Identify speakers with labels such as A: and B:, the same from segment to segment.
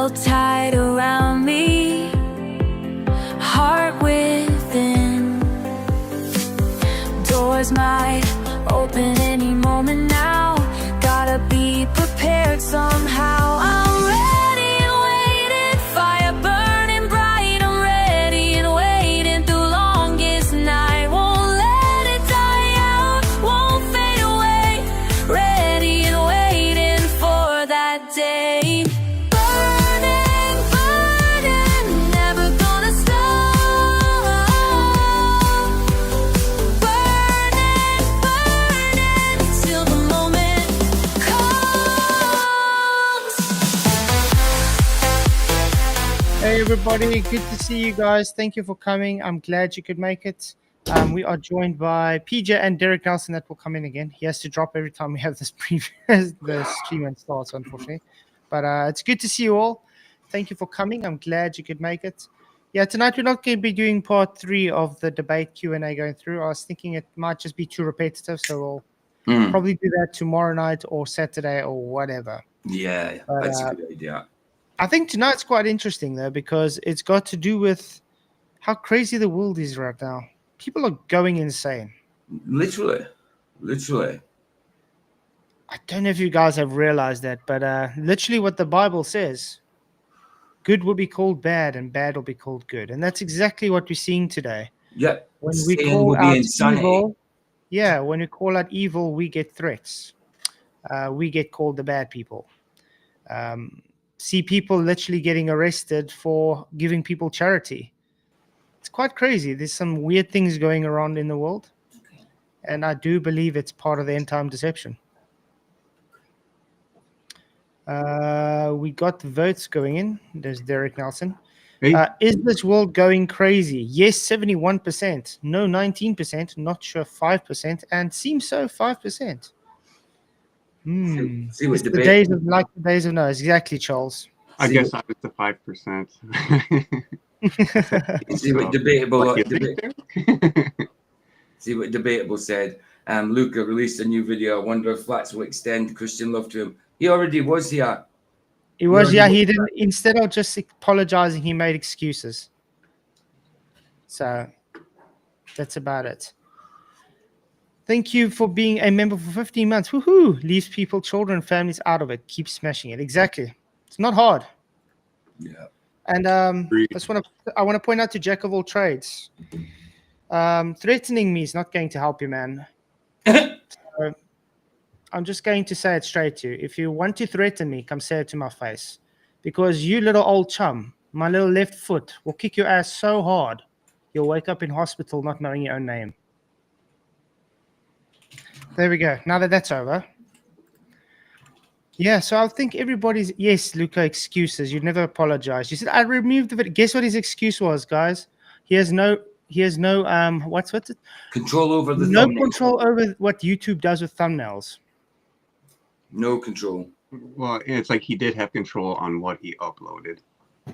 A: held tight around me, heart within. Doors might open any moment now. Gotta be prepared somehow. I'm ready and waiting, fire burning bright. I'm ready and waiting through longest night. Won't let it die out, won't fade away. Ready and waiting for that day. Burning, burning, never gonna stop. Burning, burning, till the moment comes.
B: Hey everybody, good to see you guys. Thank you for coming. I'm glad you could make it. We are joined by PJ and Derek Nelson that will come in again. He has to drop every time we have this the stream and starts, unfortunately. But it's good to see you all. Thank you for coming. I'm glad you could make it. Yeah, tonight we're not going to be doing part 3 of the debate Q&A going through. I was thinking it might just be too repetitive, so we'll probably do that tomorrow night or Saturday or whatever.
C: Yeah,
B: But,
C: that's a good idea.
B: I think tonight's quite interesting though, because it's got to do with how crazy the world is right now. People are going insane.
C: Literally.
B: I don't know if you guys have realized that, but literally what the Bible says, good will be called bad and bad will be called good. And that's exactly what we're seeing today.
C: Yeah.
B: When we
C: Sin
B: call
C: will be
B: out
C: insanity.
B: evil, when we call out evil, we get threats. We get called the bad people. See people literally getting arrested for giving people charity. It's quite crazy. There's some weird things going around in the world. And I do believe it's part of the end time deception. We got the votes going in. There's Derek Nelson.
D: Hey.
B: Is this world going crazy? Yes, 71%. No, 19%. Not sure, 5%. And seems so, 5%.
C: See what
B: It's the
C: debate.
B: days of like the days of no. Exactly, Charles.
D: I
C: See
D: guess
C: what-
D: I was the 5%.
C: See what debatable.
D: What do you think there?
C: See what debatable said. Luca released a new video. I wonder if Flats will extend Christian love to him. He already was here.
B: It was,
C: already
B: yeah,
C: was
B: he didn't, instead of just apologizing, he made excuses. So that's about it. Thank you for being a member for 15 months. Woohoo! Leaves people, children, families out of it. Keep smashing it. Exactly. It's not hard.
C: Yeah.
B: And
D: Agreed.
B: I want to point out to Jack of all trades. Threatening me is not going to help you, man. So, I'm just going to say it straight to you. If you want to threaten me, come say it to my face. Because you little old chum, my little left foot, will kick your ass so hard, you'll wake up in hospital not knowing your own name. There we go. Now that that's over. Yeah, so I think everybody's, yes, Luca, excuses. You never apologize. You said, I removed the video. Guess what his excuse was, guys? He has no, what's it?
C: Control over the
B: No
C: thumbnail.
B: control over what YouTube does with thumbnails.
C: No control.
D: Well, it's like he did have control on what he uploaded,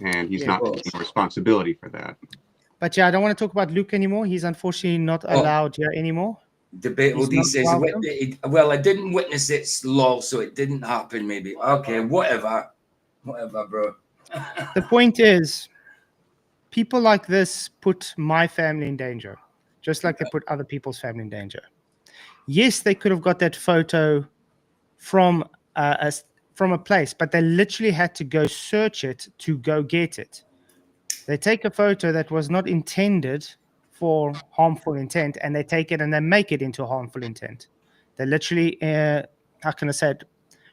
D: and he's
B: Yeah,
D: not
C: well.
D: taking responsibility for that.
B: But yeah, I don't want to talk about Luke anymore. He's unfortunately not allowed here anymore.
C: Debatable D
B: He's
C: says,
B: not welcome.
C: well, I didn't witness it, lol, so it didn't happen, maybe. Okay, whatever. Whatever, bro.
B: The point is, people like this put my family in danger, just like they put other people's family in danger. Yes, they could have got that photo from a place, but they literally had to go search it to go get it. They take a photo that was not intended for harmful intent, and they take it and they make it into a harmful intent. They literally, how can I say it,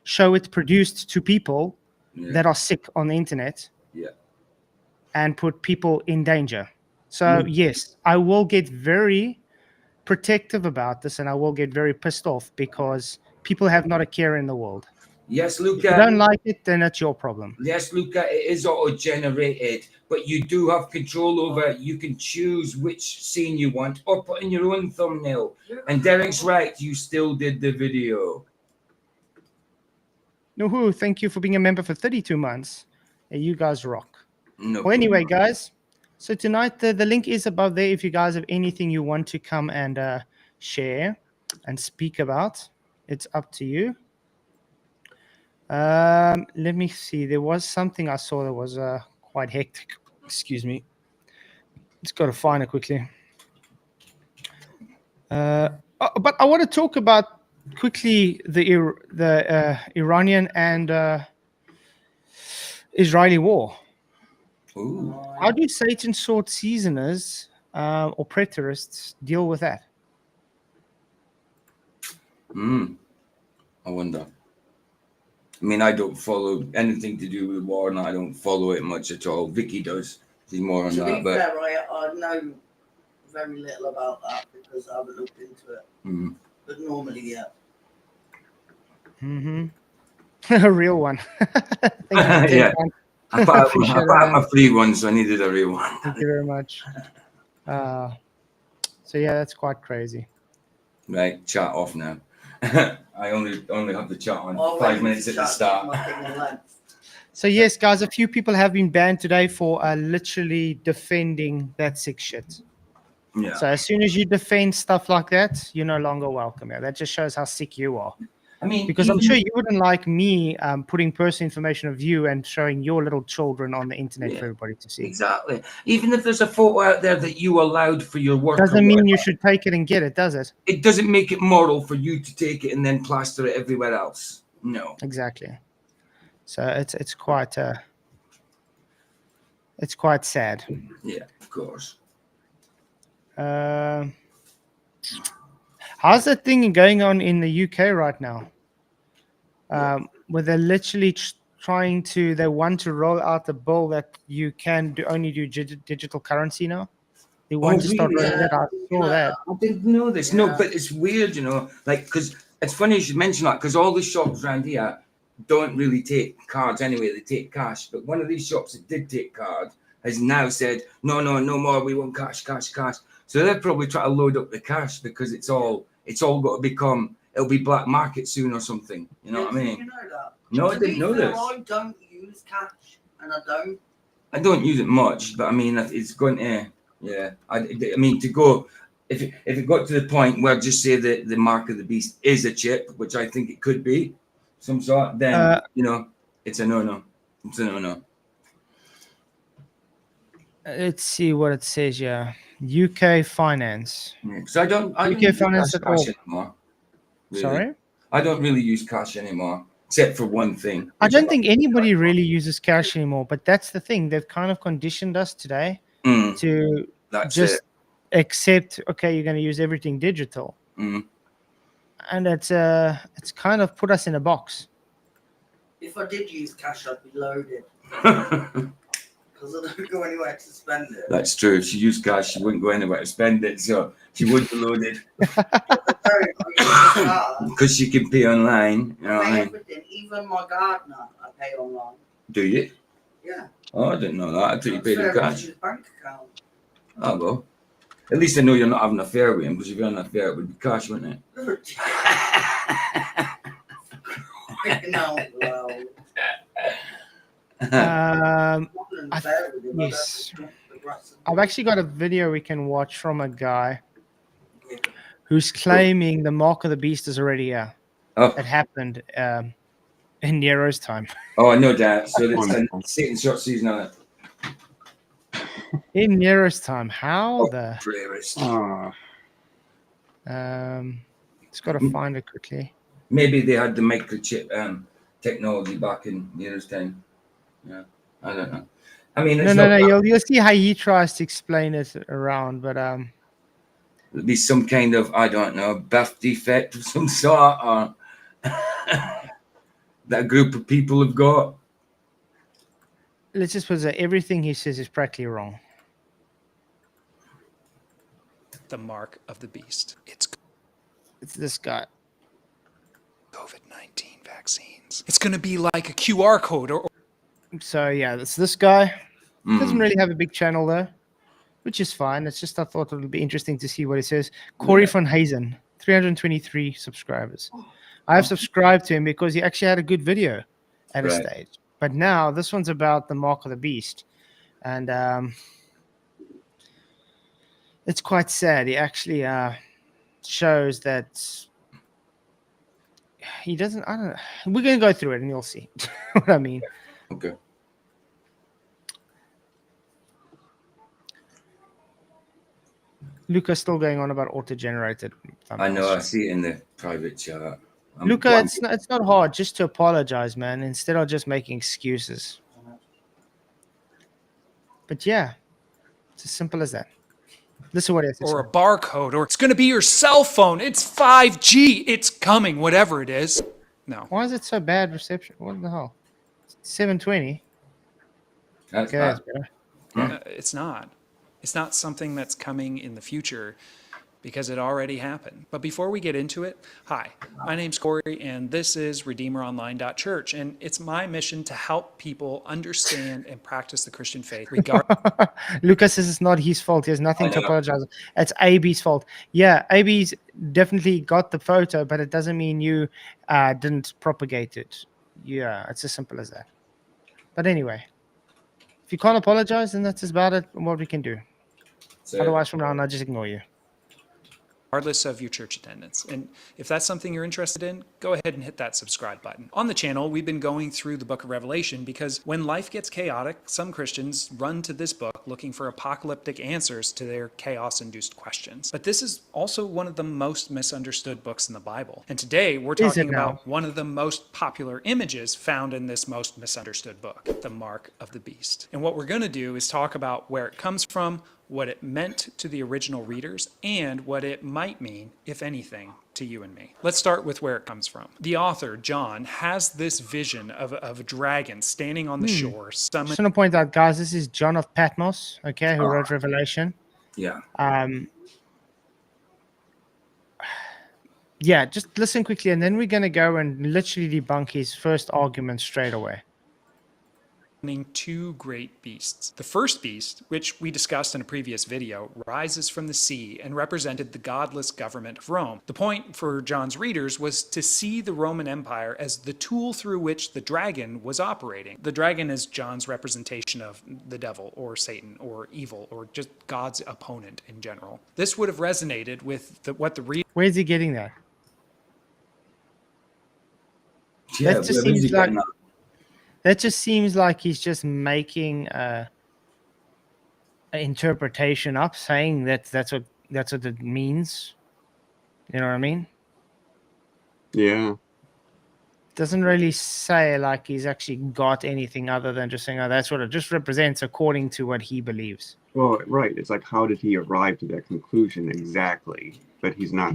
B: show it produced to people that are sick on the internet.
C: Yeah.
B: And put people in danger. So yes, I will get very protective about this, and I will get very pissed off because people have not a care in the world.
C: Yes,
B: If you
C: Luca.
B: don't like it, then that's your problem.
C: Yes, Luca, it is auto-generated, but you do have control over it. You can choose which scene you want or put in your own thumbnail. And Derek's right, you still did the video.
B: Nuhu, thank you for being a member for 32 months. You guys rock.
C: No.
B: Well, anyway, guys, so tonight the link is above there if you guys have anything you want to come and share and speak about. It's up to you. Let me see. There was something I saw that was quite hectic. Excuse me. Just got to find it quickly. But I want to talk about quickly the Iranian and Israeli war.
C: Ooh.
B: How do Satan sword seasoners or preterists deal with that?
C: I wonder. I mean, I don't follow anything to do with war, and I don't follow it much at all. Vicky does. She's more on
E: To
C: that,
E: be
C: but
E: fair, I know very little about that because I haven't looked into it. But normally, yeah.
B: Mm-hmm. A real one. Thank you for 10
C: yeah.
B: pounds.
C: I put
B: Appreciate it,
C: out my
B: man.
C: free one, so I needed a real one.
B: Thank you very much. So yeah, that's quite crazy.
C: Right, chat off now. I only have the chat on
E: I'll
C: 5
E: wait
C: minutes
E: to
C: at the
E: chat
C: start.
E: my thing in length.
B: So yes, guys, a few people have been banned today for literally defending that sick shit.
C: Yeah.
B: So as soon as you defend stuff like that, you're no longer welcome. Yeah, that just shows how sick you are.
C: I mean,
B: Because I'm sure you wouldn't like me putting personal information of you and showing your little children on the internet for everybody to see.
C: Exactly. Even if there's a photo out there that you allowed for your work,
B: Doesn't mean you should take it and get it, does it?
C: It doesn't make it moral for you to take it and then plaster it everywhere else. No.
B: Exactly. So it's quite sad.
C: Yeah, of course.
B: How's that thing going on in the UK right now? Where they're literally they want to roll out a bill that you can only do digital currency now. They want to start
C: really?
B: rolling that out. I saw that.
C: I didn't know this. No, but it's weird, like, because it's funny you should mention that, because all the shops around here don't really take cards anyway. They take cash. But one of these shops that did take card has now said, no more. We want cash. So they're probably trying to load up the cash because it's all got to become. It'll be black market soon or something. You know what I mean?
E: You know that?
C: No, I didn't know this.
E: I don't use cash, and
C: I don't use it much, but I mean, it's going to. Yeah, I mean, to go, if it got to the point where just say that the mark of the beast is a chip, which I think it could be, some sort, then it's a no-no. It's a no-no.
B: Let's see what it says here. UK finance.
C: Yeah, because I don't
B: UK
C: use
B: finance at all.
C: cash anymore. Really.
B: Sorry?
C: I don't really use cash anymore, except for one thing.
B: I don't think anybody really uses cash anymore, but that's the thing. They've kind of conditioned us today to just accept, okay, you're going to use everything digital. And it's kind of put us in a box.
E: If I did use cash, I'd be loaded. Because I don't go anywhere to spend it.
C: That's true. If she used cash, she wouldn't go anywhere to spend it, so she would be loaded. Because she can pay online. You know
E: I pay everything, even my gardener, I pay online.
C: Do you?
E: Yeah.
C: Oh, I didn't know that. I thought you paid in cash.
E: His bank account.
C: Oh, well. At least I know you're not having an affair with him, because if you're having an affair, it would be cash, wouldn't it?
E: No, well.
B: Yes. I've actually got a video we can watch from a guy who's claiming the mark of the beast is already here.
C: Oh.
B: It happened in Nero's time.
C: Oh, I know that. So it's Satan's short season on it.
B: In Nero's time. How
C: Prayers.
B: Just got to find it quickly.
C: Maybe they had the microchip technology back in Nero's time. Yeah, I don't know. I mean,
B: no. You'll see how he tries to explain it around, but
C: it'll be some kind of, I don't know, birth defect of some sort, or that group of people have got.
B: Let's just put it, everything he says is practically wrong.
F: The mark of the beast. It's
B: this guy.
F: COVID-19 vaccines. It's going to be like a QR code or
B: So yeah, it's this guy. Doesn't really have a big channel though, which is fine. It's just I thought it would be interesting to see what it says. Corey van Hazen, 323 subscribers. I have subscribed to him because he actually had a good video at a stage. But now this one's about the mark of the beast, and it's quite sad. He actually shows that he doesn't. I don't know. We're gonna go through it and you'll see what I mean.
C: Okay.
B: Luca's still going on about auto-generated
C: I know.
B: thumbnails.
C: I see it in the private chat.
B: Luca, it's not hard just to apologize, man, instead of just making excuses. But yeah, it's as simple as that. This is what it is.
F: or a barcode, or it's going to be your cell phone. It's 5G. It's coming, whatever it is. No.
B: Why is it so bad reception? What the hell? 720.
C: That's
B: Okay,
C: bad.
B: that's better.
F: It's not. It's not something that's coming in the future because it already happened. But before we get into it, hi, my name's Corey, and this is RedeemerOnline.church, and it's my mission to help people understand and practice the Christian faith, regardless.
B: Lucas says it's not his fault. He has nothing to
C: know.
B: apologize. It's AB's fault. Yeah, AB's definitely got the photo, but it doesn't mean you didn't propagate it. Yeah, it's as simple as that. But anyway, if you can't apologize, then that's about it. What we can do.
C: So,
B: Otherwise, from now on, I'll just ignore you.
F: regardless of your church attendance. And if that's something you're interested in, go ahead and hit that subscribe button. On the channel, we've been going through the book of Revelation because when life gets chaotic, some Christians run to this book looking for apocalyptic answers to their chaos-induced questions. But this is also one of the most misunderstood books in the Bible. And today, we're
B: Is it
F: talking
B: now?
F: about one of the most popular images found in this most misunderstood book, the mark of the beast. And what we're going to do is talk about where it comes from, what it meant to the original readers, and what it might mean, if anything, to you and me. Let's start with where it comes from. The author, John, has this vision of a dragon standing on the shore,
B: Just want to point out, guys, this is John of Patmos, okay, who wrote Revelation.
C: yeah.
B: Yeah, just listen quickly, and then we're going to go and literally debunk his first argument straight away.
F: two great beasts. The first beast, which we discussed in a previous video, rises from the sea and represented the godless government of Rome. The point for John's readers was to see the Roman Empire as the tool through which the dragon was operating. The dragon is John's representation of the devil or Satan or evil or just God's opponent in general. This would have resonated with what the reader
B: Where's he getting that?
C: Yeah,
B: That just
C: where is
B: seems
C: he
B: like
C: getting that?
B: that just seems like he's just making an interpretation up, saying that that's what it means. You know what I mean?
D: Yeah.
B: Doesn't really say like he's actually got anything other than just saying, "Oh, that's what it just represents according to what he believes."
D: Well, right. It's like, how did he arrive to that conclusion exactly? But he's not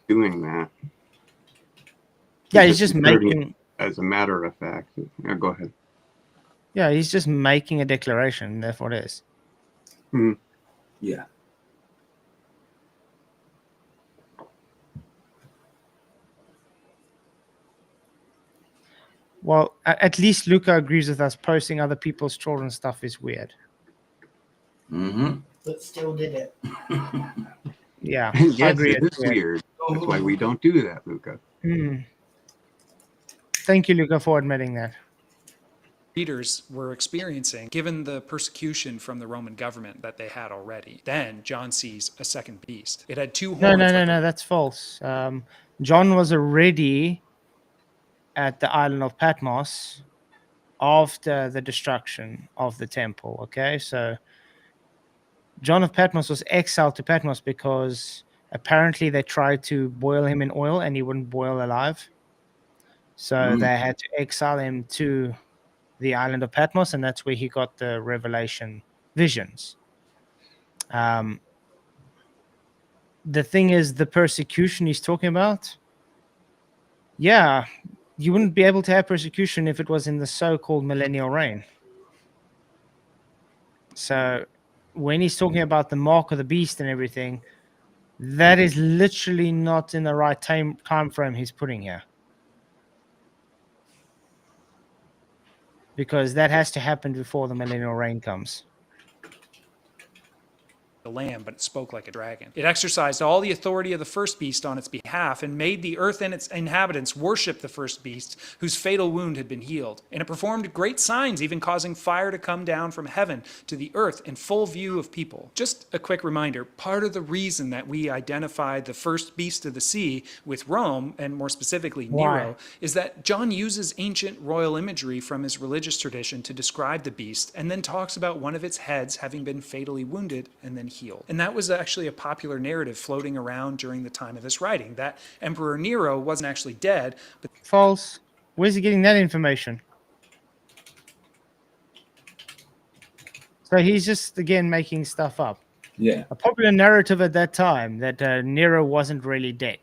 D: doing that.
B: Yeah, he's just
D: asserting it
B: making.
D: as a matter of fact. Yeah, go ahead.
B: Yeah, he's just making a declaration. Therefore, it is.
D: Mhm.
C: Yeah.
B: Well, at least Luca agrees with us. Posting other people's children's stuff is weird.
C: Mm-hmm.
E: But still did it.
B: Yeah, I
D: Yes,
B: agree.
D: it
B: It's
D: is weird. That's why we don't do that, Luca.
B: Thank you, Luca, for admitting that.
F: readers were experiencing, given the persecution from the Roman government that they had already. Then John sees a second beast. It had two horns.
B: No, that's false. John was already at the island of Patmos after the destruction of the temple. Okay, so John of Patmos was exiled to Patmos because apparently they tried to boil him in oil and he wouldn't boil alive. So they had to exile him to the island of Patmos, and that's where he got the Revelation visions. The thing is, the persecution he's talking about, yeah, you wouldn't be able to have persecution if it was in the so-called millennial reign. So when he's talking about the mark of the beast and everything, that is literally not in the right time frame he's putting here. Because that has to happen before the millennial reign comes.
F: a lamb, but it spoke like a dragon. It exercised all the authority of the first beast on its behalf and made the earth and its inhabitants worship the first beast, whose fatal wound had been healed. And it performed great signs, even causing fire to come down from heaven to the earth in full view of people. Just a quick reminder, part of the reason that we identified the first beast of the sea with Rome, and more specifically Nero, is that John uses ancient royal imagery from his religious tradition to describe the beast, and then talks about one of its heads having been fatally wounded and then healed. And that was actually a popular narrative floating around during the time of this writing, that Emperor Nero wasn't actually dead, but
B: False. Where's he getting that information? So he's just, again, making stuff up.
C: Yeah.
B: A popular narrative at that time that Nero wasn't really dead.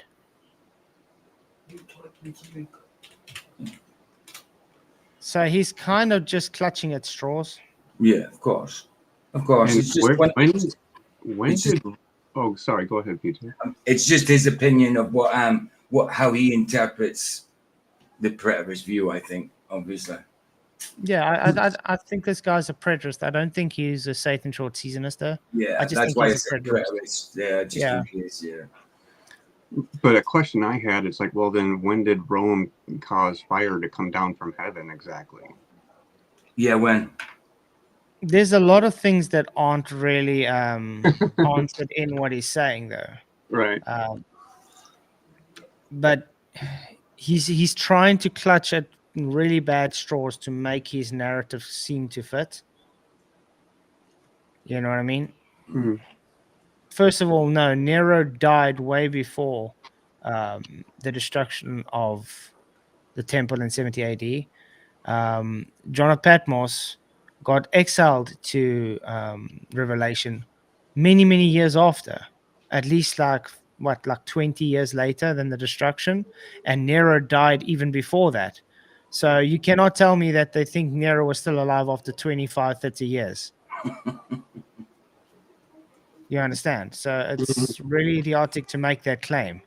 B: So he's kind of just clutching at straws.
C: Yeah, of course. Of course.
D: And
C: It's just
D: when did? Oh, sorry. Go ahead, Peter.
C: it's just his opinion of how he interprets the preterist view, I think, obviously.
B: Yeah, I think this guy's a preterist. I don't think he's a Satan short seasonist, though.
C: Yeah,
B: I just
C: that's
B: think
C: why I
B: he's a
C: said
B: preterist.
C: preterist. Yeah, just
B: Yeah.
C: in case, yeah.
D: But a question I had is like, well, then when did Rome cause fire to come down from heaven exactly?
C: Yeah, when?
B: There's a lot of things that aren't really answered in what he's saying, though.
D: Right.
B: But he's trying to clutch at really bad straws to make his narrative seem to fit. You know what I mean?
D: Mhm.
B: First of all, no, Nero died way before the destruction of the temple in 70 AD. John of Patmos got exiled to Revelation many years after, at least like 20 years later than the destruction, and Nero died even before that. So you cannot tell me that they think Nero was still alive after 25-30 years. You understand? So it's really idiotic to make that claim.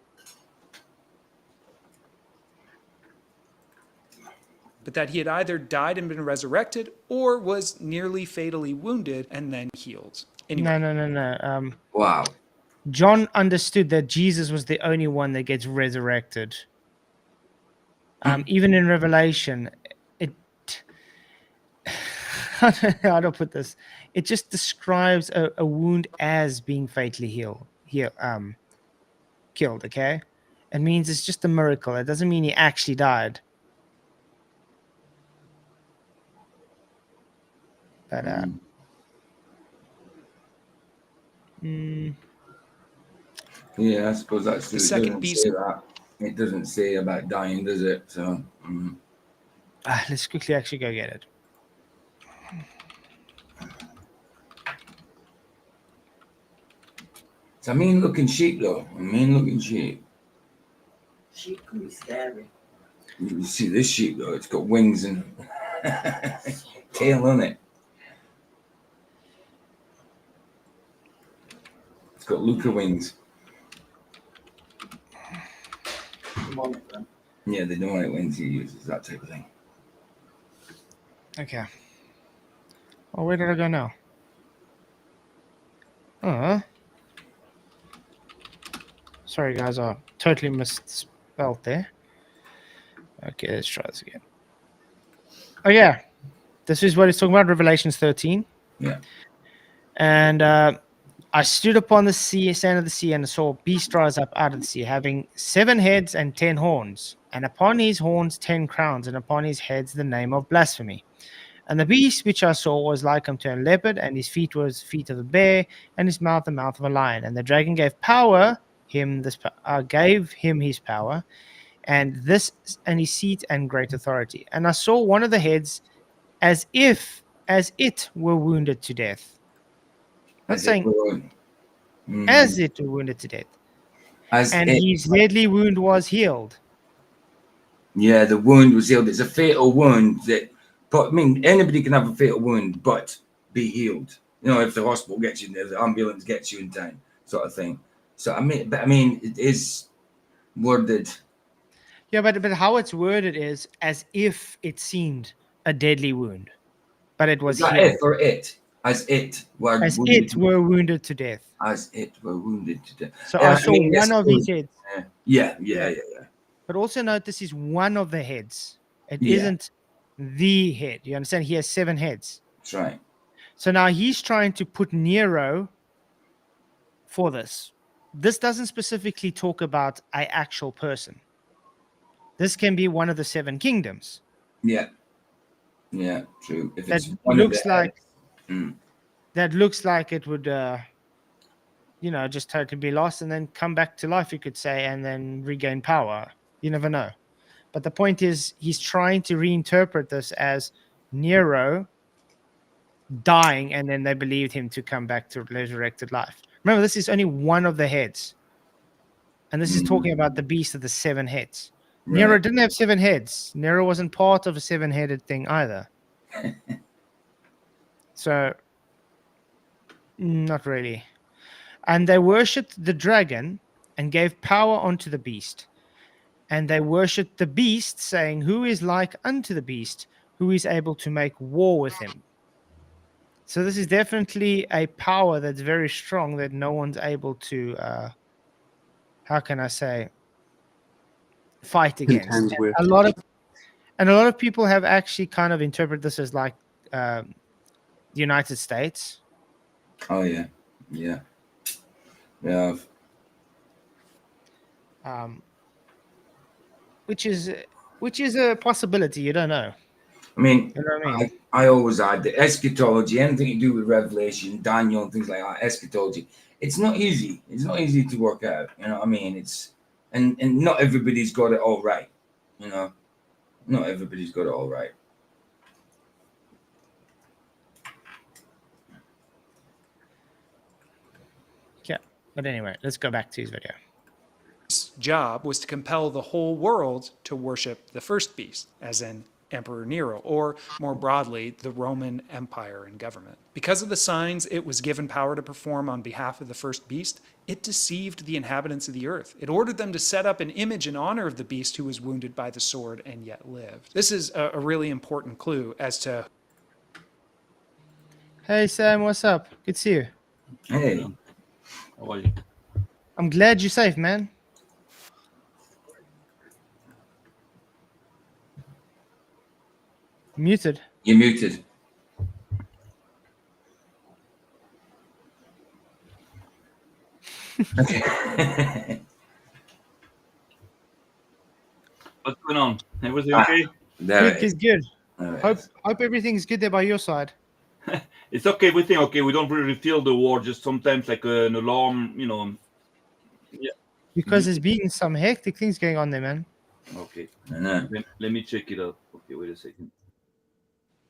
F: but that he had either died and been resurrected or was nearly fatally wounded and then healed. Anyway.
B: No.
C: Wow.
B: John understood that Jesus was the only one that gets resurrected. Even in Revelation, how do I put this? It just describes a wound as being fatally killed. Okay, it means it's just a miracle. It doesn't mean he actually died. But
C: yeah, I suppose that's
F: The
C: true.
F: second
C: It doesn't
F: beast-
C: say that. It doesn't say about dying, does it? So.
B: let's quickly actually go get it.
C: It's a mean looking sheep, though. A mean looking sheep.
E: Sheep can be scary.
C: You see this sheep, though. It's got wings and tail on it. It's got Luca wings.
E: Monitor.
C: Yeah, they don't like wings. He uses that type of thing.
B: Okay. Oh, where did I go now? Sorry, guys. I totally misspelled there. Okay, let's try this again. Oh, yeah. This is what it's talking about, Revelations 13.
C: Yeah.
B: And I stood upon the sea, sand of the sea, and saw a beast rise up out of the sea, having 7 heads and 10 horns, and upon his horns 10 crowns, and upon his heads the name of blasphemy. And the beast which I saw was like unto a leopard, and his feet was feet of a bear, and his mouth the mouth of a lion. And the dragon gave gave him his power, and his seat and great authority. And I saw one of the heads as it were wounded to death. Not saying as it were wounded to death. And his deadly wound was healed.
C: Yeah, the wound was healed. It's a fatal wound but I mean, anybody can have a fatal wound, but be healed. You know, if the hospital gets you, if the ambulance gets you in time, sort of thing. So I mean, it is worded.
B: Yeah, but how it's worded is as if it seemed a deadly wound, but it was
C: Is that
B: healed.
C: it or it? As it were
B: as
C: wounded.
B: it were wounded to death.
C: As it were wounded to death.
B: So
C: Yeah,
B: I
C: I
B: saw
C: mean, I
B: one of his
C: suppose-
B: heads.
C: Yeah.
B: But also note this is one of the heads. It
C: Yeah.
B: not the head. You understand? He has 7 heads.
C: That's right.
B: So now he's trying to put Nero for this. This doesn't specifically talk about an actual person. This can be one of the 7 kingdoms.
C: Yeah. Yeah, true. If
B: That
C: it's one of
B: looks
C: the
B: like
C: Mm.
B: that looks like it would just totally be lost and then come back to life, you could say, and then regain power. You never know. But the point is, he's trying to reinterpret this as Nero dying, and then they believed him to come back to resurrected life. Remember, this is only one of the heads. And this is talking about the beast of the 7 heads. Nero
C: Right.
B: didn't have 7 heads. Nero wasn't part of a 7-headed thing either. So, not really. And they worshipped the dragon and gave power unto the beast. And they worshipped the beast, saying, who is like unto the beast, who is able to make war with him? So this is definitely a power that's very strong that no one's able to, how can I say, fight against.
D: Contend with.
B: A lot of people have actually kind of interpreted this as like the United States.
C: Oh yeah. Yeah. Yeah.
B: Which is a possibility. You don't know.
C: I mean,
B: You know what I mean?
C: I always add the eschatology, anything to do with Revelation, Daniel, and things like that, eschatology. It's not easy. It's not easy to work out. You know what I mean? It's and not everybody's got it all right. You know, not everybody's got it all right.
B: Yeah. But anyway, let's go back to his video.
F: His job was to compel the whole world to worship the first beast, as in Emperor Nero, or more broadly, the Roman Empire and government. Because of the signs it was given power to perform on behalf of the first beast, it deceived the inhabitants of the earth. It ordered them to set up an image in honor of the beast who was wounded by the sword and yet lived. This is a really important clue as to...
B: Hey Sam, what's up? Good to see you.
C: Hey,
G: How are you?
B: I'm glad you're safe, man. Muted.
C: you're muted. Okay.
G: What's going on? Everything okay?
C: There
B: Good,
C: it is.
B: good.
C: There it
B: Hope
C: is.
B: everything's good there by your side.
G: It's okay. Everything okay. We don't really feel the war. Just sometimes like an alarm, you know.
B: Because there's been some hectic things going on there, man.
G: Okay.
C: I know.
G: Let me check it out. Okay, wait a second.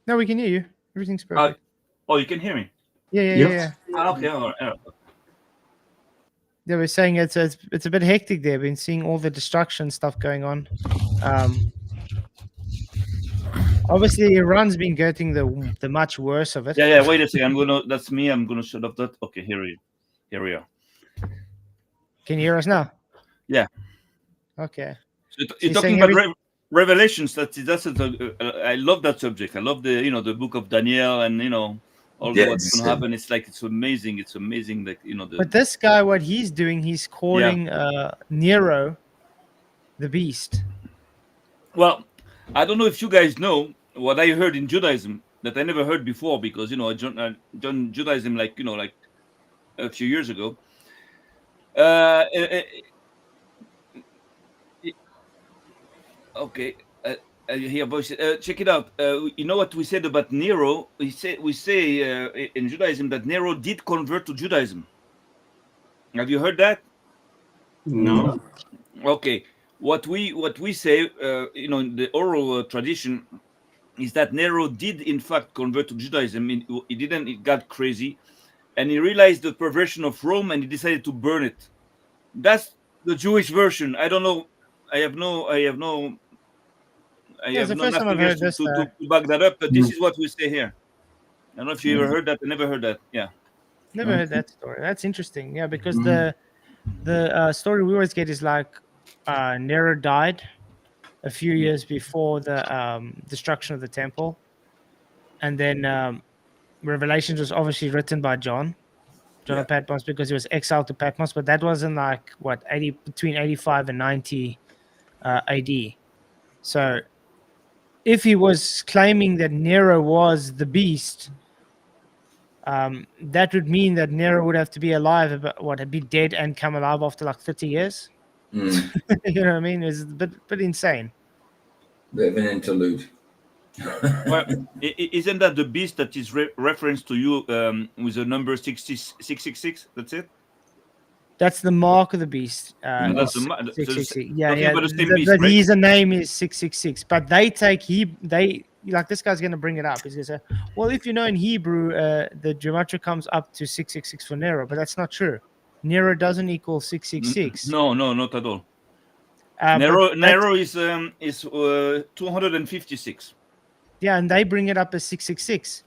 B: No, we can hear you. Everything's perfect.
G: Oh, you can hear me?
B: Yeah.
D: Yep.
G: Okay. All right.
B: They were saying it's a bit hectic there. Been seeing all the destruction stuff going on. Obviously, Iran's been getting the much worse of it.
G: Yeah. Wait a second. That's me. I'm gonna shut up that. Okay. Here we are.
B: Can you hear us now?
G: Yeah.
B: Okay.
G: So
B: you're
G: you're talking
B: saying
G: about Revelations. I love that subject. I love the book of Daniel and all
C: Yeah,
G: what's
C: it's,
G: gonna happen. It's amazing. It's amazing. Like
B: But this guy, what he's doing, he's calling Nero the beast.
G: Well, I don't know if you guys know what I heard in Judaism that I never heard before, because I joined Judaism like a few years ago. Okay, I hear voices. Check it out. You know what we said about Nero? We say in Judaism that Nero did convert to Judaism. Have you heard that?
D: No.
G: Okay. What we say, in the oral tradition, is that Nero did in fact convert to Judaism. He didn't. He got crazy, and he realized the perversion of Rome, and he decided to burn it. That's the Jewish version. I don't know. I have no
B: It's the first time
G: nothing
B: I've
G: else
B: heard this.
G: to back that up. But this is what we say here. I don't know if you ever heard that. I never heard that. Yeah.
B: Never heard that story. That's interesting. Yeah, because the story we always get is like Nero died a few years before the destruction of the temple, and then Revelations was obviously written by John of Patmos, because he was exiled to Patmos, but that was in like what, between 85 and 90 AD. So if he was claiming that Nero was the beast, that would mean that Nero would have to be alive, be dead and come alive after like 30 years.
C: Mm.
B: You know what I mean? It's a bit insane.
C: Bit of an interlude.
G: Well, isn't that the beast that is referenced to you with the number 666? That's it.
B: That's the mark of the beast.
G: No, that's the
B: is
G: ma- so
B: 666.
G: talking
B: Yeah.
G: about the same beast,
B: But
G: right?
B: his name is 666. But they like, this guy's going to bring it up. He's going to say, well, if you know in Hebrew, the gematria comes up to 666 for Nero, but that's not true. Nero doesn't equal 666.
G: No, not at all.
B: But
G: Nero is 256.
B: yeah, and they bring it up as 666.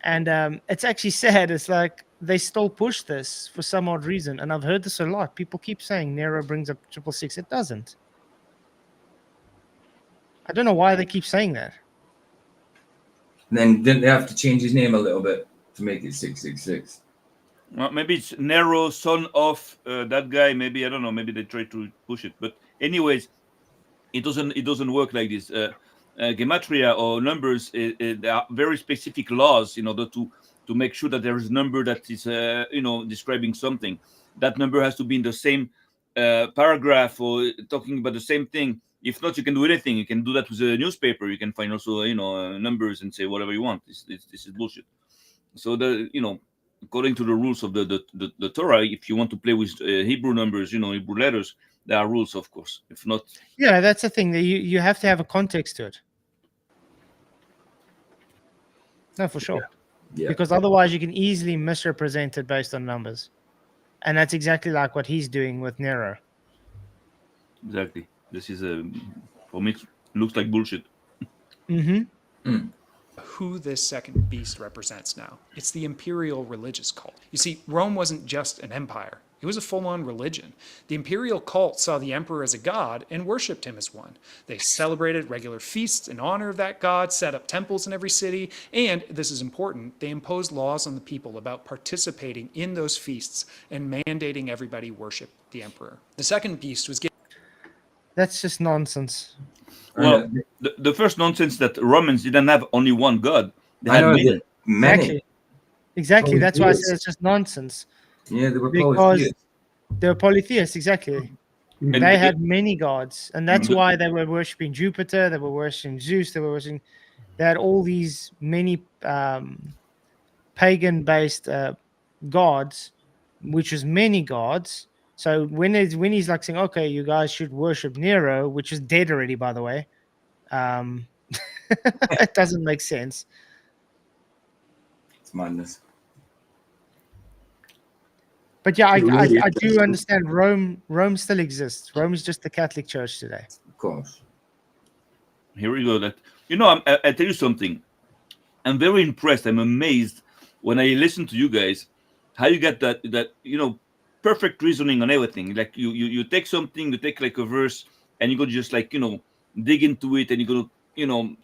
B: And it's actually sad. It's like they still push this for some odd reason. And I've heard this a lot. People keep saying Nero brings up 666. It doesn't. I don't know why they keep saying that.
C: Then didn't they have to change his name a little bit to make it 666?
G: Well, maybe it's Nero, son of that guy. Maybe, I don't know. Maybe they try to push it. But anyways, it doesn't work like this. Gematria or numbers, there are very specific laws in order to make sure that there is a number that is describing something. That number has to be in the same paragraph or talking about the same thing. If not, you can do anything. You can do that with a newspaper. You can find also numbers and say whatever you want. This is bullshit. So according to the rules of the Torah, if you want to play with Hebrew numbers, Hebrew letters, there are rules, of course. If not,
B: yeah, that's the thing. That you have to have a context to it. No, for sure.
C: Yeah.
B: Because otherwise you can easily misrepresent it based on numbers. And that's exactly like what he's doing with Nero.
G: exactly. This is for me, it looks like bullshit.
B: Mm-hmm.
F: Who this second beast represents now. It's the imperial religious cult. You see, Rome wasn't just an empire. It was a full-on religion. The imperial cult saw the emperor as a god and worshipped him as one. They celebrated regular feasts in honor of that god, set up temples in every city, and, this is important, they imposed laws on the people about participating in those feasts and mandating everybody worship the emperor. The second beast was given.
B: That's just nonsense.
G: Well, the first nonsense that Romans didn't have only one god. They
C: I
G: had
C: know
G: many.
C: many.
B: Exactly. That's why I
C: Polytheists.
B: said it's just nonsense.
C: Yeah, they were
B: Because
C: polytheists.
B: they were polytheists, exactly.
G: And
B: They had many gods, and that's
G: Mhm.
B: why they were worshipping Jupiter, they were worshipping Zeus, they had all these many pagan-based gods, which was many gods. So when he's like saying, okay, you guys should worship Nero, which is dead already, by the way, it doesn't make sense.
C: It's madness.
B: But yeah, I do understand Rome still exists. Rome is just the Catholic Church today.
C: Of course.
G: Here we go. That I tell you something. I'm very impressed. I'm amazed when I listen to you guys, how you get that perfect reasoning on everything. Like you take something, you take like a verse, and you go just like dig into it, and you go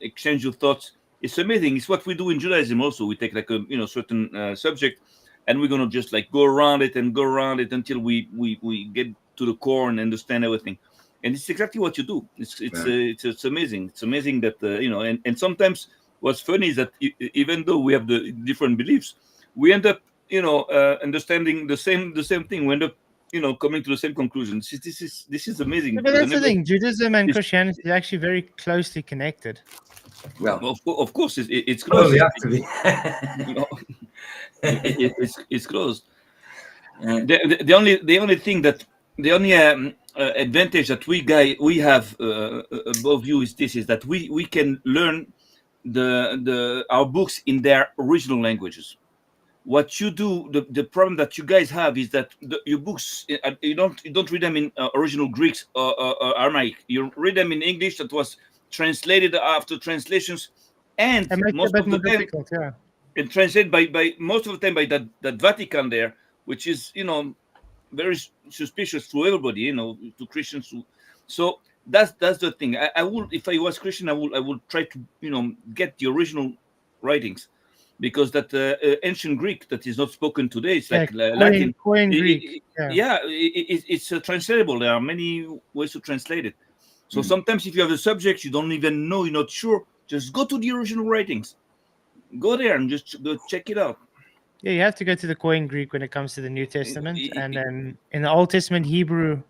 G: exchange your thoughts. It's amazing. It's what we do in Judaism also. We take like a certain subject, and we're gonna just like go around it until we get to the core and understand everything. And it's exactly what you do. It's amazing. It's amazing that and sometimes what's funny is that even though we have the different beliefs, we end up understanding the same thing. We end up coming to the same conclusions. This is amazing.
B: Yeah, but that's the thing. Judaism and Christianity is actually very closely connected.
C: Well,
G: Of course, it's
C: well,
G: close.
C: they have to be.
G: It's closed. The only thing that the only advantage that we have above you is that we can learn our books in their original languages. What you do, the problem that you guys have is that your books you don't read them in original Greek or Aramaic. You read them in English that was translated after translations, and
B: It makes it a
G: most
B: bit
G: of the
B: more
G: time
B: difficult, yeah.
G: and translated by most of the time by that Vatican there, which is very suspicious to everybody, to Christians. So that's the thing. I would, if I was Christian, I would try to get the original writings, because that ancient Greek that is not spoken today, it's like
B: Koine
G: Latin.
B: Greek. Yeah.
G: It's translatable. There are many ways to translate it. So
C: Mm.
G: sometimes if you have a subject you don't even know, you're not sure, just go to the original writings. Go there and just go check it out.
B: Yeah, you have to go to the Koine Greek when it comes to the New Testament, and then in the Old Testament Hebrew,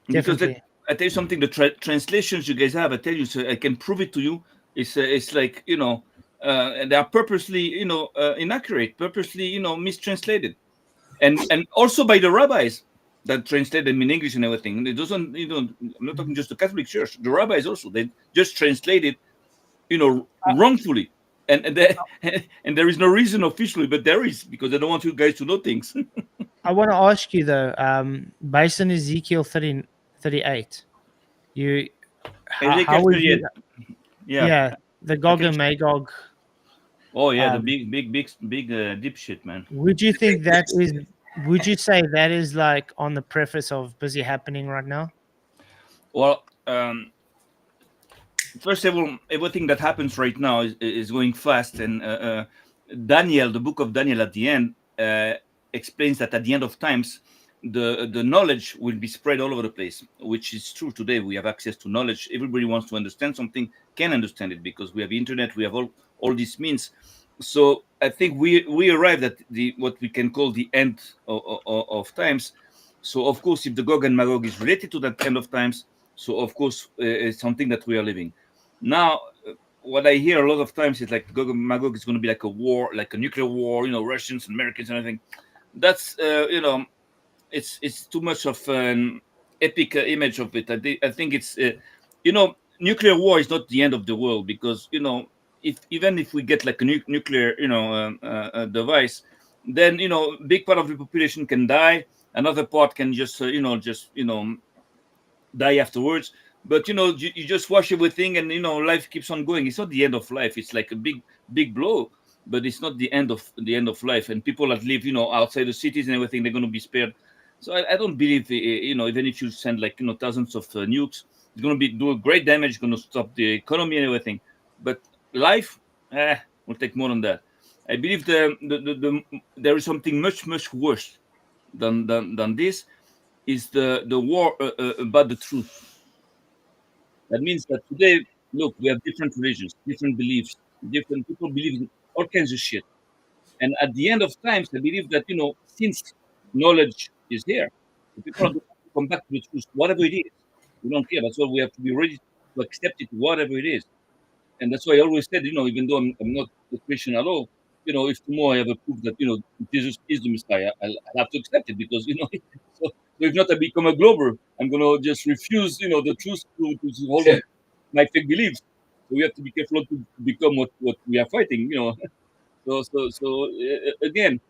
G: Because
B: definitely.
G: I tell you something, the translations you guys have, I tell you, so I can prove it to you. It's like, you know, they are purposely, you know, inaccurate, purposely, you know, mistranslated, and also by the rabbis that translate them in English and everything. It doesn't, you know, I'm not talking just the Catholic Church. The rabbis also, they just translate it, you know, wrongfully, and and there is no reason officially, but there is, because they don't want you guys to know things.
B: I want to ask you though, based on Ezekiel 38, you how would
G: Ezekiel 38,
B: you?
G: yeah.
B: Yeah, the Gog and Magog.
G: Oh yeah, the
B: Um,
G: big deep shit, man.
B: would you think that is? Would you say that is like on the preface of busy happening right now?
G: Well, first of all, everything that happens right now is going fast, and Daniel, the book of Daniel, at the end explains that at the end of times, the knowledge will be spread all over the place, which is true today. We have access to knowledge. Everybody wants to understand something, can understand it, because we have internet, we have all these means. So I think we arrived at the what we can call the end of times. So of course, if the Gog and Magog is related to that end of times, so of course it's something that we are living now. What I hear a lot of times is like Gog and Magog is going to be like a war, like a nuclear war, you know, Russians and Americans and everything. That's you know, it's too much of an epic image of it. I think it's you know, nuclear war is not the end of the world, because you know, if even if we get like a nuclear, you know, device, then you know, big part of the population can die, another part can just you know, die afterwards. But you know, you just wash everything, and you know, life keeps on going. It's not the end of life. It's like a big blow, but it's not the end of life. And people that live, you know, outside the cities and everything, they're going to be spared. So I don't believe, you know, even if you send like, you know, thousands of nukes, it's going to be do great damage, going to stop the economy and everything. But life will take more than that. I believe there is something much worse than this, is the war about the truth. That means that today, look, we have different religions, different beliefs, different people believe in all kinds of shit. And at the end of times, I believe that, you know, since knowledge is here, the people are going to come back to the truth, whatever it is. We don't care. That's why we have to be ready to accept it, whatever it is. And that's why I always said, you know, even though I'm not a Christian at all, you know, if tomorrow I have a proof that, you know, Jesus is the Messiah, I'll have to accept it, because, you know, so if not, I become a glober. I'm going to just refuse, you know, the truth to hold on my fake beliefs. So we have to be careful to become what we are fighting, you know. So again,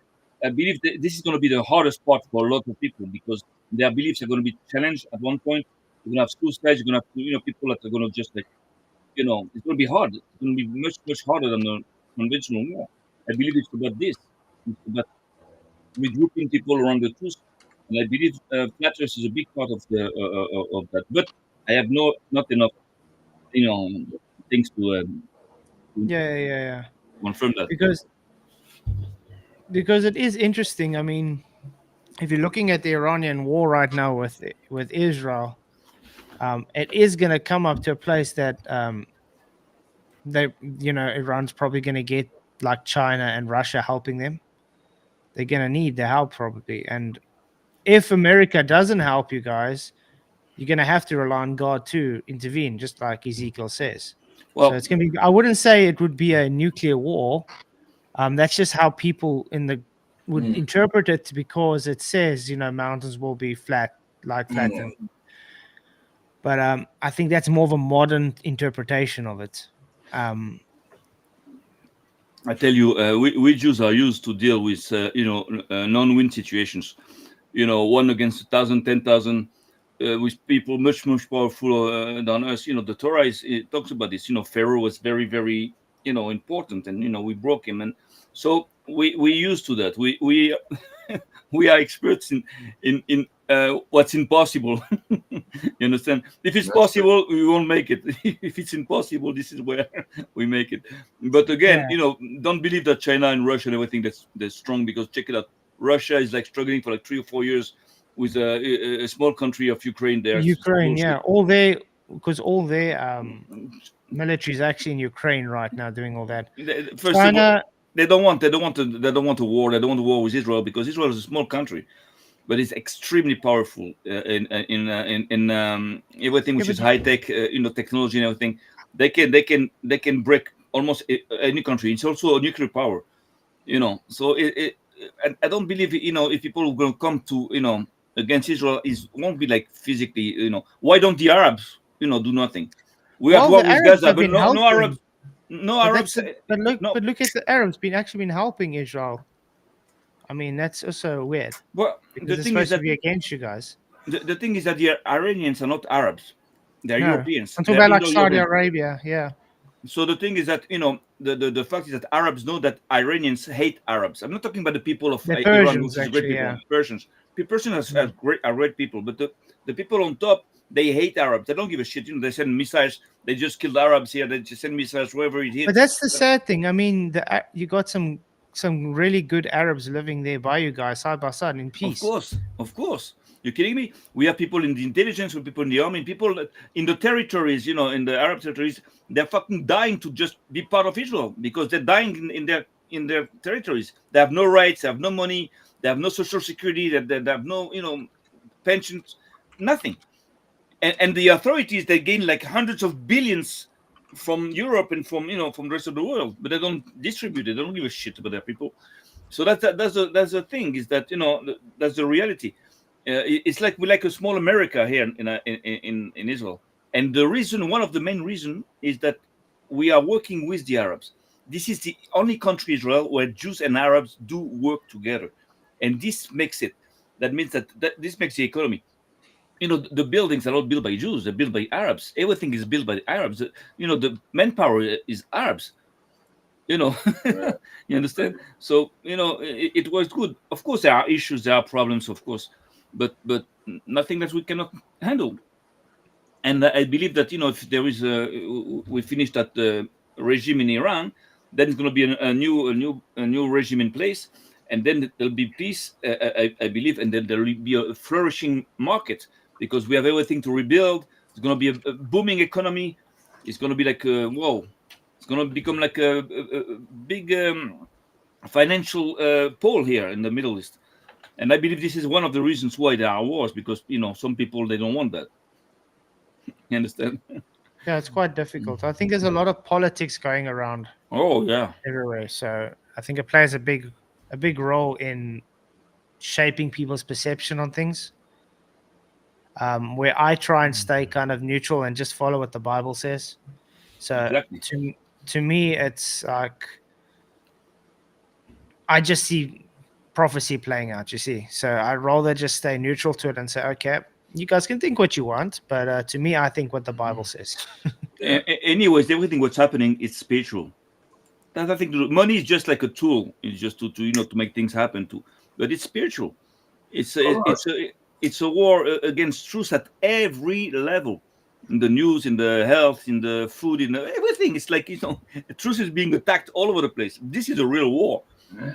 G: I believe that this is going to be the hardest part for a lot of people, because their beliefs are going to be challenged at one point. You're going to have suicides. You're going to have, you know, people that are going to just like, you know, it's going to be hard. It's going to be much harder than the conventional war. I believe it's about this. It's about regrouping people around the truth. And I believe flat Earth is a big part of that. But I have not enough, you know, things to
B: Yeah.
G: confirm that.
B: Because it is interesting. I mean, if you're looking at the Iranian war right now with Israel, it is going to come up to a place that they, you know, Iran's probably going to get like China and Russia helping them. They're going to need the help probably, and if America doesn't help you guys, you're going to have to rely on God to intervene, just like Ezekiel says. So
G: Well,
B: it's going to be. I wouldn't say it would be a nuclear war. That's just how people in the would interpret it, because it says, you know, mountains will be flattened. But I think that's more of a modern interpretation of it.
G: I tell you, we Jews are used to deal with, you know, non-win situations. You know, 1 against 1,000, 10,000, with people much powerful than us. You know, the Torah it talks about this. You know, Pharaoh was very, you know, important, and you know, we broke him, and so we used to that. We we are experts in what's impossible. You understand? If it's possible, we won't make it. If it's impossible, this is where we make it. But again, don't believe that China and Russia and everything that's strong, because check it out. Russia is like struggling for like 3 or 4 years with a small country of Ukraine there.
B: Ukraine, yeah, because all their military is actually in Ukraine right now doing all that.
G: First of all, they don't want a war. They don't want a war with Israel, because Israel is a small country, but it's extremely powerful in everything which is high tech, technology and everything. They can break almost any country. It's also a nuclear power, So I don't believe if people are going to come to against Israel, it won't be like physically. Why don't the Arabs do nothing? We are with Gaza, but no Arabs. No Arabs.
B: But look at the Arabs actually been helping Israel. I mean, that's also weird.
G: Well,
B: the thing is that to be against you guys.
G: The thing is that the Iranians are not Arabs; they're Europeans.
B: I'm talking about like Saudi Arabia, yeah.
G: So the thing is that the fact is that Arabs know that Iranians hate Arabs. I'm not talking about the people of Iran, which is great people. Yeah. Persians are great people, but the people on top, they hate Arabs. They don't give a shit. They send missiles. They just killed Arabs here. They just send missiles wherever it hits.
B: But that's the sad thing. I mean, you got some really good Arabs living there by you guys, side by side, in peace.
G: Of course. You're kidding me? We have people in the intelligence, we have people in the army, people in the territories, in the Arab territories. They're fucking dying to just be part of Israel, because they're dying in their territories. They have no rights. They have no money. They have no social security. They have no pensions, nothing. And the authorities, they gain like hundreds of billions from Europe and from the rest of the world, but they don't distribute it. They don't give a shit about their people. So that's the thing, is that that's the reality. It's like we like a small America here in Israel, and one of the main reason is that we are working with the Arabs. This is the only country, Israel, where Jews and Arabs do work together, and this makes it. That means that this makes the economy. The buildings are not built by Jews; they're built by Arabs. Everything is built by the Arabs. The manpower is Arabs. You understand? So it was good. Of course, there are issues, there are problems, of course, but nothing that we cannot handle. And I believe that if there is we finish that regime in Iran, then it's going to be a new regime in place, and then there'll be peace. I believe, and then there'll be a flourishing market, because we have everything to rebuild. It's going to be a booming economy. It's going to be like whoa. It's going to become like a big financial pole here in the Middle East. And I believe this is one of the reasons why there are wars, because, some people, they don't want that. You understand?
B: Yeah, it's quite difficult. I think there's a lot of politics going around.
G: Oh, yeah.
B: Everywhere. So I think it plays a big role in shaping people's perception on things. Where I try and stay kind of neutral and just follow what the Bible says. So exactly. To me, it's like I just see prophecy playing out, you see. So I'd rather just stay neutral to it and say, okay, you guys can think what you want, but to me, I think what the Bible says.
G: Anyways, everything what's happening is spiritual. That's nothing to do. Money is just like a tool. It's just to make things happen too. But it's spiritual. It's a war against truth at every level. In the news, in the health, in the food, in everything. It's like, truth is being attacked all over the place. This is a real war.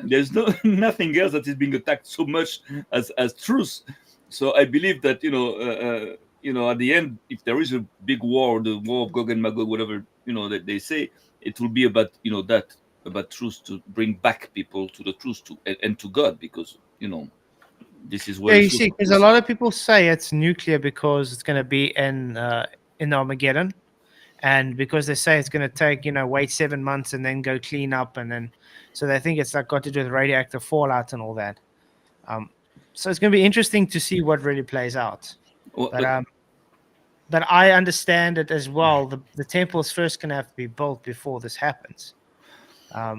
G: There's nothing else that is being attacked so much as truth. So I believe that, at the end, if there is a big war, the war of Gog and Magog, whatever, that they say, it will be about, about truth, to bring back people to the truth and to God, because, this is where.
B: Yeah, you see, because a lot of people say it's nuclear because it's going to be in Armageddon, and because they say it's going to take wait 7 months and then go clean up, and then so they think it's like got to do with radioactive fallout and all that. So it's going to be interesting to see what really plays out. Well, but I understand it as well. The temple is first going to have to be built before this happens. But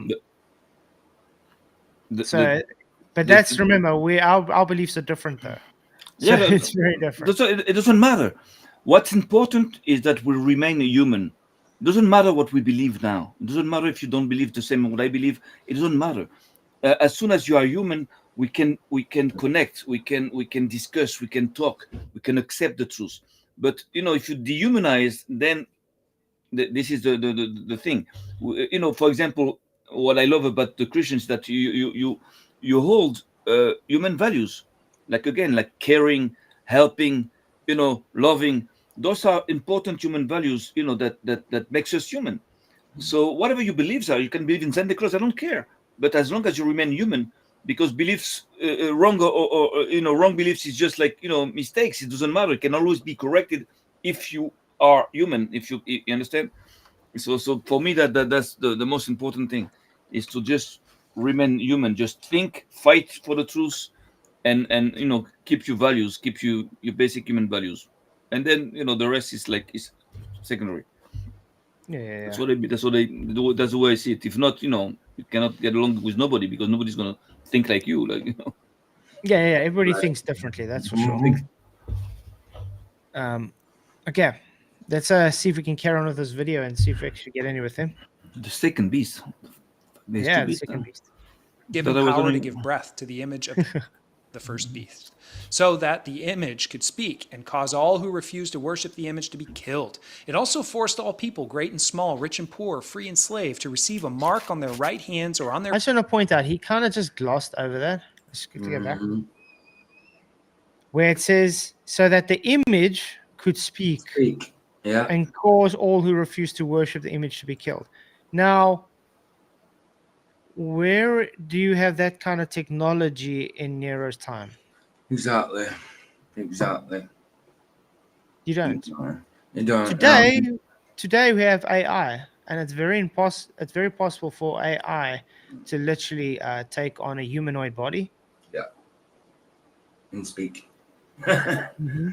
B: remember, our beliefs are different though. So yeah, it's very different.
G: It doesn't matter. What's important is that we remain human. It doesn't matter what we believe now. It doesn't matter if you don't believe the same what I believe. It doesn't matter. As soon as you are human, we can connect, we can discuss, we can talk, we can accept the truth. But if you dehumanize, then this is the thing. For example, what I love about the Christians, that you hold human values, like caring, helping, loving. Those are important human values, that makes us human. So whatever your beliefs are, you can believe in Santa Claus, I don't care, but as long as you remain human, because beliefs, wrong or wrong beliefs is just like mistakes. It doesn't matter. It can always be corrected if you are human. If you understand. So for me, that's the most important thing, is to just remain human. Just think, fight for the truth, and keep your values, keep your basic human values, and then the rest is secondary.
B: Yeah.
G: That's what they do. That's the way I see it. If not, you cannot get along with nobody, because nobody's gonna think like you.
B: Yeah. Everybody thinks differently. That's for sure. Okay, let's see if we can carry on with this video and see if we actually get any with him.
G: The second beast. There's
B: Yeah,
G: two
B: the
G: beasts,
B: second
G: huh?
B: beast.
F: Give
G: Thought
F: him
G: I was
F: power to
G: only-
F: give breath to the image of the first beast, so that the image could speak and cause all who refused to worship the image to be killed. It also forced all people, great and small, rich and poor, free and slave, to receive a mark on their right hands or on
B: I
F: their
B: just want to point out, he kind of just glossed over that. Let's quickly go back. Where it says, so that the image could speak
C: Yeah.
B: and cause all who refuse to worship the image to be killed. Now, where do you have that kind of technology in Nero's time?
C: Exactly.
B: You don't.
C: You don't.
B: Today we have AI, and it's very possible for AI to literally take on a humanoid body.
C: And speak.
B: Mm-hmm.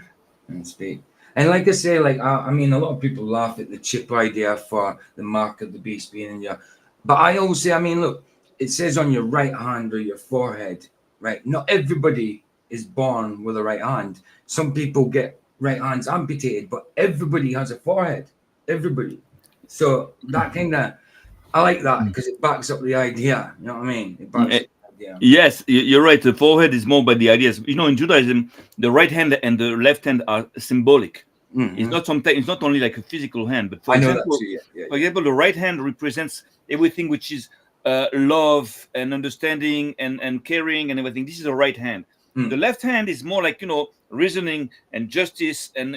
C: And speak. And like I say, I mean, a lot of people laugh at the chip idea for the mark of the beast being in your. But I always say, I mean, look, it says on your right hand or your forehead, right? Not everybody is born with a right hand. Some people get right hands amputated, but everybody has a forehead. Everybody. So that kind of, I like that because it backs up the idea. You know what I mean? It backs up the idea.
G: Yes, you're right. The forehead is more by the ideas. In Judaism, the right hand and the left hand are symbolic. It's not sometimes. It's not only like a physical hand, but for example, the right hand represents everything which is love and understanding and caring and everything. This is a right hand. The left hand is more like reasoning and justice, and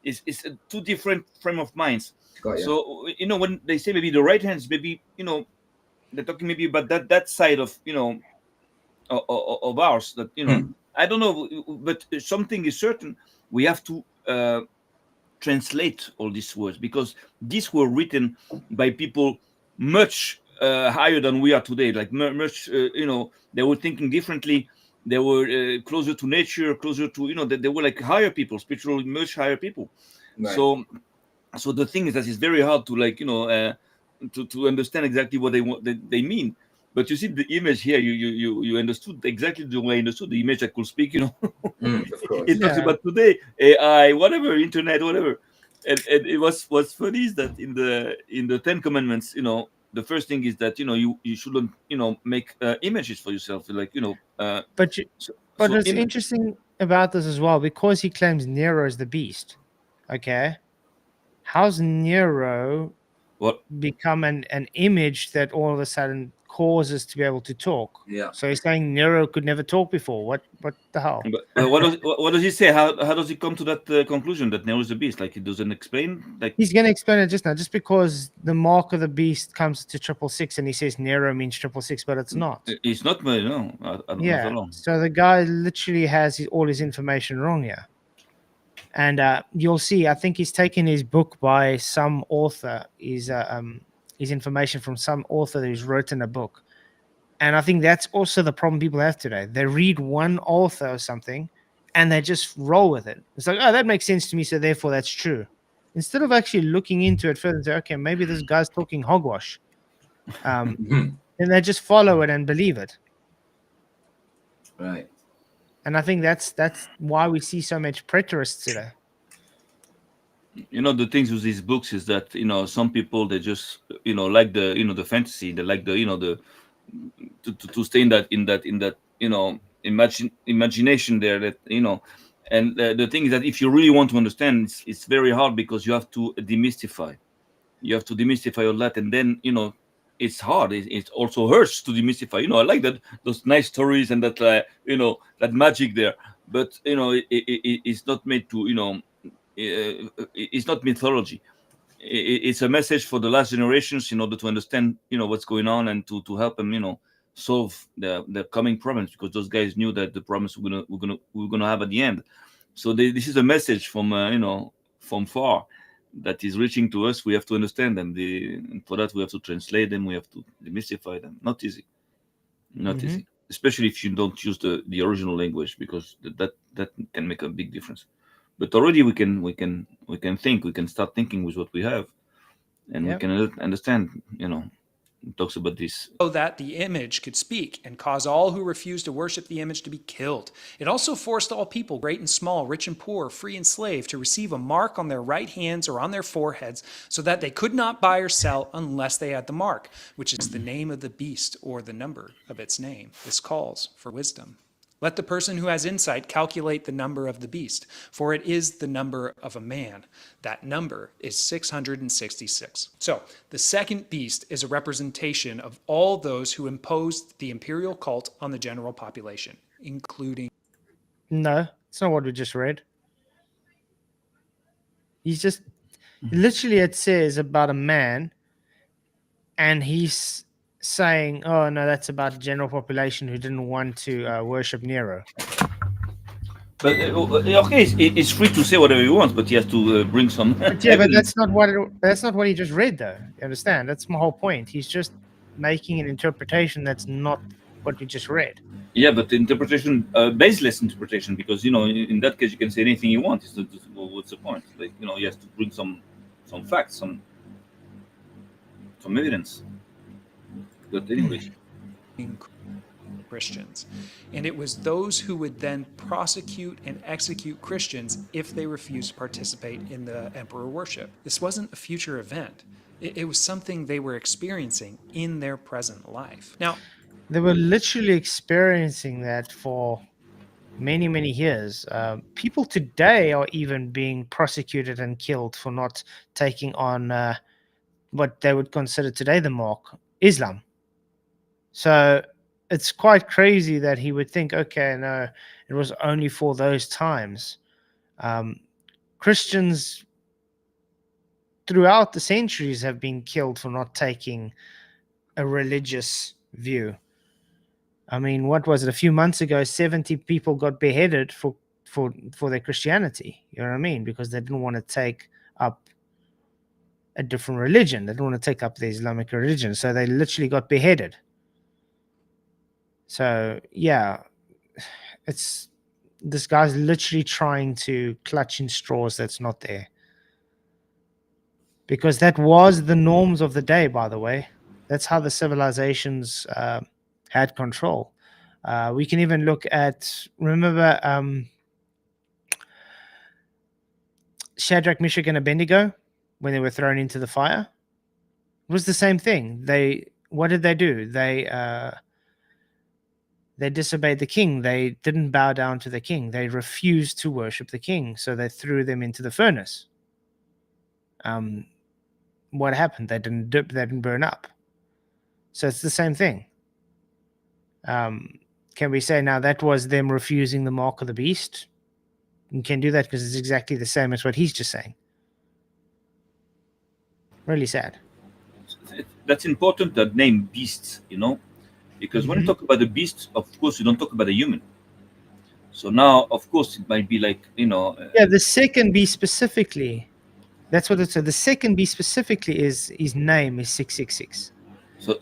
G: it's two different frame of minds. So when they say maybe the right hand is maybe they're talking maybe about that side of of ours, that I don't know, but something is certain. We have to translate all these words, because these were written by people much higher than we are today, like much they were thinking differently. They were closer to nature, closer to they were like higher people, spiritually much higher people.
C: Right.
G: So the thing is that it's very hard to to understand exactly what they mean. But you see the image here, you understood exactly the way I understood the image that could speak.
C: Of course.
G: It talks about today AI, whatever, internet, whatever. And it was what's funny is that in the 10 Commandments, the first thing is that you shouldn't make images for yourself, like
B: But what's interesting about this as well, because he claims Nero is the beast. Okay, how's Nero become an image that all of a sudden causes to be able to talk?
C: Yeah.
B: So he's saying Nero could never talk before. What the hell?
G: But what does he say? How does he come to that conclusion that Nero is the beast? Like, he doesn't explain. Like,
B: he's going to explain it just now. Just because the mark of the beast comes to 666 and he says Nero means 666, but it's not.
G: It's not. No, I don't know how long.
B: So the guy literally has all his information wrong here. And you'll see, I think he's taken his book by some author, his information from some author who's written a book. And I think that's also the problem people have today. They read one author or something and they just roll with it. It's like, oh, that makes sense to me, so therefore that's true. Instead of actually looking into it further and say, okay, maybe this guy's talking hogwash. Then they just follow it and believe it.
C: Right.
B: And I think that's why we see so much preterists today.
G: The things with these books is that some people, they just like the the fantasy, they like the to stay in that imagination there that and the thing is that if you really want to understand, it's very hard because you have to demystify. You have to demystify all that, and then it's hard. It also hurts to demystify. I like those nice stories and that that magic there, but it's not made to it's not mythology. It's a message for the last generations in order to understand what's going on and to help them solve the coming problems, because those guys knew that the problems we're gonna have at the end. So this is a message from from far that is reaching to us. We have to understand them. And for that we have to translate them. We have to demystify them. Not easy. Not easy, especially if you don't use the original language, because that can make a big difference. But already we can think. We can start thinking with what we have, and we can understand. It talks about this.
F: So that the image could speak and cause all who refused to worship the image to be killed. It also forced all people, great and small, rich and poor, free and slave, to receive a mark on their right hands or on their foreheads, so that they could not buy or sell unless they had the mark, which is the name of the beast or the number of its name. This calls for wisdom. Let the person who has insight calculate the number of the beast, for it is the number of a man. That number is 666. So, the second beast is a representation of all those who imposed the imperial cult on the general population, including...
B: No, it's not what we just read. He's just... Literally, it says about a man, and he's saying, oh no, that's about the general population who didn't want to worship Nero.
G: But okay, it's free to say whatever he wants, but he has to bring some.
B: But yeah, but that's not what he just read, though. You understand? That's my whole point. He's just making an interpretation that's not what we just read.
G: Yeah, but interpretation, baseless interpretation, because in that case you can say anything you want. What's the point? Like he has to bring some facts, some evidence. But anyway.
F: Christians. And it was those who would then prosecute and execute Christians if they refused to participate in the emperor worship. This wasn't a future event. It was something they were experiencing in their present life. Now,
B: they were literally experiencing that for many, many years. People today are even being prosecuted and killed for not taking on what they would consider today the mark, Islam. So it's quite crazy that he would think, okay, no, it was only for those times. Christians throughout the centuries have been killed for not taking a religious view. I mean, what was it? A few months ago, 70 people got beheaded for their Christianity. You know what I mean? Because they didn't want to take up a different religion. They didn't want to take up the Islamic religion. So they literally got beheaded. So, yeah, this guy's literally trying to clutch in straws that's not there. Because that was the norms of the day, by the way. That's how the civilizations had control. We can even look at, remember Shadrach, Meshach, and Abednego when they were thrown into the fire? It was the same thing. What did they do? They disobeyed the king. They didn't bow down to the king. They refused to worship the king. So they threw them into the furnace. What happened? They didn't burn up. So it's the same thing. Can we say now that was them refusing the mark of the beast? You can do that because it's exactly the same as what he's just saying. Really sad.
G: That's important, that name beasts, because when you talk about the beast, of course, you don't talk about a human. So now, of course, it might be like,
B: yeah, the second beast specifically, that's what it said. The second beast specifically his name is 666.
G: So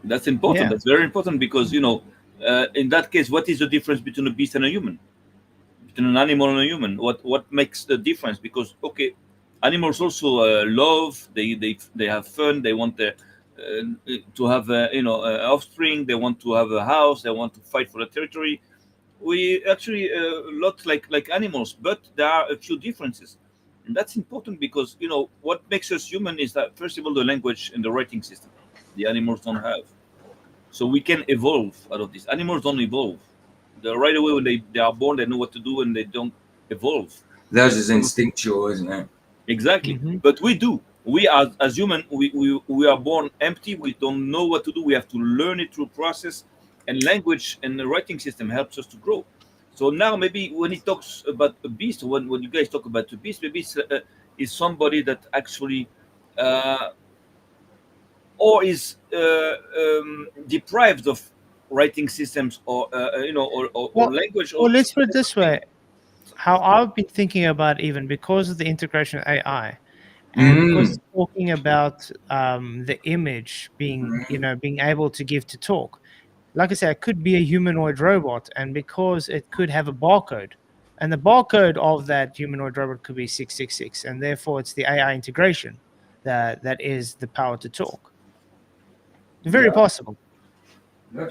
G: that's important. Yeah. That's very important because, in that case, what is the difference between a beast and a human? Between an animal and a human? What makes the difference? Because, okay, animals also love, they have fun, they want to have offspring, they want to have a house, they want to fight for the territory. We actually look like animals, but there are a few differences. And that's important because, what makes us human is that, first of all, the language and the writing system. The animals don't have. So we can evolve out of this. Animals don't evolve. right away when they are born, they know what to do and they don't evolve.
C: Theirs is instinctual, isn't it?
G: Exactly.
B: Mhm.
G: But we do. We as human, we are born empty. We don't know what to do. We have to learn it through process, and language and the writing system helps us to grow. So now maybe when he talks about a beast, when you guys talk about the beast, maybe it's somebody that actually uh, or is deprived of writing systems or or
B: Well,
G: language or
B: well, let's put it this way. How I've been thinking about, even because of the integration of AI, and because
C: Mm.
B: it's talking about the image being, being able to give to talk. Like I said, it could be a humanoid robot, and because it could have a barcode, and the barcode of that humanoid robot could be 666, and therefore it's the AI integration that is the power to talk. Very
C: Yeah.
B: possible.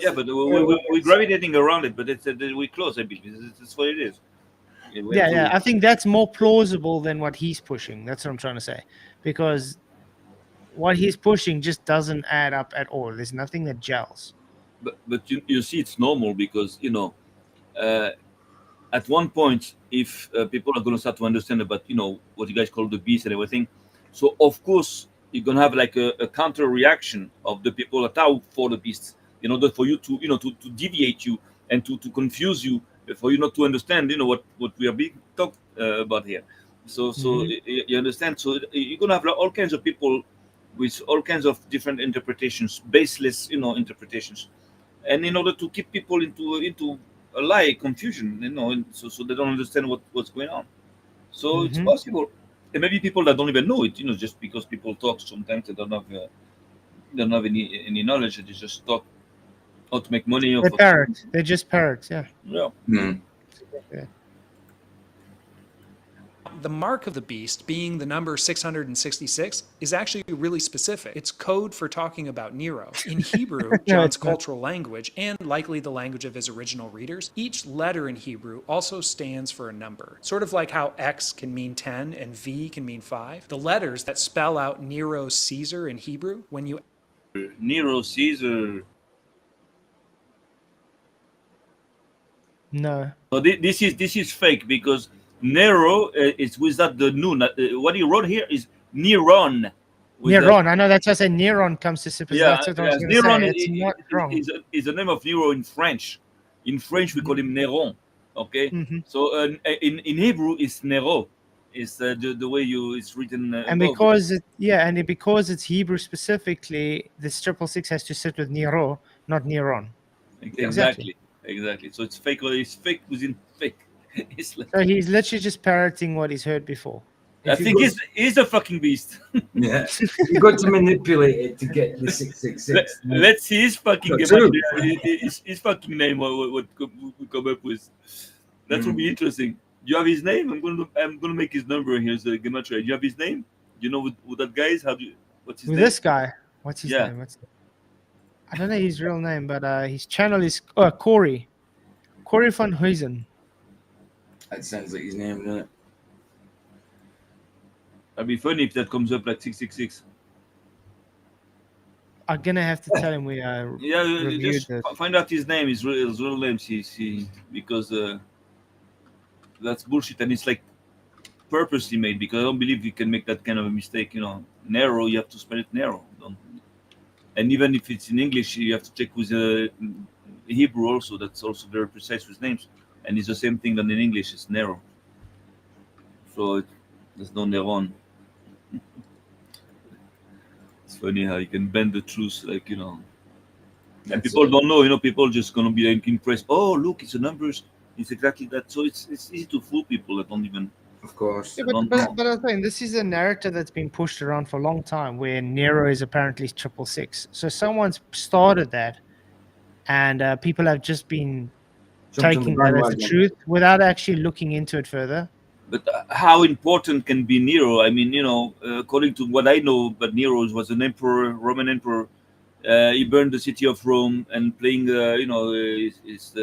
G: yeah, but we're gravitating around it, but it's we close. I believe that's what it is. Yeah, we have
B: Yeah,
G: to-
B: I think that's more plausible than what he's pushing. That's what I'm trying to say, because what he's pushing just doesn't add up at all. There's nothing that gels.
G: but you see, it's normal because uh, at one point, if people are going to start to understand about what you guys call the beast and everything, so of course you're going to have like a counter reaction of the people that are for the beasts in order for you to to deviate you and to confuse you, for you not to understand what we are being talked about here. So
B: Mhm.
G: you understand. So you're going to have all kinds of people with all kinds of different interpretations, baseless interpretations, and in order to keep people into a lie, confusion, and so they don't understand what's going on. So it's
B: Mhm.
G: possible, and maybe people that don't even know it, just because people talk sometimes they don't have any knowledge, they just talk how to make money
B: They're
G: off of something.
B: parrots. They're just parrots. Yeah.
G: Yeah.
C: Mm.
B: Yeah.
F: The mark of the beast, being the number 666, is actually really specific. It's code for talking about Nero. In Hebrew,
B: No,
F: John's
B: it's not.
F: cultural language, and likely the language of his original readers, each letter in Hebrew also stands for a number. Sort of like how X can mean 10 and V can mean 5. The letters that spell out Nero Caesar in Hebrew, when you
G: Nero, Caesar.
B: No.
G: So this is fake because Nero is without the nun. What he wrote here is Neron. With the
B: Neuron. I know that's why I said neuron comes to super.
G: Yeah,
B: That's what I was
G: yes.
B: going to
G: Neron
B: say. It's not wrong.
G: is the name of Nero in French. In French, we call him Neron. Okay,
B: Hmm.
G: so in Hebrew, it's Nero. It's the way it's written
B: And
G: above.
B: because because it's Hebrew specifically, this 666 has to sit with Nero, not neuron. Exactly.
G: Exactly. So it's fake. It's fake within fake. It's like,
B: So he's literally just parroting what he's heard before.
G: I
C: If you
G: think
C: go,
G: he's a fucking beast.
C: yeah, you got to manipulate it to get the 666.
G: Let's see his fucking
C: Not true.
G: his fucking name. What we come up with. That would
C: Mm.
G: be interesting. Do you have his name? I'm gonna make his number here. So gematria. Do you have his name? Do you know who that guy is? How do you? What's his
B: With
G: name?
B: this guy, what's his
G: Yeah.
B: name? I don't know his real name, but his channel is Corey van Huysen.
C: That sounds like his name, doesn't it?
G: That'd be funny if that comes up like 666.
B: I'm gonna have to tell him we
G: Yeah,
B: reviewed
G: just
B: this.
G: find out his name, his real name. Because that's bullshit, and it's like purposely made because I don't believe you can make that kind of a mistake. Narrow, you have to spell it narrow. And even if it's in English, you have to check with Hebrew also. That's also very precise with names, and it's the same thing than in English. It's narrow. So there's no Neron. It's funny how you can bend the truth, and
C: That's
G: people
C: it.
G: don't know. People just gonna be like impressed. Oh, look, it's the numbers. It's exactly that. So it's easy to fool people that don't even.
C: Of course.
B: Yeah,
G: don't know.
B: but I was saying this is a narrative that's been pushed around for a long time, where Nero is apparently 666. So someone's started that, and people have just been
C: Jumped on the
B: taking that as the
C: bandwagon.
B: truth without actually looking into it further.
G: But how important can be Nero? I mean, according to what I know, but Nero was an emperor, Roman emperor. He burned the city of Rome and playing, his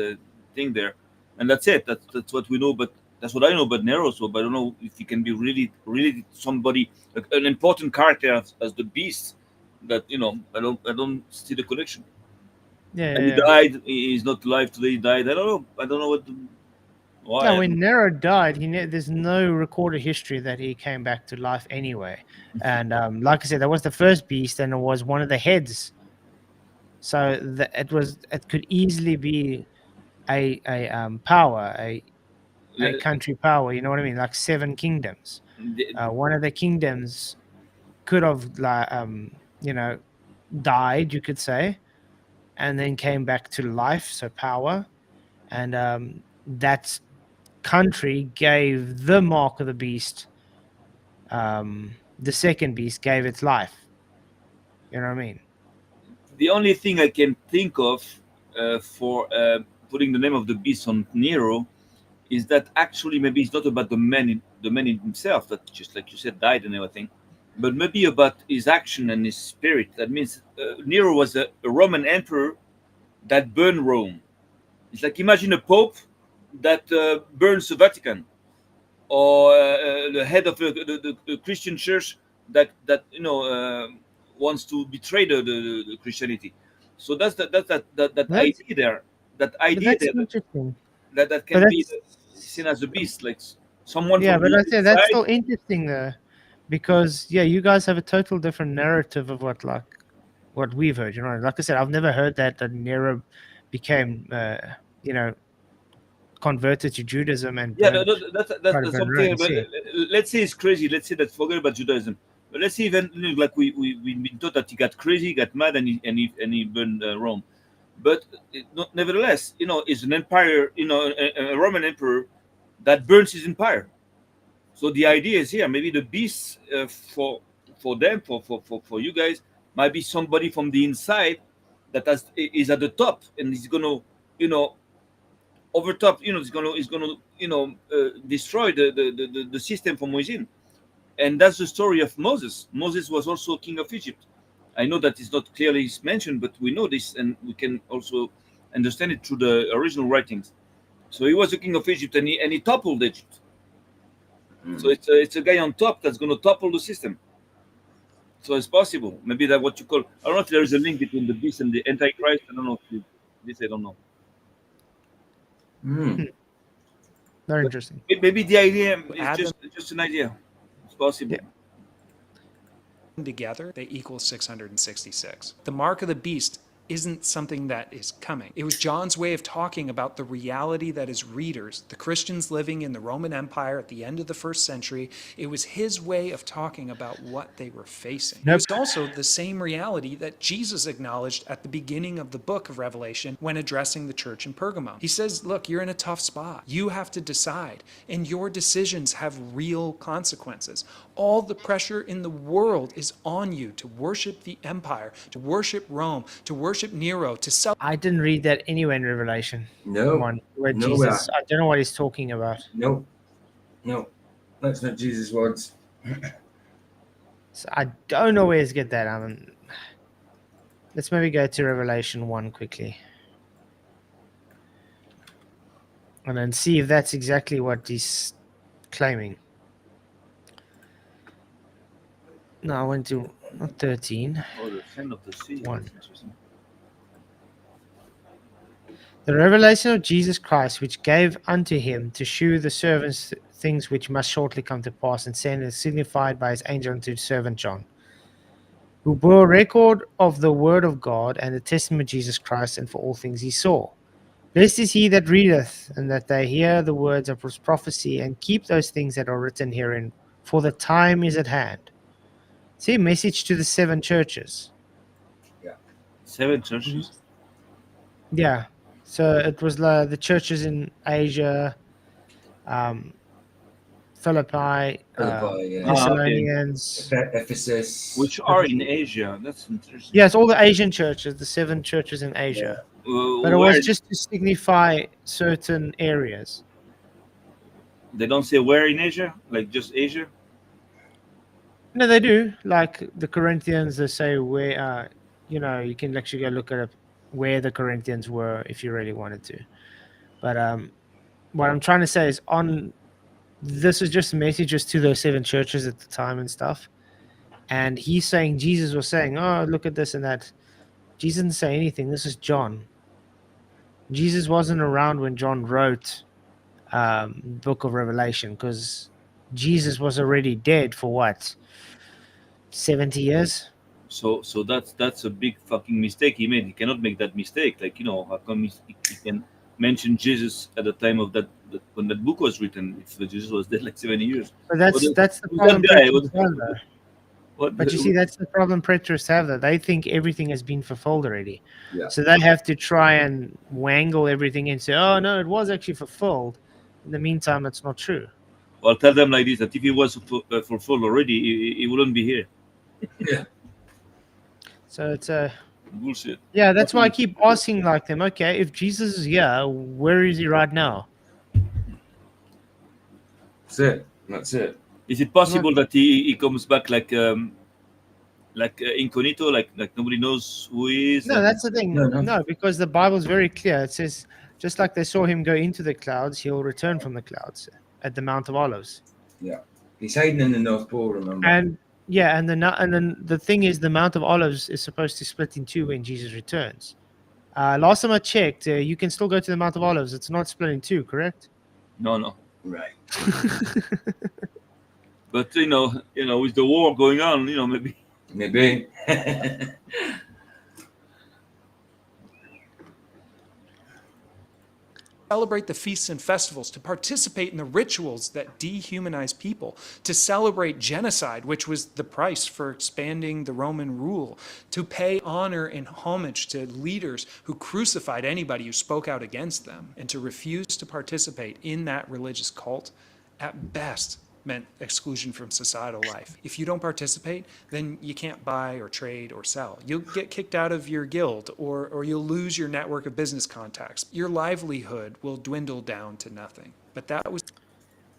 G: thing there, and that's it. That's what we know. But that's what I know about Nero. So, but I don't know if he can be really somebody, an important character as the beast. That I don't see the connection.
B: Yeah,
G: And he
B: yeah.
G: died. He's not alive today. He died. I don't know. I don't know why.
B: Yeah, when Nero died, there's no recorded history that he came back to life anyway. And like I said, that was the first beast, and it was one of the heads. So it could easily be a power, a country power. You know what I mean? Like 7 kingdoms. One of the kingdoms could have you know, died, you could say, and then came back to life, so power. And that country gave the mark of the beast. The second beast gave its life. You know what I mean?
G: The only thing I can think of for putting the name of the beast on Nero is that actually maybe it's not about the man in himself that, just like you said, died and everything, but maybe about his action and his spirit. That means Nero was a Roman emperor that burned Rome. It's like, imagine a pope that burns the Vatican, or the head of the Christian church that wants to betray the Christianity. So that's that
B: That's,
G: idea there. That
B: but
G: idea
B: that's
G: there
B: interesting.
G: that
B: But
G: can be
B: that's
G: seen as a beast, like someone
B: Yeah,
G: from
B: but
G: the
B: I say that's
G: inside.
B: still interesting though, because yeah, you guys have a total different narrative of what we've heard. You know, like I said, I've never heard that Nero became you know, converted to Judaism and
G: Yeah,
B: burned tried to
G: that's
B: burn Rome.
G: something. But
B: See,
G: let's say it's crazy. Let's say that, forget about Judaism. But let's say, even like we've been taught that he got crazy, he got mad, and he burned Rome. But nevertheless, is an empire, a Roman emperor that burns his empire. So the idea is here, maybe the beast for them, for you guys, might be somebody from the inside is at the top, and he's gonna, you know overtop, he's gonna destroy the system from within. And that's the story of Moses. Moses was also king of Egypt. I know that it's not clearly mentioned, but we know this, and we can also understand it through the original writings. So he was the king of Egypt, and he toppled Egypt. So it's a guy on top that's going to topple the system. So it's possible. Maybe that what you call. I don't know if there is a link between the beast and the Antichrist. I don't know if this. I don't know.
B: very
G: But
B: interesting.
G: maybe the idea is
F: Add
G: just an idea. It's possible.
B: Yeah.
F: together, they equal 666. The mark of the beast isn't something that is coming. It was John's way of talking about the reality that his readers, the Christians living in the Roman Empire at the end of the first century, it was his way of talking about what they were facing. It was also the same reality that Jesus acknowledged at the beginning of the book of Revelation when addressing the church in Pergamum. He says, look, you're in a tough spot. You have to decide, and your decisions have real consequences. All the pressure in the world is on you to worship the empire, to worship Rome, to worship Nero, to sell.
B: I didn't read that anywhere in Revelation.
C: No,
B: One where
C: no,
B: Jesus. I don't know what he's talking about.
C: no, that's not Jesus' words.
B: So I don't know where he's get that. Let's maybe go to Revelation 1 quickly, and then see if that's exactly what he's claiming. No, I went to not 13.
G: Oh, the sin of the sea.
B: One. The revelation of Jesus Christ, which gave unto him to shew the servants things which must shortly come to pass, and sent and signified by his angel unto his servant John, who bore record of the word of God and the testimony of Jesus Christ, and for all things he saw. Blessed is he that readeth, and that they hear the words of his prophecy, and keep those things that are written herein, for the time is at hand. See, a message to the 7 churches.
G: 7 churches.
B: Yeah. So it was the churches in Asia, Philippi, Thessalonians.
C: Ephesus,
G: Which are in Asia. That's interesting.
B: Yes, all the Asian churches, the 7 churches in Asia. But it was just to signify certain areas.
G: They don't say where in Asia, like just Asia.
B: No, they do. Like the Corinthians, they say where, you can actually go look at where the Corinthians were if you really wanted to. But what I'm trying to say is this is just messages to those 7 churches at the time and stuff. And he's saying, Jesus was saying, oh, look at this and that. Jesus didn't say anything. This is John. Jesus wasn't around when John wrote Book of Revelation, because Jesus was already dead for what, 70 years?
G: So that's a big fucking mistake he made. He cannot make that mistake. Like, you know, how come he can mention Jesus at the time of that when that book was written? If Jesus was dead like 70 years.
B: But
G: What
B: that's the
G: who's
B: problem
G: that guy?
B: preterists have, though. But you see, that's the problem preterists have, though. They think everything has been fulfilled already.
C: Yeah.
B: So they have to try and wangle everything and say, oh, no, it was actually fulfilled. In the meantime, it's not true.
G: Well, tell them like this, that if he was fulfilled already, he wouldn't be here.
C: Yeah.
B: So it's a...
G: Bullshit.
B: Yeah, that's why I keep asking like them, okay, if Jesus is here, where is he right now?
C: That's it. That's it.
G: Is it possible that he comes back like incognito, like nobody knows who he is?
B: No, that's the thing.
C: No,
B: No,
C: no.
B: because the Bible's very clear. It says, just like they saw him go into the clouds, he'll return from the clouds at the Mount of Olives.
C: Yeah. He's hiding in the North Pole, remember?
B: And yeah, and then the thing is, the Mount of Olives is supposed to split in two when Jesus returns. Last time I checked, you can still go to the Mount of Olives. It's not split in two, correct?
G: No.
C: Right.
G: But you know, with the war going on, maybe.
C: Maybe.
F: Celebrate the feasts and festivals, to participate in the rituals that dehumanize people, to celebrate genocide, which was the price for expanding the Roman rule, to pay honor and homage to leaders who crucified anybody who spoke out against them, and to refuse to participate in that religious cult, at best, meant exclusion from societal life. If you don't participate, then you can't buy or trade or sell. You'll get kicked out of your guild, or you'll lose your network of business contacts. Your livelihood will dwindle down to nothing. But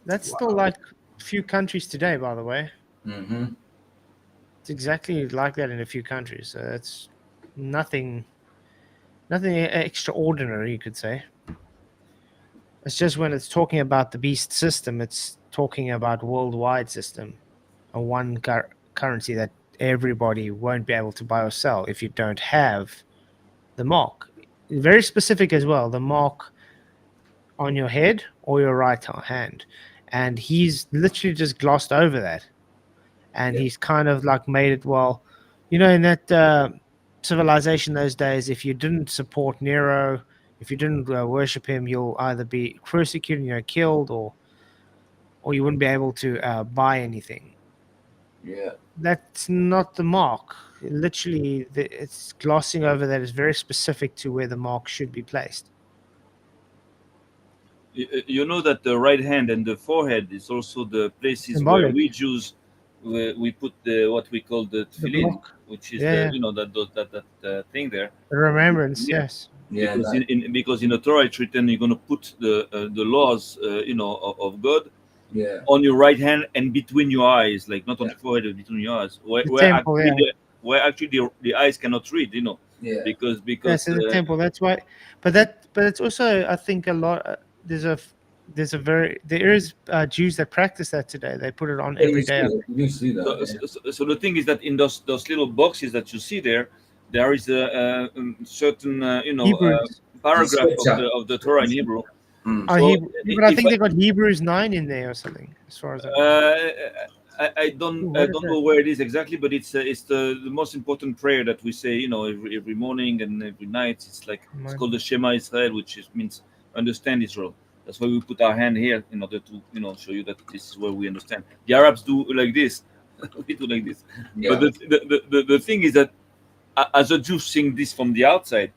B: that's still like a few countries today, by the way.
C: Mm-hmm.
B: It's exactly like that in a few countries. So it's nothing extraordinary, you could say. It's just when it's talking about the beast system, it's talking about worldwide system, a one currency that everybody won't be able to buy or sell if you don't have the mark. Very specific as well, the mark on your head or your right hand. And he's literally just glossed over that. And he's kind of like made it, well, in that civilization those days, if you didn't support Nero, if you didn't worship him, you'll either be persecuted, killed, or you wouldn't be able to buy anything.
C: Yeah.
B: That's not the mark. Literally, it's glossing over that. It's very specific to where the mark should be placed.
G: You know that the right hand and the forehead is also the places
B: Symbolic.
G: where we Jews we put what we call the tefillin,
B: block.
G: which is
B: Yeah.
G: that thing there.
B: The remembrance,
G: Yeah.
B: yes.
C: Yeah.
G: Because in the Torah it's written you're going to put the laws of God
C: Yeah.
G: on your right hand and between your eyes, like not on the forehead, but between your eyes, where
B: temple,
G: actually the eyes cannot read,
C: Yeah.
G: because
B: Yes, in the temple. That's why. But it's also, I think, a lot. There is Jews that practice that today. They put it on every day.
C: You see that.
G: So the thing is that in those little boxes that you see there is a certain
B: Hebrews.
G: paragraph of the Torah in Hebrew.
C: Mm.
B: Hebrew, but I think they got Hebrews 9 in there or something, as far as I know.
G: I don't know where it is exactly, but it's the most important prayer that we say, every morning and every night. It's called the Shema Israel, which means understand Israel. That's why we put our hand here in order to show you that this is where we understand. The Arabs do like this, we do like this.
C: Yeah.
G: But the thing is that as a Jew seeing this from the outside,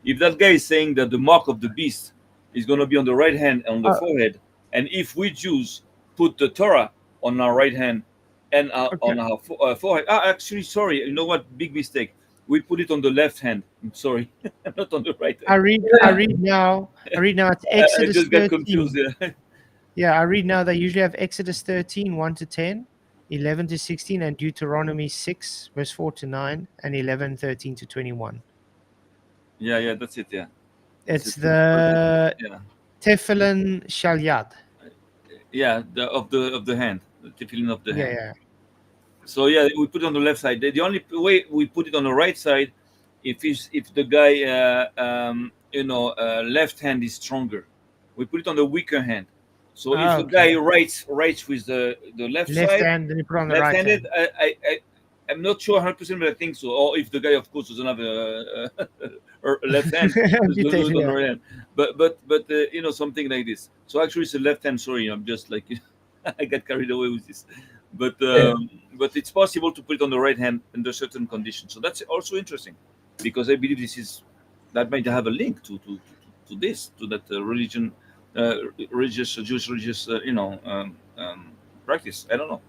G: if that guy is saying that the mark of the beast is going to be on the right hand and on the forehead, and if we Jews put the Torah on our right hand and on our forehead. Actually, sorry. You know what? Big mistake. We put it on the left hand. I'm sorry, not on the right hand.
B: I read now. It's Exodus
G: I just got
B: 13.
G: confused. Yeah.
B: Yeah, I read now. They usually have Exodus 13, 1 to 10, 11 to 16, and Deuteronomy 6, verse 4 to 9, and 11, 13 to 21.
G: Yeah, that's it. Yeah.
B: It's the Tefillin Shal Yad.
G: Yeah, of the hand, the tefillin of the hand.
B: Yeah.
G: So we put it on the left side. The only way we put it on the right side if the guy left hand is stronger, we put it on the weaker hand. So if the guy writes with the left side,
B: hand, then you put on the right
G: left-handed,
B: hand.
G: I'm not sure 100%, but I think so. Or if the guy, of course, doesn't have a left hand, just do it on the right hand. But something like this. So actually, it's a left hand. Sorry, I'm just like I got carried away with this. But it's possible to put it on the right hand under certain conditions. So that's also interesting, because I believe that might have a link to that religion, Jewish religious practice. I don't know.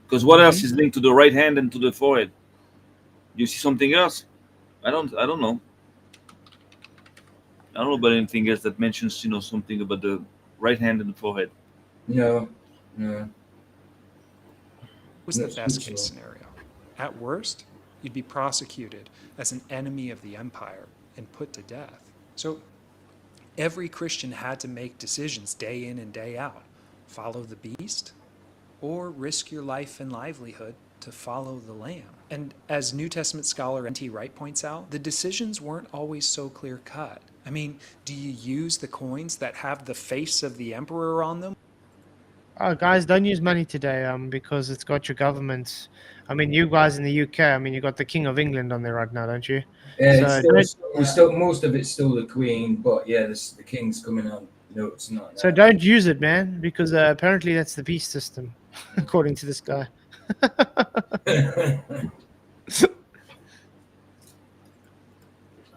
G: Because what else is linked to the right hand and to the forehead? You see something else? I don't know. I don't know about anything else that mentions something about the right hand and the forehead.
C: No.
F: Was the best case scenario. At worst, you'd be prosecuted as an enemy of the empire and put to death. So every Christian had to make decisions day in and day out. Follow the beast, or risk your life and livelihood to follow the Lamb. And as New Testament scholar N.T. Wright points out, the decisions weren't always so clear-cut. I mean, do you use the coins that have the face of the emperor on them?
B: Oh, guys, don't use money today because it's got your government. I mean, you guys in the UK, I mean, you got the King of England on there right now, don't you?
C: Still, most of it's still the Queen, but yeah, the King's coming on. No, it's not.
B: So don't use it, man, because apparently that's the beast system, according to this guy.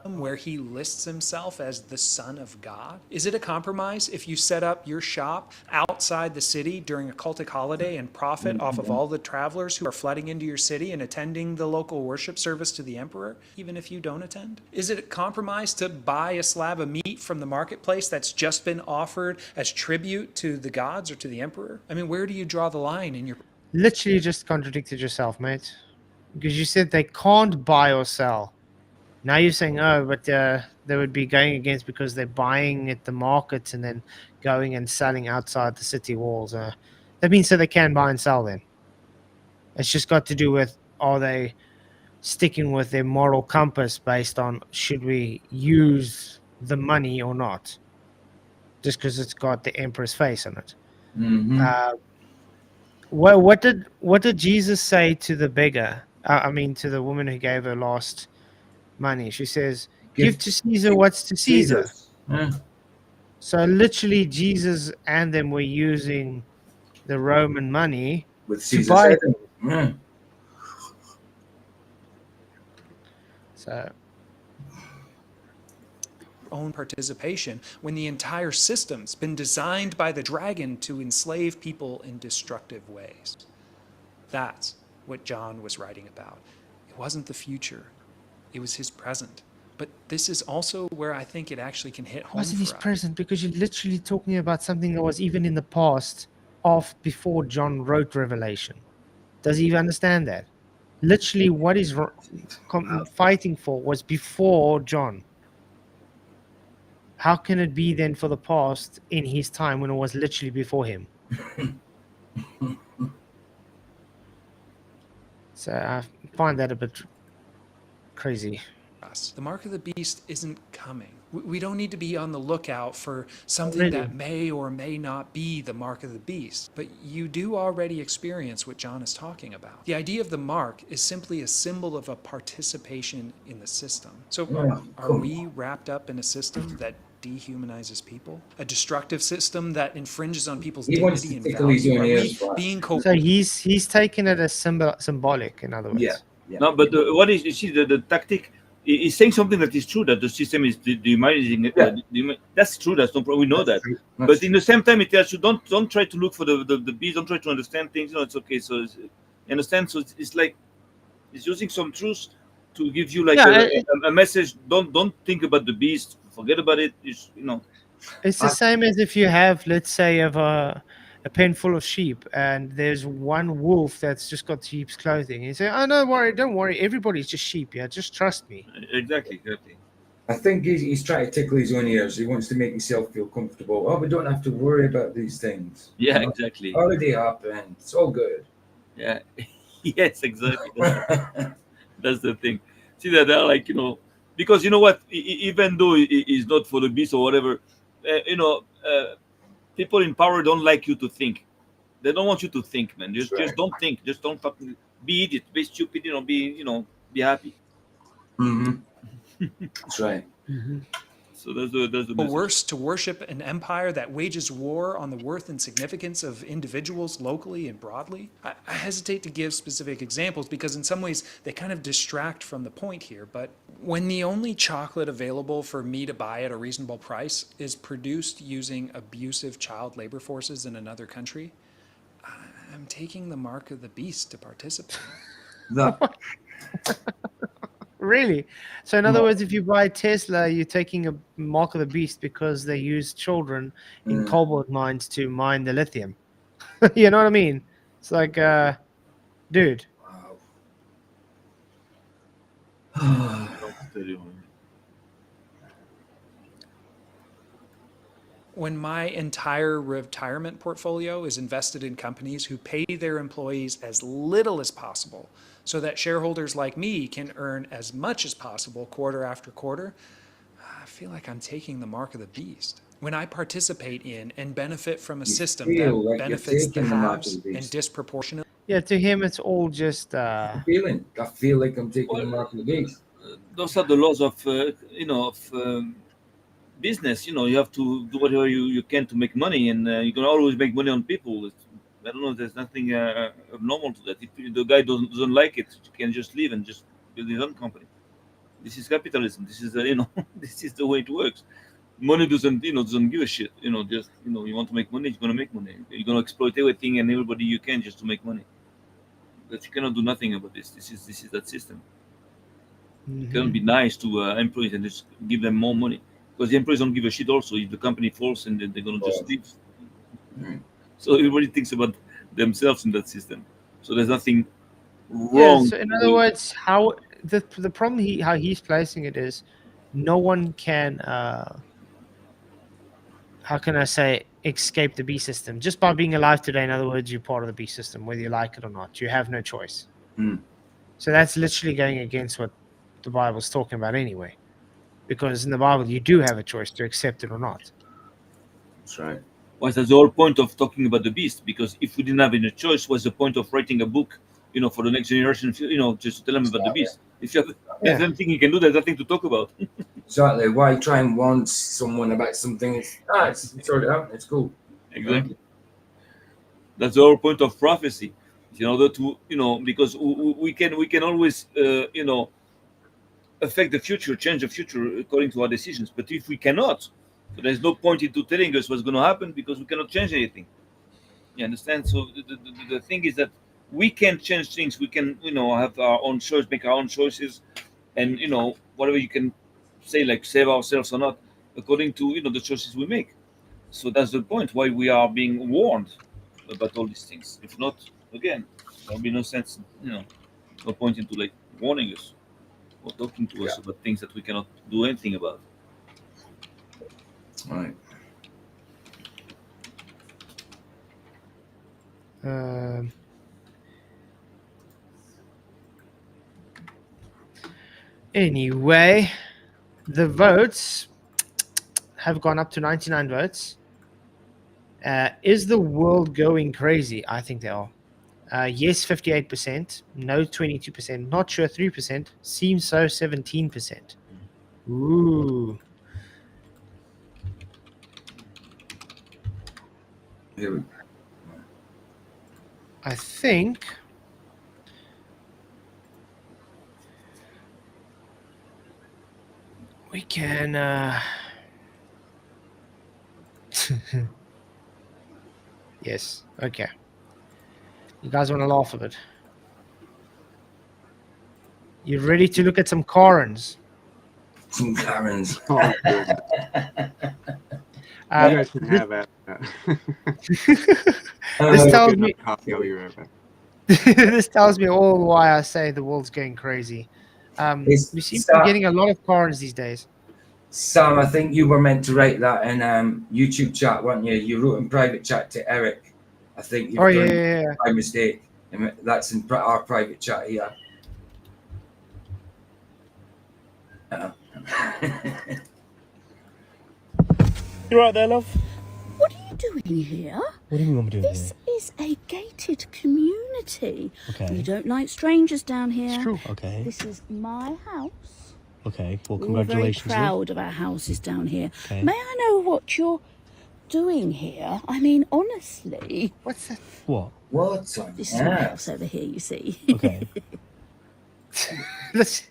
F: Where he lists himself as the Son of God? Is it a compromise if you set up your shop outside the city during a cultic holiday and profit off of all the travelers who are flooding into your city and attending the local worship service to the emperor, even if you don't attend? Is it a compromise to buy a slab of meat from the marketplace that's just been offered as tribute to the gods or to the emperor? I mean, where do you draw the line in your...
B: Literally just contradicted yourself, mate. Because you said they can't buy or sell. Now you're saying, oh, but they would be going against because they're buying at the markets and then going and selling outside the city walls. That means so they can buy and sell then. It's just got to do with, are they sticking with their moral compass based on should we use the money or not? Just because it's got the emperor's face on it. What did Jesus say to the beggar? To the woman who gave her last money. She says, give to Caesar what's to Caesar. So literally Jesus and them were using the Roman money
C: with
B: to buy. So
F: own participation when the entire system's been designed by the dragon to enslave people in destructive ways. That's what John was writing about. It wasn't the future. It was his present. But this is also where I think it actually can hit home.
B: Wasn't his
F: for us.
B: present? Because you're literally talking about something that was even in the past, before John wrote Revelation. Does he even understand that? Literally, what he's fighting for was before John. How can it be then for the past in his time when it was literally before him? So I find that a bit crazy.
F: The mark of the beast isn't coming. We don't need to be on the lookout for something that may or may not be the mark of the beast. But you do already experience what John is talking about. The idea of the mark is simply a symbol of a participation in the system. So are we wrapped up in a system that dehumanizes people? A destructive system that infringes on people's dignity and value? Are we being
B: so he's taken it as symbolic, in other words.
C: Yeah.
G: No, but what is, you see, the tactic is saying something that is true, that the system is dehumanizing. That's true. That's no problem. We know that. But in the same time, it tells you don't try to look for the beast. Don't try to understand things. It's okay. So you understand. So it's like it's using some truth to give you like a message. Don't think about the beast. Forget about it. It's
B: the same as if you have, let's say, a pen full of sheep and there's one wolf that's just got sheep's clothing. And you say, oh, don't worry. Everybody's just sheep. Yeah, just trust me.
G: Exactly.
C: I think he's trying to tickle his own ears. He wants to make himself feel comfortable. Oh, we don't have to worry about these things.
G: Yeah, exactly.
C: Already happened. It's all good.
G: Yeah. Yes, exactly. That's the thing. See that they're like, because you know what, even though it's not for the beast or whatever, people in power don't like you to think. They don't want you to think, man. Just
C: Right.
G: don't think. Just don't fucking be idiot, be stupid. Be happy.
C: That's right.
G: So that's the
F: Or
G: message.
F: worse, to worship an empire that wages war on the worth and significance of individuals locally and broadly? I hesitate to give specific examples because in some ways they kind of distract from the point here, but when the only chocolate available for me to buy at a reasonable price is produced using abusive child labor forces in another country, I'm taking the mark of the beast to participate.
C: That
B: Really? So in other words, if you buy Tesla, you're taking a mark of the beast because they use children in cobalt mines to mine the lithium. You know what I mean? It's like, dude.
F: When my entire retirement portfolio is invested in companies who pay their employees as little as possible so that shareholders like me can earn as much as possible quarter after quarter, I feel like I'm taking the mark of the beast. When I participate in and benefit from a system
C: feel
F: that
C: like you're
F: benefits the
C: taking the mark of
F: haves
C: the beast.
F: and disproportionately.
B: Yeah, to him, it's all just.
C: Feeling. I feel like I'm taking the mark of the beast.
G: Those are the laws of business. You have to do whatever you can to make money, and you can always make money on people. I don't know. There's nothing abnormal to that. If the guy doesn't like it, he can just leave and just build his own company. This is capitalism. This is this is the way it works. Money doesn't give a shit. You want to make money, you're gonna make money. You're gonna exploit everything and everybody you can just to make money. But you cannot do nothing about this. This is that system. You cannot be nice to employees and just give them more money because the employees don't give a shit. Also, if the company falls, and then they're gonna just leave. So everybody thinks about themselves in that system. So there's nothing wrong.
B: Yeah, so in other words, how the problem how he's placing it is, no one can. How can I say escape the B system just by being alive today? In other words, you're part of the B system, whether you like it or not. You have no choice. So that's literally going against what the Bible's talking about anyway, because in the Bible you do have a choice to accept it or not.
C: That's right.
G: Well, that's the whole point of talking about the beast. Because if we didn't have any choice, what's the point of writing a book? For the next generation, just to tell them about the beast. If you have there's anything you can do, there's nothing to talk about.
C: Exactly. Why try and warn someone about something? It's sorted out. It's cool.
G: Exactly. That's the whole point of prophecy. In order to, because we can always, affect the future, change the future according to our decisions. But if we cannot, so there's no point into telling us what's going to happen because we cannot change anything. You understand? So the thing is that we can change things. We can, have our own choice, make our own choices, and whatever you can say, like save ourselves or not, according to the choices we make. So that's the point why we are being warned about all these things. If not, again, there'll be no sense, no point into like warning us or talking to us about things that we cannot do anything about.
C: All right.
B: Anyway, the votes have gone up to 99 votes. Is the world going crazy? I think they are. Yes, 58%. No, 22%. Not sure, 3%. Seems so, 17%. Ooh.
C: Here we
B: I think we can. Yes. Okay. You guys want to laugh a bit? You ready to look at some Karens?
C: some Karens.
D: Oh, good. You guys can have that.
B: This tells me.
D: Coffee, I'll be right back.
B: This tells me all why I say the world's going crazy. We seem to be getting a lot of Karens these days.
C: Sam, I think you were meant to write that in YouTube chat, weren't you? You wrote in private chat to Eric. I think you've done it by mistake. And that's in our private chat here.
H: You right there, love?
I: What are you doing here?
H: What do you want me doing
I: This is a gated community.
H: Okay.
I: We don't like strangers down here.
B: It's true.
H: Okay.
I: This is my house.
H: Okay. Well,
I: We're all very
H: congratulations. love.
I: proud of our houses down here.
H: Okay.
I: May I know what you're doing here? I mean, honestly,
B: What's that?
H: What?
C: What's on
I: this is my
C: earth?
I: house over here, you see.
H: Okay.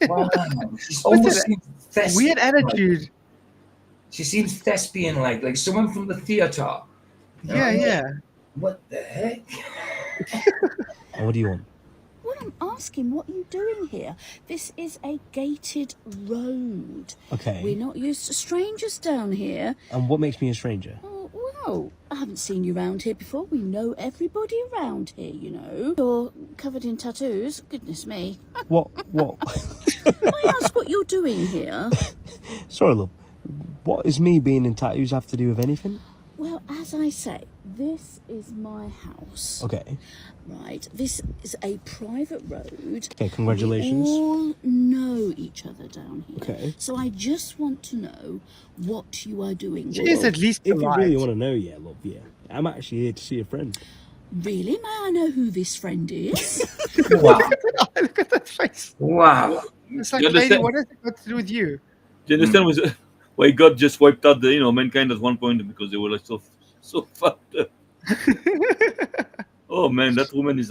C: Wow. She's almost seems thespian.
B: Weird attitude.
C: She seems thespian-like someone from the theatre.
B: Yeah, yeah.
C: What the heck?
H: And what do you want?
I: Well, I'm asking, what are you doing here? This is a gated road.
H: Okay.
I: We're not used to strangers down here.
H: And what makes me a stranger?
I: Oh, well, I haven't seen you round here before. We know everybody around here, you know. You're covered in tattoos. Goodness me.
H: What?
I: Can I ask what you're doing here?
H: Sorry, love. What does me being in tattoos have to do with anything?
I: Well, as I say, this is my house.
H: Okay.
I: Right, this is a private road.
H: Okay, congratulations.
I: We all know each other down here.
H: Okay.
I: So I just want to know what you are doing.
B: She is at least
H: If you
B: polite.
H: really want to know, yeah, love, yeah. I'm actually here to see a friend.
I: Really? May I know who this friend is?
C: Wow.
B: Look at that face.
C: Wow.
B: It's like,
G: You
B: lady,
G: understand?
B: what has it got to do with you?
G: Do you understand why God just wiped out the mankind at one point because they were like so fucked up? Oh man, that woman is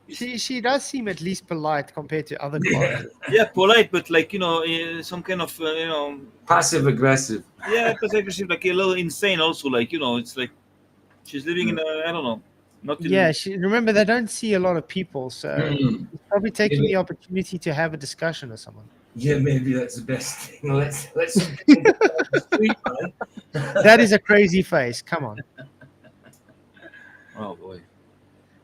B: She does seem at least polite compared to other guys.
G: yeah, polite, but some kind of
C: Passive aggressive.
G: yeah, she's like a little insane also. It's like she's living in a I don't know, not in,
B: Yeah, remember they don't see a lot of people, so
C: Mm.
B: he's probably taking the opportunity to have a discussion with someone.
C: Yeah, maybe that's the best thing. Let's the street, man.
B: That is a crazy face. Come on.
G: Oh boy.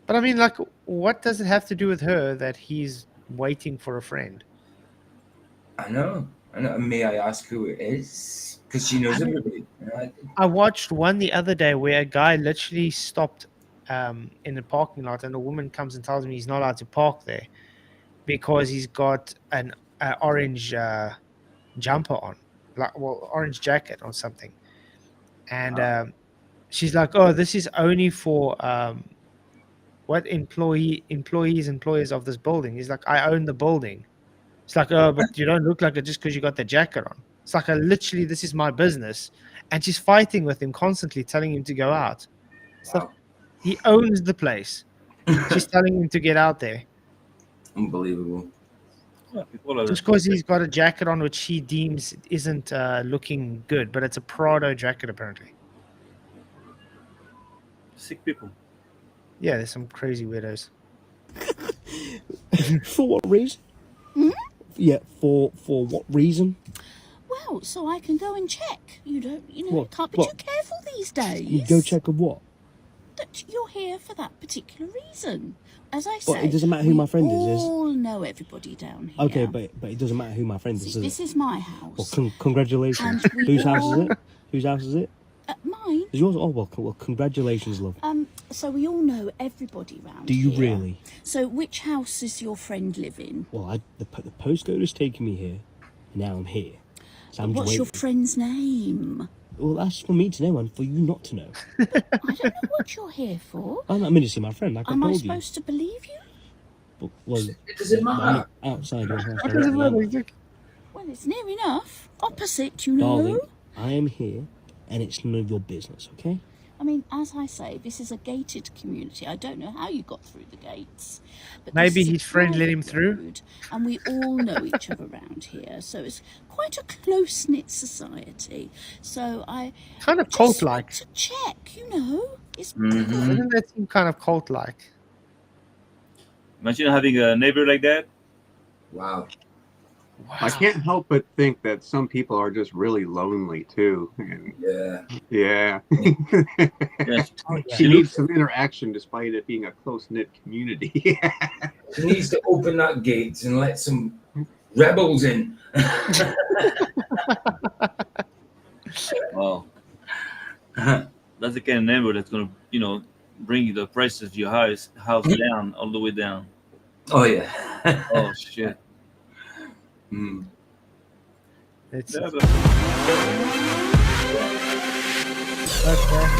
B: But I mean, like, what does it have to do with her that he's waiting for a friend?
C: I know. May I ask who it is? Because she knows everybody.
B: I watched one the other day where a guy literally stopped in the parking lot, and a woman comes and tells him he's not allowed to park there because he's got an orange jumper on, orange jacket or something. And she's like, "Oh, this is only for employers of this building." He's like, "I own the building." It's like, "Oh, but you don't look like it just because you got the jacket on." It's like, literally, this is my business. And she's fighting with him constantly, telling him to go out. It's like, he owns the place. She's telling him to get out there.
C: Unbelievable.
G: Yeah, people are
B: Just because he's got a jacket on which she deems isn't looking good. But it's a Prado jacket, apparently.
G: sick people.
B: Yeah, there's some crazy weirdos.
H: For what reason?
I: Hmm?
H: Yeah, for what reason?
I: Well, so I can go and check. You
H: What?
I: can't be
H: What?
I: too careful these days.
H: You go check of what?
I: That you're here for that particular reason. As I
H: Well,
I: say,
H: it doesn't matter who my friend is,
I: we
H: is-
I: all know everybody down here.
H: Okay, but it doesn't matter who my friend is, does
I: This
H: it?
I: is my
H: Well,
I: house.
H: congratulations.
I: And we
H: Whose house is
I: all-
H: it? Whose house is it?
I: Mine.
H: Is yours? Oh, well, congratulations, love.
I: So we all know everybody round
H: Do you
I: here.
H: really?
I: So which house does your friend live in?
H: Well, the postcode has taken me here, and now I'm here. So I'm just
I: What's your
H: waiting.
I: friend's name?
H: Well, that's for me to know and for you not to know.
I: I don't know what you're here for.
H: I'm not to see my friend, like
I: Am
H: I
I: I
H: told you.
I: supposed to believe you?
H: But, well,
C: It doesn't matter.
H: I'm outside your house.
B: What does it
H: right now.
B: matter?
I: Well, it's near enough. Opposite, you know.
H: Darling, I am here, and it's none of your business, okay?
I: I mean, as I say, this is a gated community. I don't know how you got through the gates. But
B: Maybe
I: this is a
B: his friend let him
I: private
B: through.
I: road, and we all know each other around here. So it's quite a close-knit society. So I
B: Kind of
I: just
B: cult-like.
I: want to check, you know. It's
C: Mhm.
B: Doesn't that seem kind of cult-like?
G: Imagine having a neighbor like that.
C: Wow.
D: I can't help but think that some people are just really lonely too. And
C: Yeah.
D: yeah.
G: Yes.
D: She needs some interaction despite it being a close-knit community.
C: She needs to open that gates and let some rebels in.
G: Wow. That's the kind of neighbor that's gonna, bring the price of your house down, all the way down.
C: Oh yeah.
G: Oh shit.
C: Mm.
B: It's
G: Yeah,
B: okay.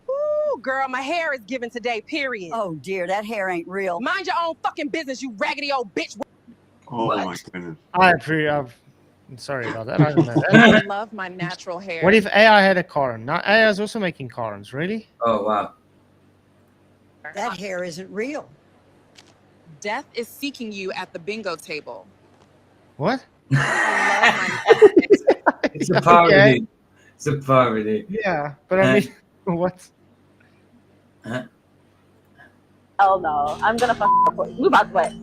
J: Ooh, girl, my hair is given today, period.
K: Oh dear, that hair ain't real.
J: Mind your own fucking business, you raggedy old bitch.
D: Oh
C: What?
D: my goodness.
B: I'm sorry about that. I don't know that.
J: I love my natural hair.
B: What if AI had a Karen? Now AI is also making Karens. Really?
C: Oh wow.
K: That hair isn't real.
J: Death is seeking you at the bingo table.
B: What?
J: I love my
C: It's a parody. It's a parody.
B: Yeah, but I mean, what?
C: Huh?
L: Hell no. I'm gonna move out the way.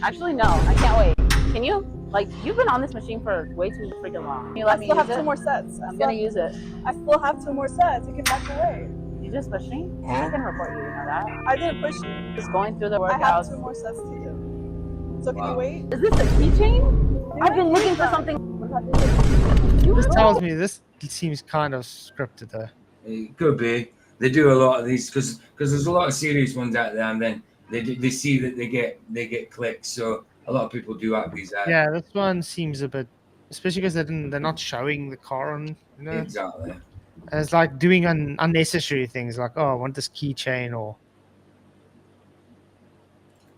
L: Actually, no. I can't wait. Can you? Like, you've been on this machine for way too freaking long. Can you let me use it? I still have 2 more sets. I'm gonna use it. I still have 2 more sets. You can back away. You just pushed me? I can report you, you know that? I didn't push you. Just going through the workouts. I have 2 more sets to do. So can you wait? Is this a keychain? I've been looking for something.
B: This tells me this seems kind of scripted though.
C: It could be. They do a lot of these because there's a lot of serious ones out there, and then they see that they get clicks. So a lot of people do have these.
B: Yeah, this one seems a bit, especially because they're not showing the Karen. You know?
C: Exactly.
B: It's like doing unnecessary things, like, oh, I want this keychain, or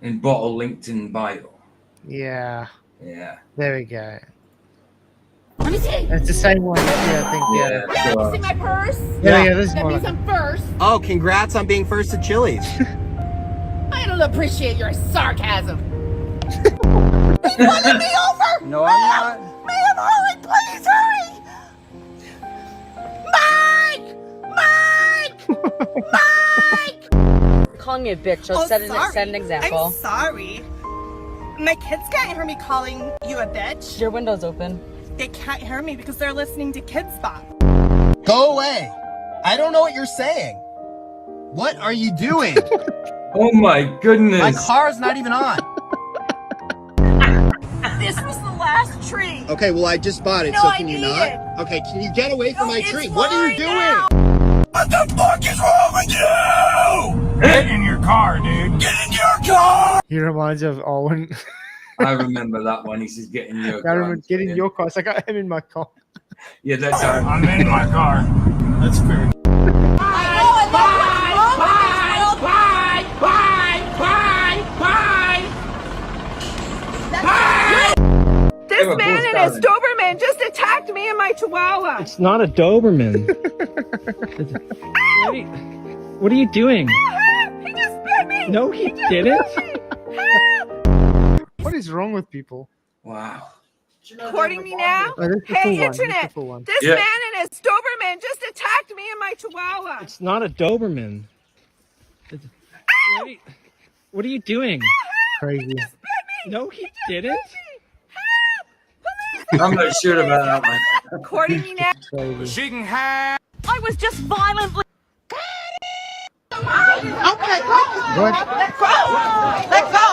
C: In bottle linked in bio.
B: yeah,
C: Yeah.
B: there we go.
I: Let me see.
B: It's the same one. Yeah, I think. Yeah.
C: Yeah. So,
I: See my purse?
B: Yeah, this is
I: That
B: more
I: means
B: like
I: I'm first.
M: Oh, congrats on being first to Chili's.
I: I don't appreciate your sarcasm. He's running me over!
M: No, I'm not.
I: Ma'am, hurry, please hurry! Mike! Mike!
L: Calling me a bitch. So set an example.
J: I'm sorry. My kids can't hear me calling you a bitch.
L: Your window's open.
J: They can't hear me because they're listening to Kids Bop.
M: Go away. I don't know what you're saying. What are you doing?
C: oh my goodness.
M: My car's not even on.
J: This was the last tree.
M: Okay, well, I just bought it,
J: No,
M: so
J: I
M: can you
J: need
M: not?
J: it.
M: Okay, can you get away from
J: No,
M: my
J: it's
M: tree? What are you
J: mine
M: doing?
J: now.
M: What the fuck is wrong with you? Get in your car, dude. Get in your car!
B: He reminds you of Owen.
C: I remember that one. He says, "Get in your
B: I
C: car."
B: remember get in your car. It's like, I'm in my car.
C: Yeah, that's how.
M: I'm in my car. That's fair.
J: This man and his Doberman just attacked me and my Chihuahua.
N: It's not a Doberman. What are you doing?
J: He just bit me.
N: No, he didn't.
B: What is wrong with people?
C: Wow.
J: Recording me now?
B: Oh, this is the
J: Hey,
B: full one. This is
J: internet.
B: the full one.
J: This
C: Yeah.
J: man and his Doberman just attacked me and my Chihuahua.
N: It's not a Doberman. What are you doing?
B: Crazy.
N: No, he didn't.
C: I'm not sure about that one.
J: Recording me now?
B: Crazy.
M: She can have.
J: I was just violently.
K: Okay, go.
B: What?
K: Let go. Let go.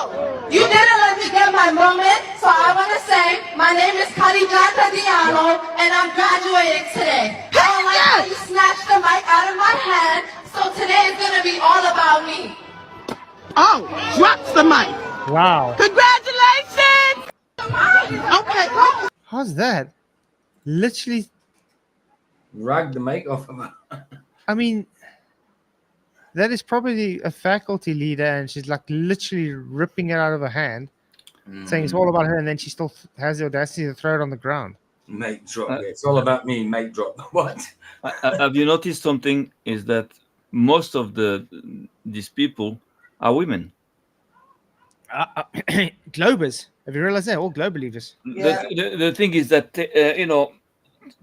K: You didn't let me get my moment, so I want to say my name is Carijata Diallo, and I'm graduating today. I don't like how you snatched the mic out of my hand, so today is going to be all about me. Oh, drops the mic.
B: Wow.
K: Congratulations. Okay, go.
B: How's that? Literally,
C: Rag the mic off of her.
B: I mean, that is probably a faculty leader, and she's like literally ripping it out of her hand, saying it's all about her, and then she still has the audacity to throw it on the ground.
C: Mic drop. Yeah, it's all about me. Mic drop. What?
G: Have you noticed something? Is that most of these people are women.
B: Globers. Have you realized that? All globe believers.
G: The thing is that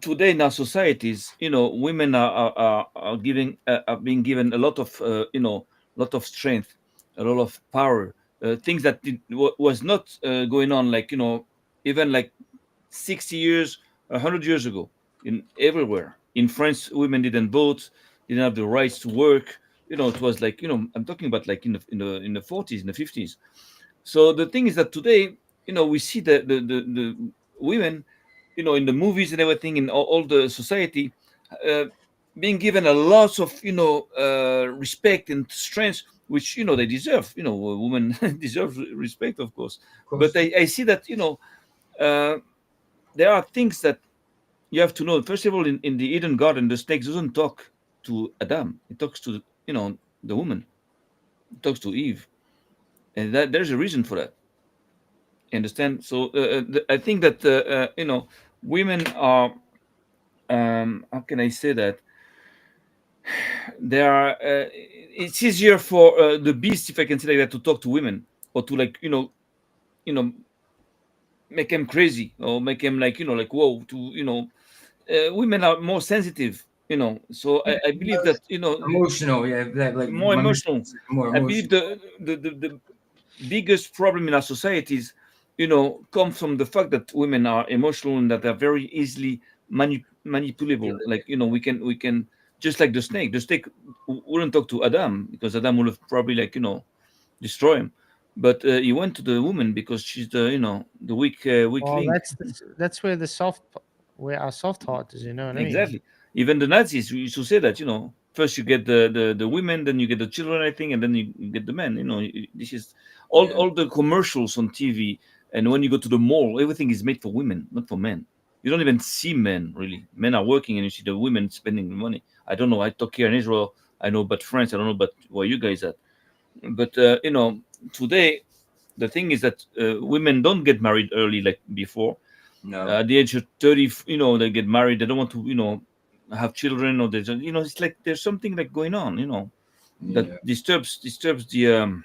G: today in our societies, women are being given a lot of strength, a lot of power, things that was not going on, like even like 60 years, 100 years ago, everywhere. In France, women didn't vote, didn't have the rights to work. It was like I'm talking about like in the 40s, in the 50s. So the thing is that today, we see the women, in the movies and everything, in all the society, being given a lot of, respect and strength, which, they deserve. Women deserve respect, of course. But I see that, there are things that you have to know. First of all, in the Eden Garden, the snake doesn't talk to Adam. It talks to the woman. It talks to Eve, and that there's a reason for that. You understand? So I think that women are how can I say that they are. It's easier for the beast, if I can say like that, to talk to women or to like make them crazy or make them like like whoa to women are more sensitive, so I believe that
C: Emotional, yeah, like
G: more emotional.
C: more
G: I believe
C: emotional.
G: the biggest problem in our societies come from the fact that women are emotional and that they're very easily manipulable. Like we can just like the snake wouldn't talk to Adam because Adam would have probably like destroy him, but he went to the woman because she's the the weak
B: Well,
G: link.
B: that's where our soft heart is. You know what I mean?
G: Exactly. Even the Nazis used to say that, first you get the women, then you get the children, I think, and then you get the men. This is all the commercials on TV, and when you go to the mall, everything is made for women, not for men. You don't even see men really. Men are working, and you see the women spending the money. I don't know. I talk here in Israel. I know about France. I don't know about where you guys at. But today the thing is that women don't get married early like before.
C: No.
G: At the age of 30, they get married. They don't want to, have children, or there's, it's like there's something like going on, that disturbs the.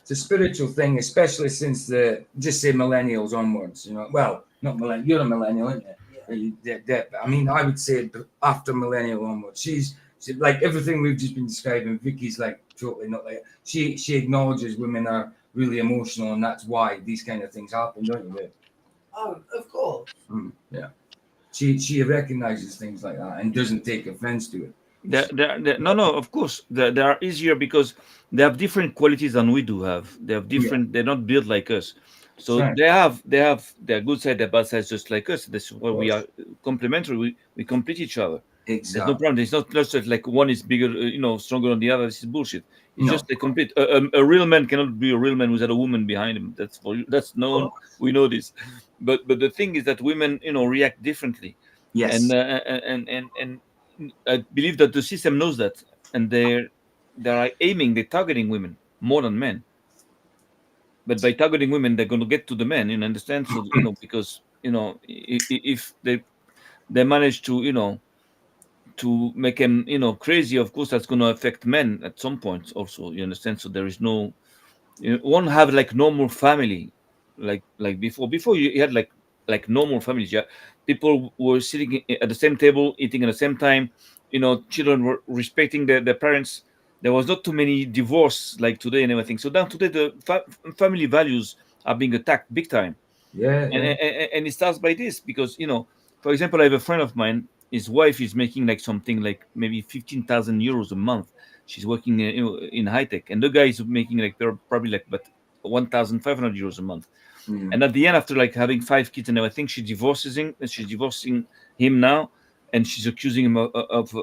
C: It's a spiritual thing, especially since just say millennials onwards. Well, not millennial. You're a millennial, aren't you? I mean, I would say after millennial onwards. She's like everything we've just been describing. Vicky's like totally not like she acknowledges women are really emotional, and that's why these kind of things happen, don't you, Vic?
E: Oh, of course.
C: Yeah. She recognizes things like that and doesn't take offense to it.
G: No, of course they are easier because they have different qualities than we do have. They have different. They're not built like us, so
C: Right.
G: they have their good side, their bad side, just like us. That's why we are complementary. We complete each other. There's no
C: Exactly.
G: problem. It's not just like one is bigger, stronger than the other. This is bullshit. It's
C: No.
G: just a complete. A real man cannot be a real man without a woman behind him. That's for you. That's known. We know this. But the thing is that women, react differently.
C: Yes.
G: And I believe that the system knows that, and they're they're targeting women more than men. But by targeting women, they're going to get to the men. You understand? So because if they manage to to make them crazy, of course that's going to affect men at some point also. You understand? So there is no won't have like normal family like before you had like normal families. Yeah, people were sitting at the same table eating at the same time. Children were respecting their parents. There was not too many divorce like today and everything. So now today the family values are being attacked big time.
C: Yeah.
G: And it starts by this because for example, I have a friend of mine. His wife is making like something like maybe 15,000 euros a month. She's working in high tech, and the guy is making like probably like but 1,500 euros a month. And at the end, after like having 5 kids and everything, she divorces him. She's divorcing him now, and she's accusing him of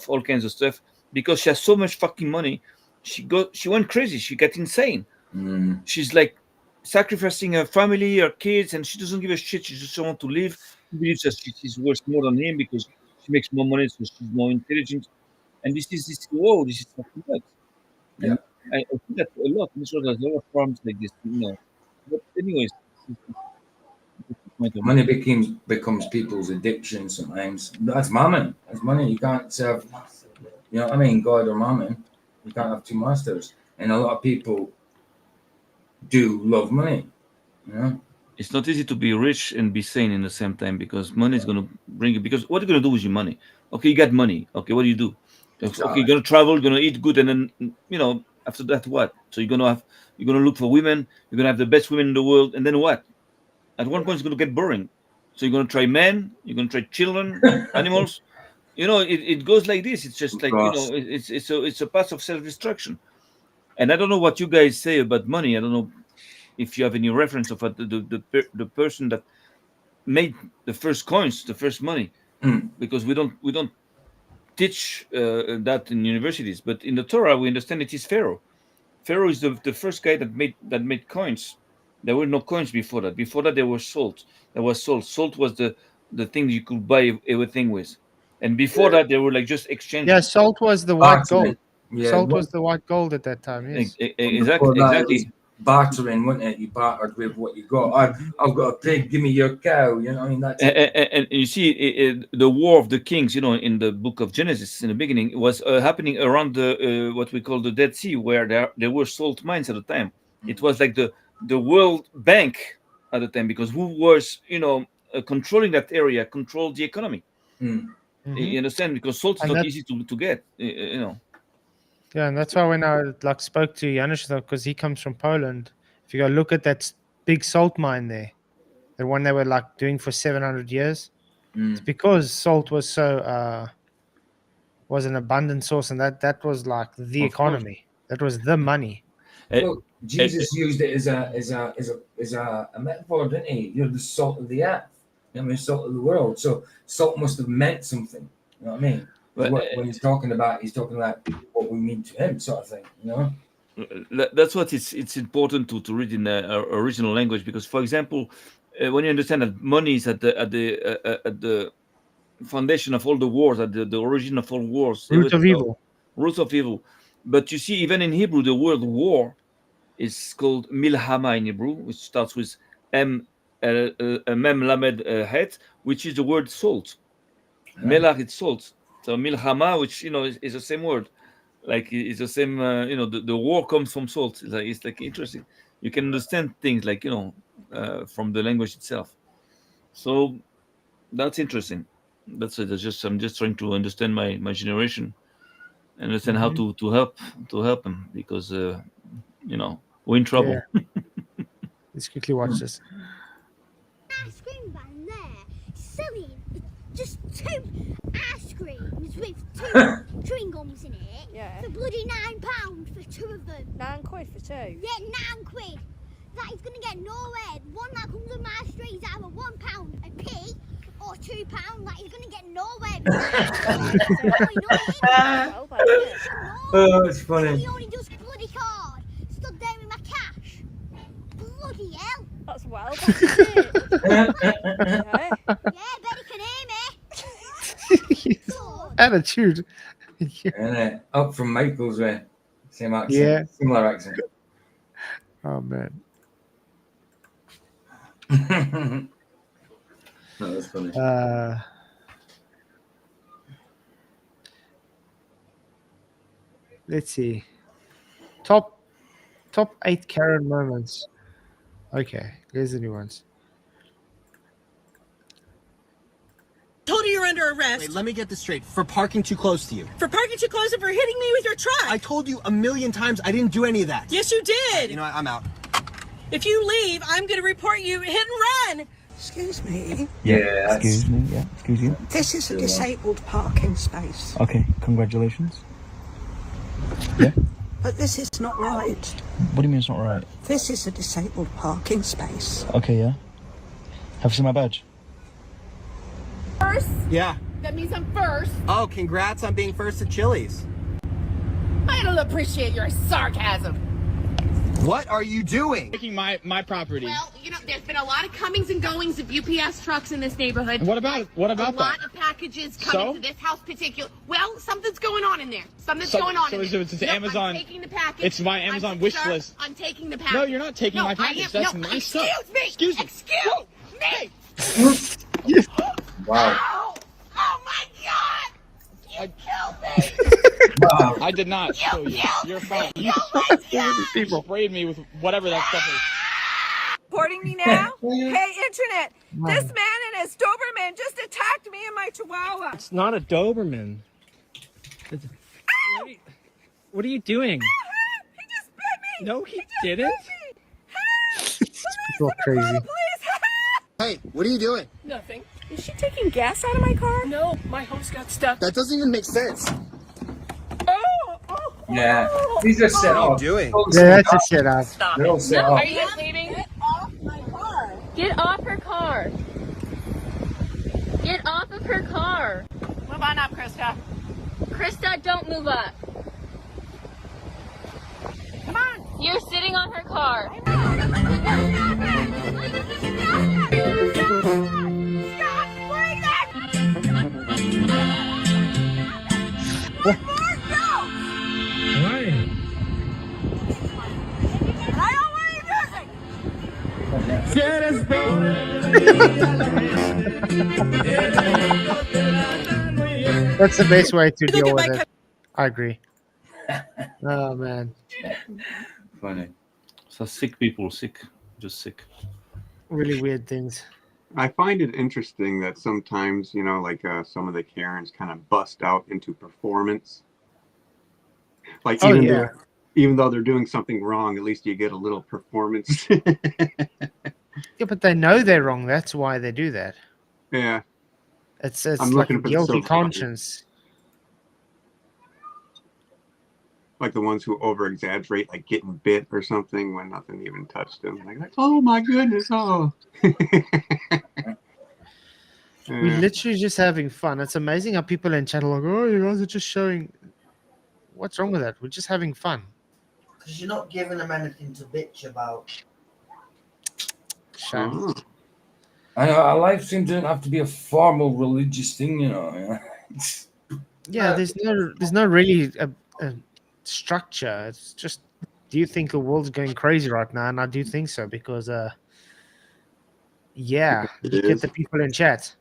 G: all kinds of stuff because she has so much fucking money. She went crazy. She got insane. She's like sacrificing her family, her kids, and she doesn't give a shit. She just wants to live. She believes that she's worth more than him because she makes more money, so she's more intelligent. And this is whoa, this is fucking nuts.
C: Yeah.
G: And I see that a lot. I'm sure there's a lot of farms like this, But anyways,
C: Money becomes people's addiction sometimes. That's mammon. That's money. You can't serve, you know what I mean, God or mammon. You can't have two masters. And a lot of people do love money.
G: It's not easy to be rich and be sane in the same time because money is going to bring you. Because what are you going to do with your money? Okay, you got money. Okay, what do you do? Okay, you're going to travel, you're going to eat good, and then after that, what? So you're going to look for women. You're going to have the best women in the world, and then what? At one point, it's going to get boring. So you're going to try men. You're going to try children, animals. It goes like this. It's just like it's a path of self-destruction. And I don't know what you guys say about money. I don't know if you have any reference of the person that made the first coins, the first money, because we don't teach that in universities. But in the Torah, we understand it is Pharaoh. Pharaoh is the first guy that made coins, There were no coins before that. Before that, there was salt. There was salt. Salt was the thing you could buy everything with. And before that, they were like just exchanging.
B: Yeah, salt was the white
C: Bartering.
B: gold.
C: Yeah,
B: Salt was the white gold at that time. Yes.
G: Exactly.
C: Before that, it was bartering, wasn't it? You bartered with what you got. I've got a pig. Give me your cow. You know, I mean that's.
G: And you see, the war of the kings. You know, in the book of Genesis, in the beginning, it was happening around the what we call the Dead Sea, where there were salt mines at the time. It was like the World Bank at the time, because who was controlling that area controlled the economy. You understand? Because salt is not easy to get.
B: Yeah, and that's why when I spoke to Janusz, because he comes from Poland, if you go look at that big salt mine there, the one they were doing for 700 years, it's because salt was so was an abundant source, and that was like the economy. That was the money.
C: Well, Jesus used it as a metaphor, didn't he? You're the salt of the earth. I mean, salt of the world. So salt must have meant something. You know what I mean? When he's talking about what we mean to him, sort of thing. You know.
G: That's what it's important to read in our original language, because, for example, when you understand that money is at the foundation of all the wars, at the origin of all wars,
B: Root of evil.
G: Root of evil. But you see, even in Hebrew, the word war is called milhama in Hebrew, which starts with mem lamed het, which is the word salt. Melach is salt. So milhama, which is the same word, like it's the same. The war comes from salt. It's like interesting. You can understand things like from the language itself. So that's interesting. That's it. I'm just trying to understand my generation, and understand how to help them, because we're in trouble.
B: Yeah. Let's quickly watch this.
O: Ice cream van there, silly. Just 2 ice creams with 2 chewing gums in it.
P: Yeah.
O: For bloody £9 for 2 of them.
P: £9 for 2?
O: Yeah, £9. That is gonna get nowhere. The one that comes on my street is either £1 a p or £2. That is gonna get nowhere.
C: Oh, it's funny.
O: He only does bloody card. Stood there with my cash. Bloody hell.
P: That's well. Yeah,
O: Betty can hear me.
B: Attitude.
C: And up from Michael's way. Same accent.
B: Yeah.
C: Similar accent.
B: Oh man.
C: No, that's funny.
B: Let's see. Top 8 Karen moments. Okay, here's the new ones.
Q: Told you you're under arrest.
R: Wait, let me get this straight. For parking too close to you.
Q: For parking too close and for hitting me with your truck.
R: I told you a million times I didn't do any of that.
Q: Yes, you did.
R: You know what? I'm out.
Q: If you leave, I'm going to report you hit and run.
S: Excuse me.
C: Yeah.
H: Excuse me. Yeah. Excuse you.
S: This is a disabled parking space.
H: Okay. Congratulations. Yeah.
S: But this is not right.
H: What do you mean it's not right?
S: This is a disabled parking space.
H: Okay. Yeah. Have you seen my badge?
J: First?
R: Yeah.
J: That means I'm first.
R: Oh, congrats on being first at Chili's.
J: I don't appreciate your sarcasm.
R: What are you doing?
N: Taking my property.
J: Well, there's been a lot of comings and goings of UPS trucks in this neighborhood.
N: What about
J: a
N: that?
J: lot of packages coming to this house particular. Well, something's going on in there. Something's going on in there.
N: So it's Amazon.
J: I'm taking the package.
N: It's my Amazon wish list.
J: I'm taking the package.
N: No, you're not taking my package. That's my stuff.
J: Excuse me.
C: Wow.
J: Oh my God! You killed me!
C: Wow.
N: I did not. You're fine. You sprayed me with whatever that stuff is.
J: Reporting me now? Hey, Internet! This man and his Doberman just attacked me and my Chihuahua.
N: It's not a Doberman. What are you doing?
J: He just bit me!
N: No, he didn't.
B: People are crazy.
R: Hey, what are you doing?
J: Nothing. Is she taking gas out of my car? No, my hose got stuck.
R: That doesn't even make sense.
C: Yeah. These are set off.
R: What are you doing?
B: Yeah, that's a set up.
J: Stop
C: They're all set off.
J: Are you guys leaving? Get off my car.
L: Get off her car. Get off of her car.
J: Move on up, Krista.
L: Krista, don't move up.
J: Come on.
L: You're sitting on her car.
B: That's the best way to deal with it. I agree. Oh man,
G: Funny. So sick people, sick, just sick.
B: really weird things.
D: I find it interesting that sometimes, you know, like some of the Karens kind of bust out into performance. Like
B: Oh,
D: even
B: yeah.
D: though they're doing something wrong, at least you get a little performance.
B: Yeah, but they know they're wrong. That's why they do that.
D: Yeah.
B: It's
D: I'm
B: like a
D: looking for the
B: guilty
D: silver
B: conscience.
D: Like the ones who over exaggerate, like getting bit or something when nothing even touched them. Like oh my goodness, oh.
B: We're literally just having fun. It's amazing how people in chat are like, oh, you guys are just showing. What's wrong with that? We're just having fun.
E: Because you're not giving them anything to bitch about.
B: Shame.
C: I know a live stream doesn't have to be a formal religious thing, you know.
B: Yeah, there's no really a structure. It's just, do you think the world's going crazy right now? And I do think so because, yeah, look at the people in chat.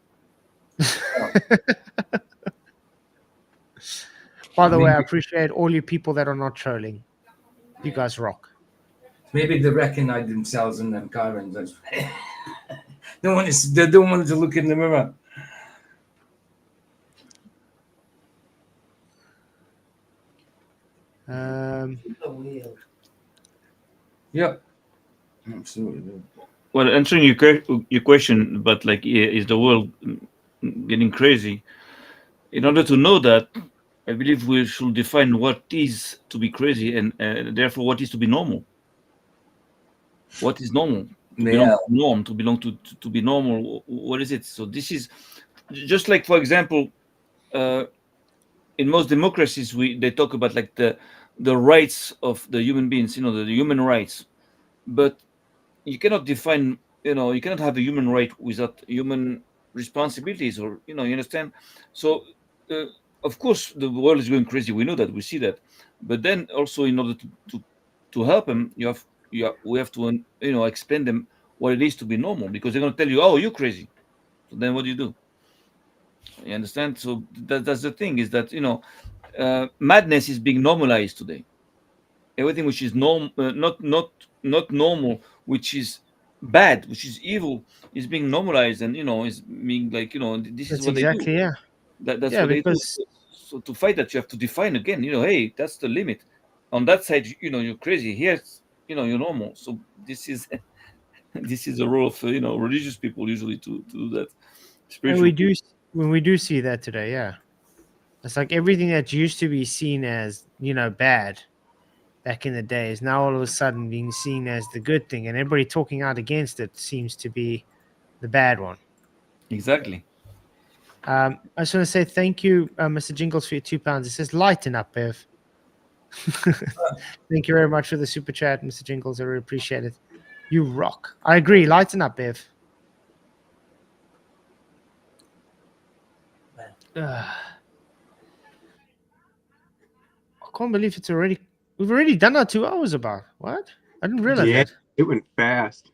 B: By the way, I appreciate all you people that are not trolling. You guys rock.
C: Maybe they recognize themselves in them Karens. They don't want to look in the mirror. Yep. Absolutely.
G: Well, answering your question, but like, is the world getting crazy? In order to know that, I believe we should define what is to be crazy and therefore what is to be normal. What is normal? To belong to norm, to belong to be normal. What is it? So this is just like, for example, in most democracies, they talk about like the rights of the human beings, you know, the human rights. But you cannot define, you know, you cannot have a human right without human responsibilities, or you understand. So of course the world is going crazy, we know that, we see that, but then also in order to help them, we have to explain them what it is to be normal, because they're going to tell you, oh, you're crazy. So then what do? You understand? So that's the thing, is that madness is being normalized today. Everything which is not normal, which is bad, which is evil, is being normalized, and is being like, this
B: That's
G: is what
B: exactly,
G: they do.
B: yeah.
G: That's
B: Yeah,
G: what they do.
B: because
G: So to fight that, you have to define again, hey, that's the limit. On that side, you're crazy. Here, you're normal. So this is this is the role of religious people usually to do that.
B: and
G: Spiritual.
B: when we do see that today, yeah. It's like everything that used to be seen as, bad back in the day is now all of a sudden being seen as the good thing, and everybody talking out against it seems to be the bad one.
G: Exactly.
B: I just want to say thank you, Mr. Jingles, for your £2. It says lighten up, Bev. Thank you very much for the super chat, Mr. Jingles. I really appreciate it. You rock. I agree. Lighten up, Bev. I can't believe we've already done our 2 hours about. What? I didn't realize that.
D: It went fast.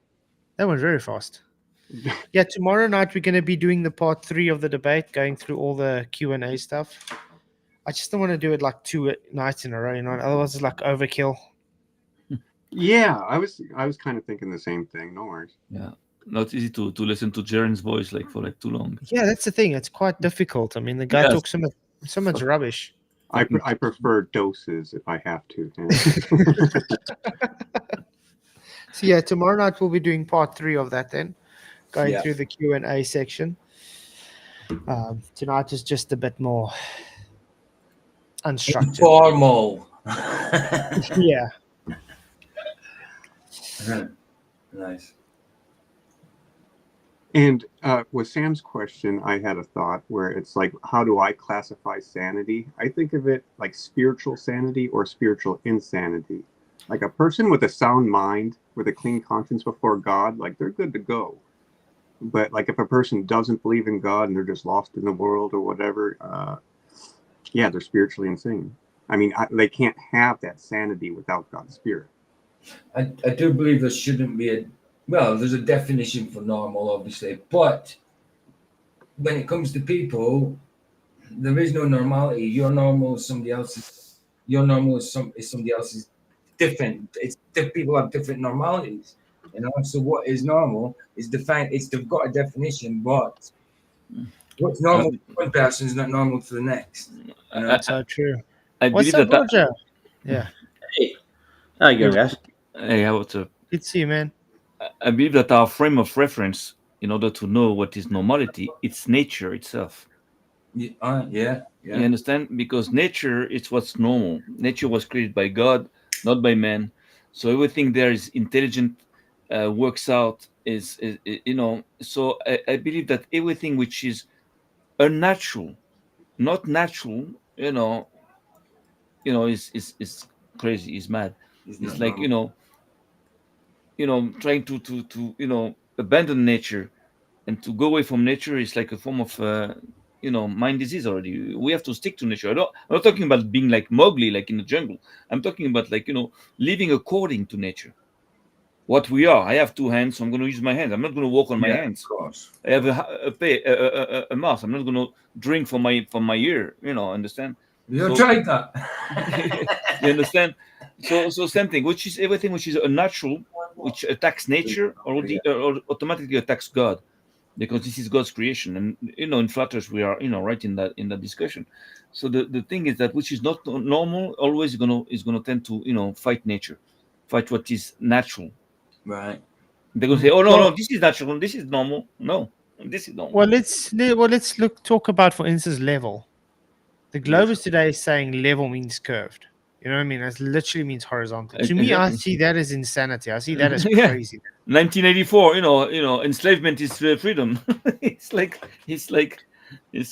B: That went very fast. Yeah, tomorrow night we're going to be doing the part 3 of the debate, going through all the Q&A stuff. I just don't want to do it like 2 nights in a row, otherwise it's like overkill.
D: Yeah, I was kind of thinking the same thing. No worries.
G: Yeah, not easy to listen to Jaren's voice for too long.
B: Yeah, that's the thing. It's quite difficult. I mean, the guy talks so much rubbish.
D: I prefer doses if I have to.
B: So yeah, tomorrow night we'll be doing part 3 of that then, going through the Q&A section. Tonight is just a bit more unstructured.
C: Formal.
B: Yeah.
C: Nice.
D: And with Sam's question, I had a thought where it's like, how do I classify sanity? I think of it like spiritual sanity or spiritual insanity. Like a person with a sound mind, with a clean conscience before God, like they're good to go. But like if a person doesn't believe in God and they're just lost in the world or whatever, yeah, they're spiritually insane. I mean, they can't have that sanity without God's Spirit.
C: I do believe there shouldn't be there's a definition for normal, obviously, but when it comes to people, there is no normality. Your normal is somebody else's. Your normal is somebody else's. Different. People have different normalities, So what is normal is defined. They've got a definition, but what's normal to one person is not normal to the next.
B: That's so true.
G: I
B: What's
G: believe
B: up,
G: that.
B: Roger? Yeah.
T: Hey, how you going, guys?
G: Hey, what's up?
B: Good to see you, man.
G: I believe that our frame of reference, in order to know what is normality, it's nature itself.
C: Yeah.
G: You understand? Because nature is what's normal. Nature was created by God, not by man. So everything there is intelligent, works out. So I believe that everything which is unnatural, not natural, is crazy, is mad. It's like trying to abandon nature and to go away from nature is like a form of mind disease already. We have to stick to nature. I'm not talking about being like Mowgli, like in the jungle. I'm talking about living according to nature. What we are. I have two hands, so I'm going to use my hands. I'm not going to walk on my hands.
C: Of course.
G: I have a mouth. I'm not going to drink from my ear. Understand?
C: You tried that.
G: You understand? So same thing, which is everything which is unnatural, which attacks nature, or automatically attacks God, because this is God's creation. And in Flatters we are right in that discussion. So the thing is that which is not normal always is gonna tend to fight nature, fight what is natural.
C: Right.
G: They're gonna say, oh no, this is natural, this is normal. No, this is normal.
B: Well, let's talk about, for instance, level. The Globus today is saying level means curved. You know what I mean? It literally means horizontal. To me, I see that as insanity. I see that as crazy.
G: 1984, enslavement is freedom. it's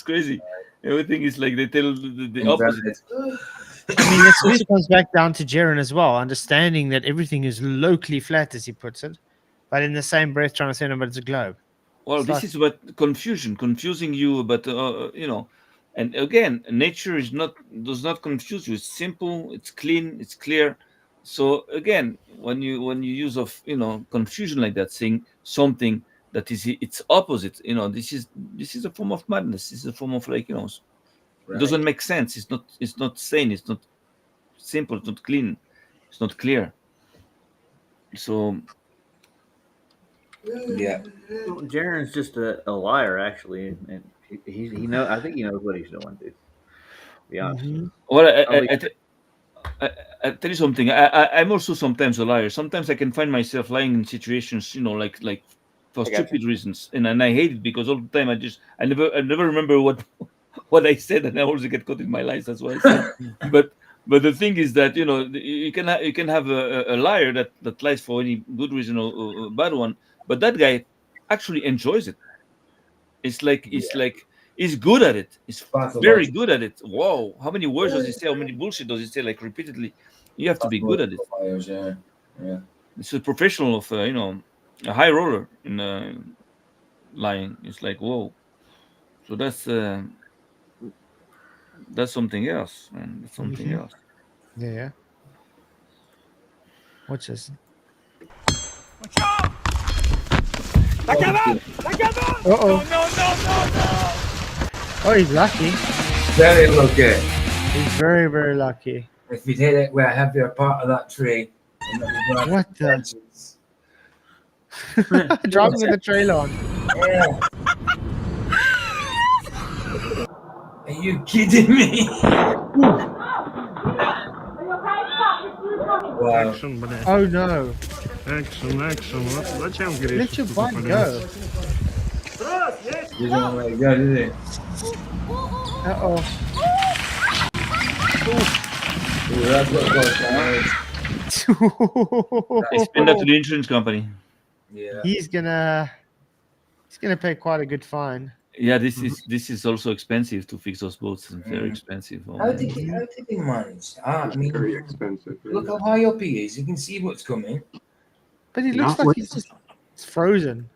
G: crazy. Everything is like they tell the opposite.
B: I mean, this also comes back down to Jaron as well, understanding that everything is locally flat, as he puts it, but in the same breath trying to say, no, but it's a globe.
G: Well, this is about confusing you, but and again, nature does not confuse you. It's simple, it's clean, it's clear. So again, when you use of confusion like that, saying something that is its opposite, this is a form of madness. This is a form of it doesn't make sense. It's not sane. It's not simple. It's not clean. It's not clear. So
C: yeah,
T: Jaron's just a liar, actually, and he knows. I think he knows what he's doing, dude. To be honest.
G: Well, I tell you something. I'm also sometimes a liar. Sometimes I can find myself lying in situations, like for stupid reasons, and I hate it because all the time I never remember what I said, and I always get caught in my lies. That's why I said. But the thing is that you can have a liar that lies for any good reason or a bad one, but that guy actually enjoys it. It's like he's good at it. He's very good at it. Whoa! How many words does he say? How many bullshit does he say? Like repeatedly. You have to be good at it.
C: Yeah.
G: It's a professional of a high roller in lying. It's like whoa. So that's something else, man. That's something else.
B: Yeah. Watch this. Uh-oh. No. Oh, he's lucky.
C: Very lucky.
B: He's very, very lucky.
C: If you'd hit it where I have your part of that tree.
B: What the? Driving with the trailer on.
C: Yeah. Are you kidding me? Wow.
B: Oh no.
M: Action. Zачем говоришь?
B: Let your bike go.
C: You don't let it go, did it?
B: Uh-oh.
C: Ooh, that's what goes down.
G: I spend that to the insurance company.
C: Yeah.
B: He's gonna pay quite a good fine.
G: Yeah, this is also expensive to fix those boats. It's very expensive.
C: How did he manage? I mean,
D: Very expensive.
C: look how high up he is. You can see what's coming.
B: But he looks like he's just frozen.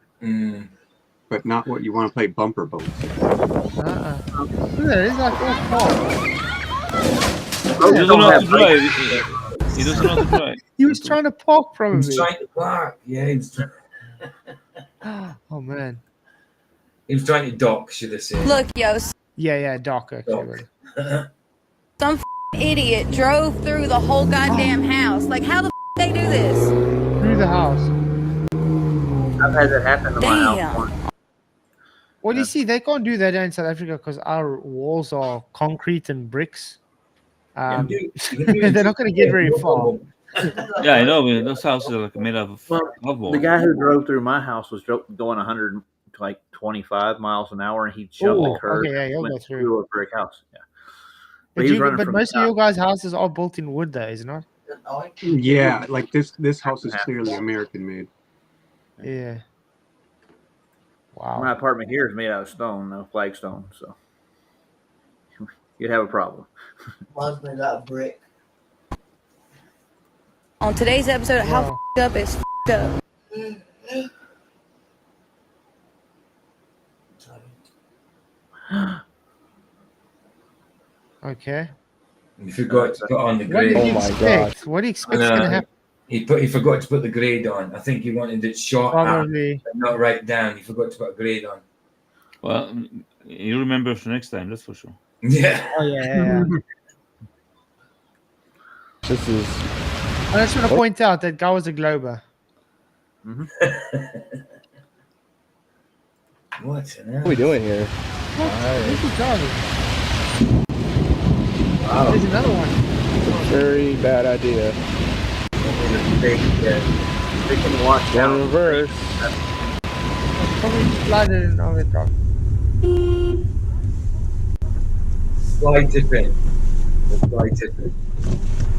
D: But but not what you want to play bumper boats.
B: Look at that, it's like all fault.
G: He doesn't know how to drive. He doesn't know how to drive.
B: He was trying to park, probably.
C: He was trying to park. Yeah, he was trying.
B: Oh man.
C: He was trying to dock, should I say?
J: Look, yo,
B: Yeah, dock. Okay.
J: some idiot drove through the whole goddamn house. Like, how the they do this?
B: Through the house.
T: I've had that happen to my house
J: Damn.
T: once.
B: Well, you see, they can't do that in South Africa because our walls are concrete and bricks. They're not going to get very far.
G: Yeah, I know. But those houses are like made of
T: Well,
G: wall.
T: the guy who drove through my house was going 125 miles an hour, and he shoved
B: Oh,
T: the curb
B: okay, yeah, you'll
T: went
B: go through.
T: through a brick house. Yeah,
B: But most of your guys' houses are built in wood, though, isn't it?
D: Yeah, like this house is clearly American made.
B: Yeah. Wow.
T: My apartment here is made out of stone, no flagstone, so you'd have a problem.
E: Mine's made out of brick.
J: On today's episode of How
B: Wow.
J: Up is Up.
B: Okay.
C: He forgot to put on the
B: What
C: grade.
B: do you expect? What do you expect is going to happen?
C: He forgot to put the grade on. I think he wanted it short
B: Probably.
C: but not right down. He forgot to put a grade on.
G: Well, you remember for next time, that's for sure.
C: Yeah.
B: Oh, yeah.
N: This is.
B: I just want to point out that guy was a Glober.
C: What
N: What are we doing here?
B: This is driving.
C: Wow.
B: There's another one.
N: Very bad idea.
T: They can watch
N: One
T: down.
N: reverse.
B: Probably slided in on the truck.
C: Fly tipping. Fly tipping.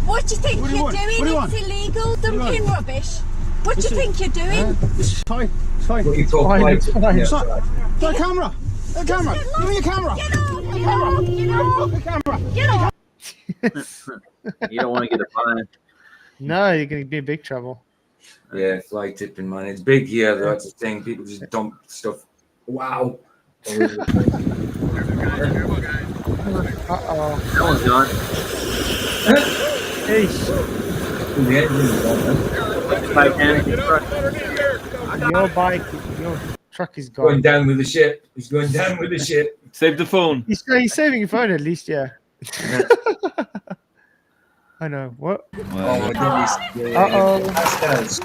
J: What do you think
R: What do you
J: you're
R: want?
J: doing?
R: What do you
J: It's illegal, dumping rubbish. What do you
R: Listen,
J: think you're doing?
R: It's fine. It's fine.
C: What you call
B: Fine,
C: fly
B: it's
C: tipping.
B: fine.
C: Yeah,
R: Stop.
C: right.
R: The camera. The camera. Give me your camera.
J: Get off!
R: The camera.
J: Get off!
T: You don't want to get a fine.
B: No, you're going to be in big trouble.
C: Yeah, fly tipping, man. It's big here, though. That's the thing. People just dump stuff. Wow.
B: Uh-oh.
T: That one's gone.
B: Eesh.
T: Titanic truck.
B: Your truck is
C: Going
B: gone.
C: down with the ship. He's going down with the ship.
G: Save the phone.
B: He's saving your phone at least, yeah. I know. What?
C: Oh, my goodness.
B: Uh-oh.
C: Casters.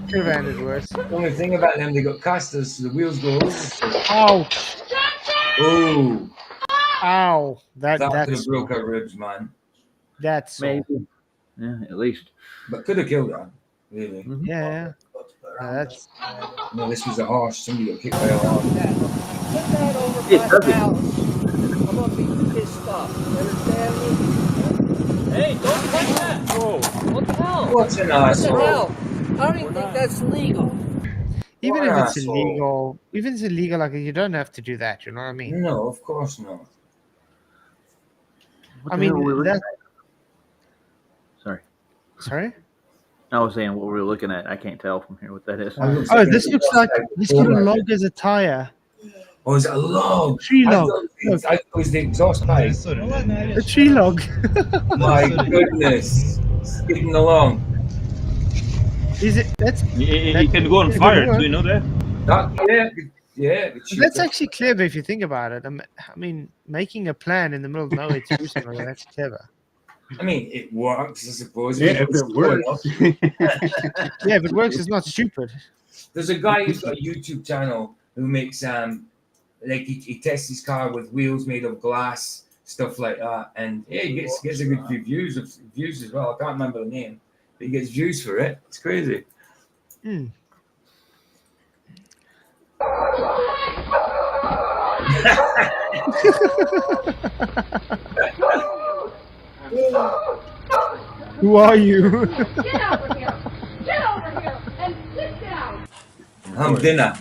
B: Could have ended worse.
C: The only thing about them, they got casters, so the wheels go over.
B: Ow.
C: Oh,
B: Ow.
C: that could
B: That's
C: have broke her ribs, man.
B: That's
T: Maybe. Yeah, at least.
C: But could have killed her, really.
B: Yeah. That's
C: No, this was a horse. Somebody got kicked by a horse.
T: It doesn't.
E: I'm gonna be pissed off. You understand me? Hey, don't touch that! Whoa. What the hell?
C: What's an
E: What the
C: asshole?
E: hell? I don't even think that's legal.
B: even
C: What
B: if
C: an
B: it's
C: asshole.
B: illegal, like you don't have to do that. You know what I mean?
C: No, of course not.
T: What
B: I
T: the
B: mean,
T: hell were we looking
B: that.
T: at? Sorry.
B: Sorry.
T: I was saying what we were looking at. I can't tell from here what that is.
B: Oh, this looks like this got a log as a tire.
C: Oh, is it a log?
B: Tree
C: I
B: log.
C: thought it was the exhaust pipe.
B: A tree log.
C: My goodness. Skidding along.
B: Is it? That's
G: It can go on fire. Do you know that?
C: Yeah.
B: That's actually clever if you think about it. I mean, making a plan in the middle of nowhere to do something like that's clever.
C: I mean, it works, I suppose.
D: Yeah, if it works.
B: Yeah, if it works, it's not stupid.
C: There's a guy who's got a YouTube channel who makes like he tests his car with wheels made of glass, stuff like that, and yeah, he gets a good few views as well. I can't remember the name, but he gets views for it. It's crazy.
B: Hmm. Who are you?
O: Get over here! Get over here and sit down!
C: I'm dinner.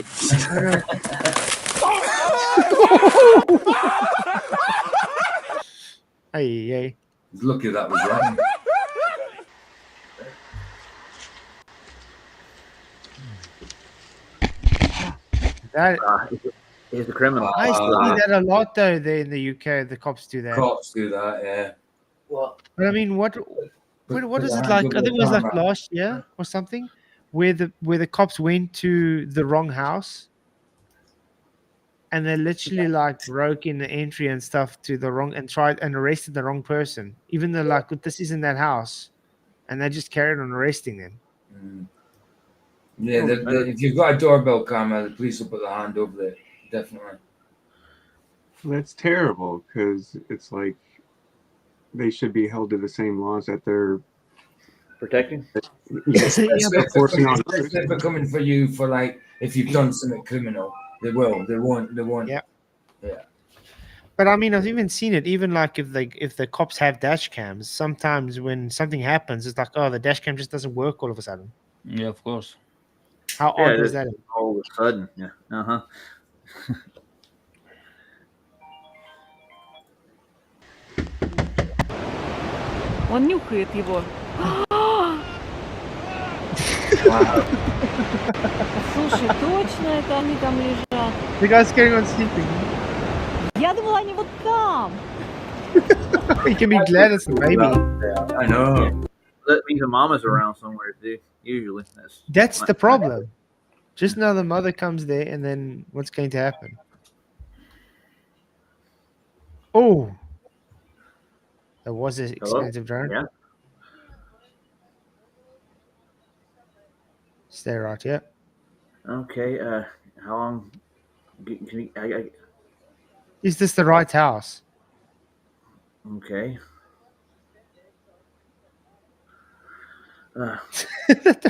B: Hey.
C: Lucky that was right.
B: That
T: He's the criminal.
B: I see that a lot though. There in the UK, the cops do that.
C: Cops do that, yeah.
E: What?
B: But I mean, what
C: Put
B: is
C: your
B: it
C: hands
B: like? I
C: over
B: think
C: the
B: it was like
C: camera.
B: last year or something, where the cops went to the wrong house, and they literally like broke in the entry and stuff to the wrong and tried and arrested the wrong person, even though like this isn't that house, and they just carried on arresting them.
C: Yeah, if you've got a doorbell camera, the police will put their hand over it. Definitely.
D: That's terrible because it's like they should be held to the same laws that they're
T: protecting.
D: Yes, forcing on
C: If they're coming for you for like if you've done something criminal, they will. They won't. They won't.
B: Yeah.
C: Yeah.
B: But I mean, I've even seen it. Even like if the cops have dash cams, sometimes when something happens, it's like, oh, the dash cam just doesn't work all of a sudden.
G: Yeah, of course.
B: How
T: Yeah,
B: odd was
T: just
B: that?
T: all of a sudden. Yeah.
L: Он нюхает его. Слушай, точно это они там лежат.
B: The guy's carrying on sleeping.
L: Я думала, они вот там.
B: You can be glad it's the baby.
C: I know.
T: That means the mama's around somewhere, dude. Usually,
B: That's the problem. Just now the mother comes there, and then what's going to happen? Oh, that was an expensive drone.
T: Yeah.
B: Stay right, yeah.
T: Okay. How long? Can I
B: Is this the right house?
T: okay.
B: The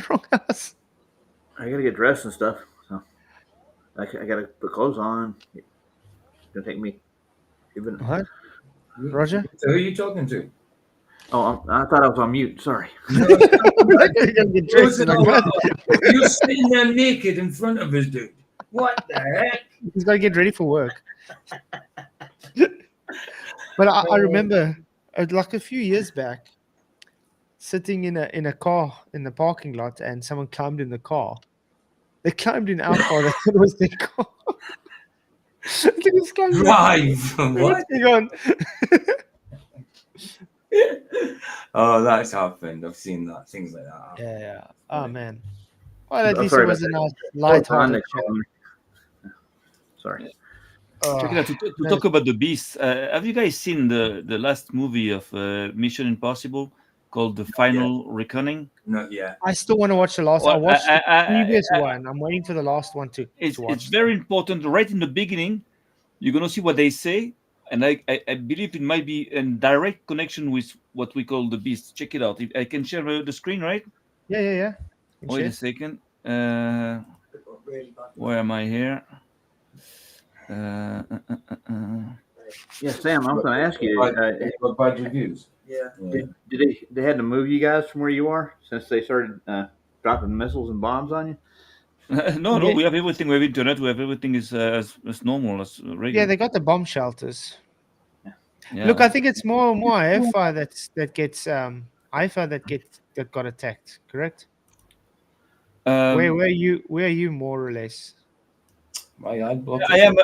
B: wrong house.
T: I gotta get dressed and stuff. So I gotta put clothes on. It's gonna take me. Even
B: What? Roger?
C: So who are you talking to?
T: Oh, I thought I was on mute. Sorry.
C: You're sitting there naked in front of us, dude. What the heck?
B: He's got to get ready for work. But I remember, like a few years back, sitting in a car in the parking lot, and someone climbed in the car. They climbed in our car. They thought it was their car. They just climbed in.
C: Drive. What?
B: Hang on.
C: Oh, that's happened. I've seen that. Things like that.
B: Yeah. Oh man. Well, at
T: I'm
B: least
T: sorry
B: it was a
T: about
B: nice,
T: that.
B: light-hearted show.
T: Sorry.
G: Check it out. To talk about the beast, have you guys seen the last movie of Mission Impossible called The Final Reckoning?
C: Not yet.
B: I still want to watch the last.
G: Well,
B: I watched the previous one. I'm waiting for the last one to watch.
G: It's very important. Right in the beginning, you're gonna see what they say, and I believe it might be in direct connection with what we call the beast. Check it out. If I can share the screen, right?
B: Yeah.
G: Wait a second. Where am I here?
T: Yeah, Sam, I was going to ask you.
C: Bad reviews.
E: Yeah.
T: Did they had to move you guys from where you are since they started dropping missiles and bombs on you?
G: No, we have everything. We have internet. We have everything is as normal as regular.
B: Yeah, they got the bomb shelters.
G: Yeah.
B: Look, I think it's more IFA that gets IFA that got attacked. Correct? Where are you more or less?
C: I
G: am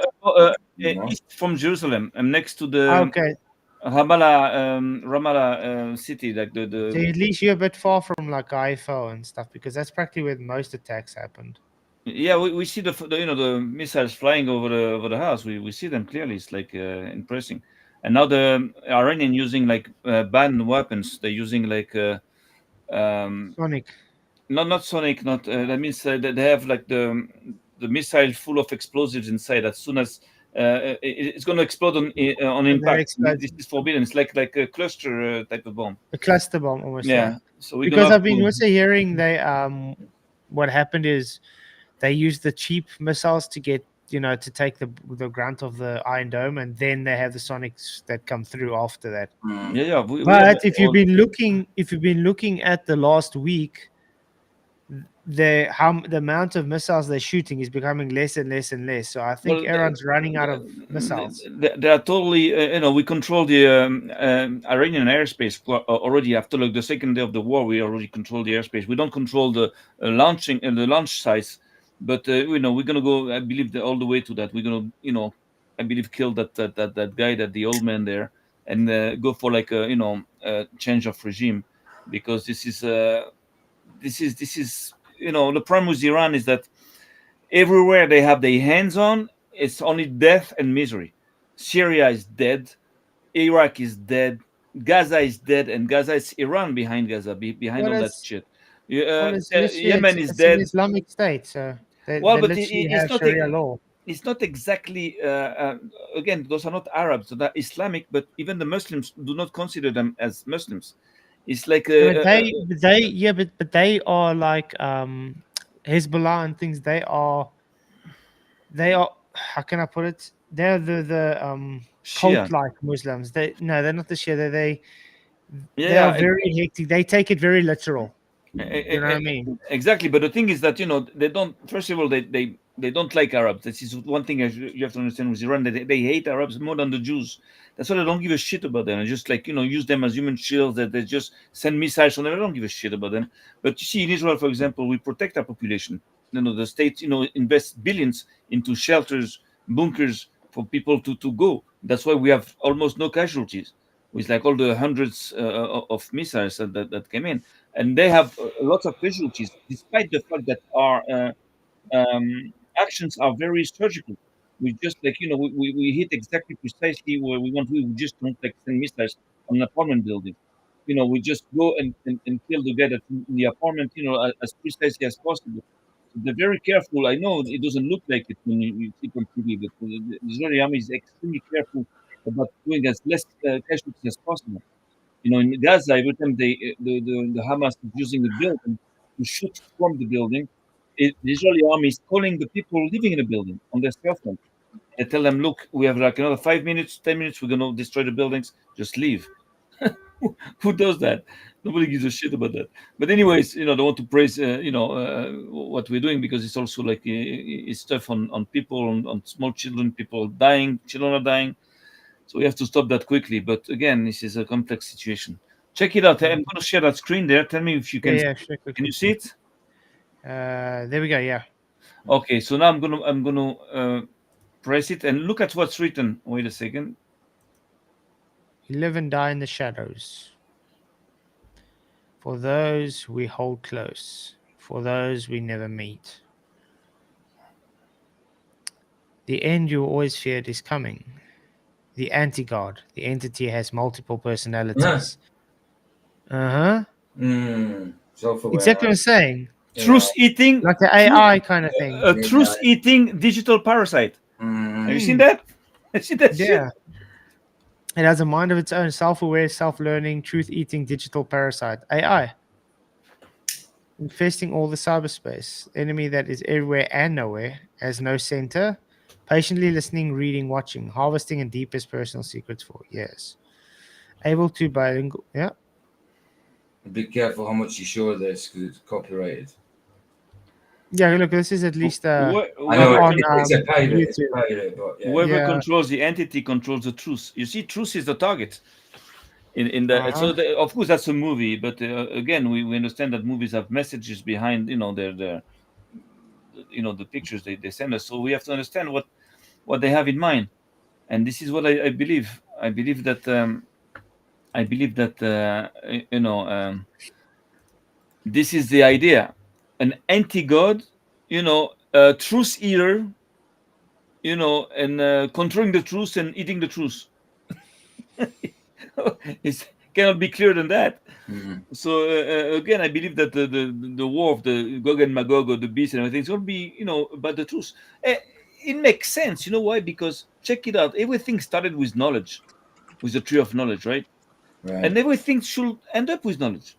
G: east from Jerusalem. I'm next to the Ramallah city, like the.
B: So at least you're a bit far from like IFO and stuff, because that's practically where most attacks happened.
G: Yeah, we see the missiles flying over the house. We see them clearly. It's like impressive. And now the Iranian using like banned weapons. They're using like
B: sonic.
G: Not sonic. Not that means that they have like the missile full of explosives inside. As soon as it's going to explode on impact, this is forbidden. It's like a cluster type of bomb.
B: A cluster bomb, almost.
G: Yeah.
B: Like.
G: So
B: because I've been also hearing they what happened is they used the cheap missiles to get to take the grunt of the Iron Dome, and then they have the sonics that come through after that.
G: Yeah.
B: But if you've been looking at the last week, the amount of missiles they're shooting is becoming less and less and less. So I think Iran's running out of missiles.
G: They are totally, we control the Iranian airspace already. After the second day of the war, we already control the airspace. We don't control the launch sites. But we're gonna go. I believe all the way to that. We're gonna, I believe, kill that guy, the old man there, and go for like a change of regime, because this is the problem with Iran is that everywhere they have their hands on, it's only death and misery. Syria is dead, Iraq is dead, Gaza is dead, and Gaza is Iran behind Gaza, behind all that shit.
B: It's literally
G: Yemen is
B: it's an
G: dead.
B: Islamic state, so they
G: Well, but
B: literally
G: it's
B: have
G: not
B: Sharia law.
G: it's not exactly again, those are not Arabs, so they're Islamic, but even the Muslims do not consider them as Muslims. It's like
B: But they are like Hezbollah and things. They are how can I put it? They're the
G: Shia.
B: cult like Muslims. They're not the Shia. They are
G: Yeah,
B: very hectic. They take it very literal. You know what I mean?
G: exactly. But the thing is that they don't. First of all, they don't like Arabs. This is one thing you have to understand with Iran. They hate Arabs more than the Jews. That's why they don't give a shit about them. And just like use them as human shields. That they just send missiles on them. They don't give a shit about them. But you see, in Israel, for example, we protect our population. The state invests billions into shelters, bunkers for people to go. That's why we have almost no casualties, with like all the hundreds of missiles that came in, and they have lots of casualties, despite the fact that our actions are very surgical. We just like we hit exactly precisely where we want. We just don't like send missiles on an apartment building. We just go and kill the guy that's in the apartment. As precisely as possible. So they're very careful. I know it doesn't look like it when you see it on TV, but the Israeli army is extremely careful about doing as less casualties as possible. In Gaza, every time the Hamas is using a building to shoot from the building, the Israeli army is calling the people living in the building on their cell phone. They tell them, "Look, we have like another 5 minutes, 10 minutes. We're going to destroy the buildings. Just leave." Who does that? Nobody gives a shit about that. But anyways, don't want to praise what we're doing, because it's also like it's tough on people, on small children. People dying, children are dying. So we have to stop that quickly. But again, this is a complex situation. Check it out. I'm going to share that screen there. Tell me if you can.
B: Yeah, sure,
G: Can you see it?
B: There we go. Yeah.
G: Okay. So now I'm gonna press it and look at what's written. Wait a second.
B: You live and die in the shadows. For those we hold close. For those we never meet. The end you always feared is coming. The anti-god. The entity has multiple personalities.
C: Self-aware.
B: Exactly what I'm saying.
G: Truth eating,
B: like the AI kind of thing.
G: A truth eating digital parasite. Have you seen that? Have you seen that shit?
B: Yeah. It has a mind of its own, self-aware, self-learning, truth-eating digital parasite. AI. Infesting all the cyberspace. Enemy that is everywhere and nowhere. Has no center. Patiently listening, reading, watching. Harvesting and deepest personal secrets for years. Able to bilingual. Yeah.
C: Be careful how much you show this, because it's copyrighted.
B: Yeah, look, this is at least
C: I know
B: on
C: it's a pirate, it's
B: YouTube.
C: pirate, but yeah.
G: Whoever controls the entity controls the truth. You see, truth is the target. In the so of course that's a movie, but again we understand that movies have messages behind their the pictures they send us. So we have to understand what they have in mind, and this is what I believe. I believe that this is the idea. An anti-god, a truth eater, and controlling the truth and eating the truth. It cannot be clearer than that. So again, I believe that the war of the Gog and Magog, or the beast and everything, is going to be about the truth. It makes sense. You know why? Because check it out. Everything started with knowledge, with the tree of knowledge, right? And everything should end up with knowledge.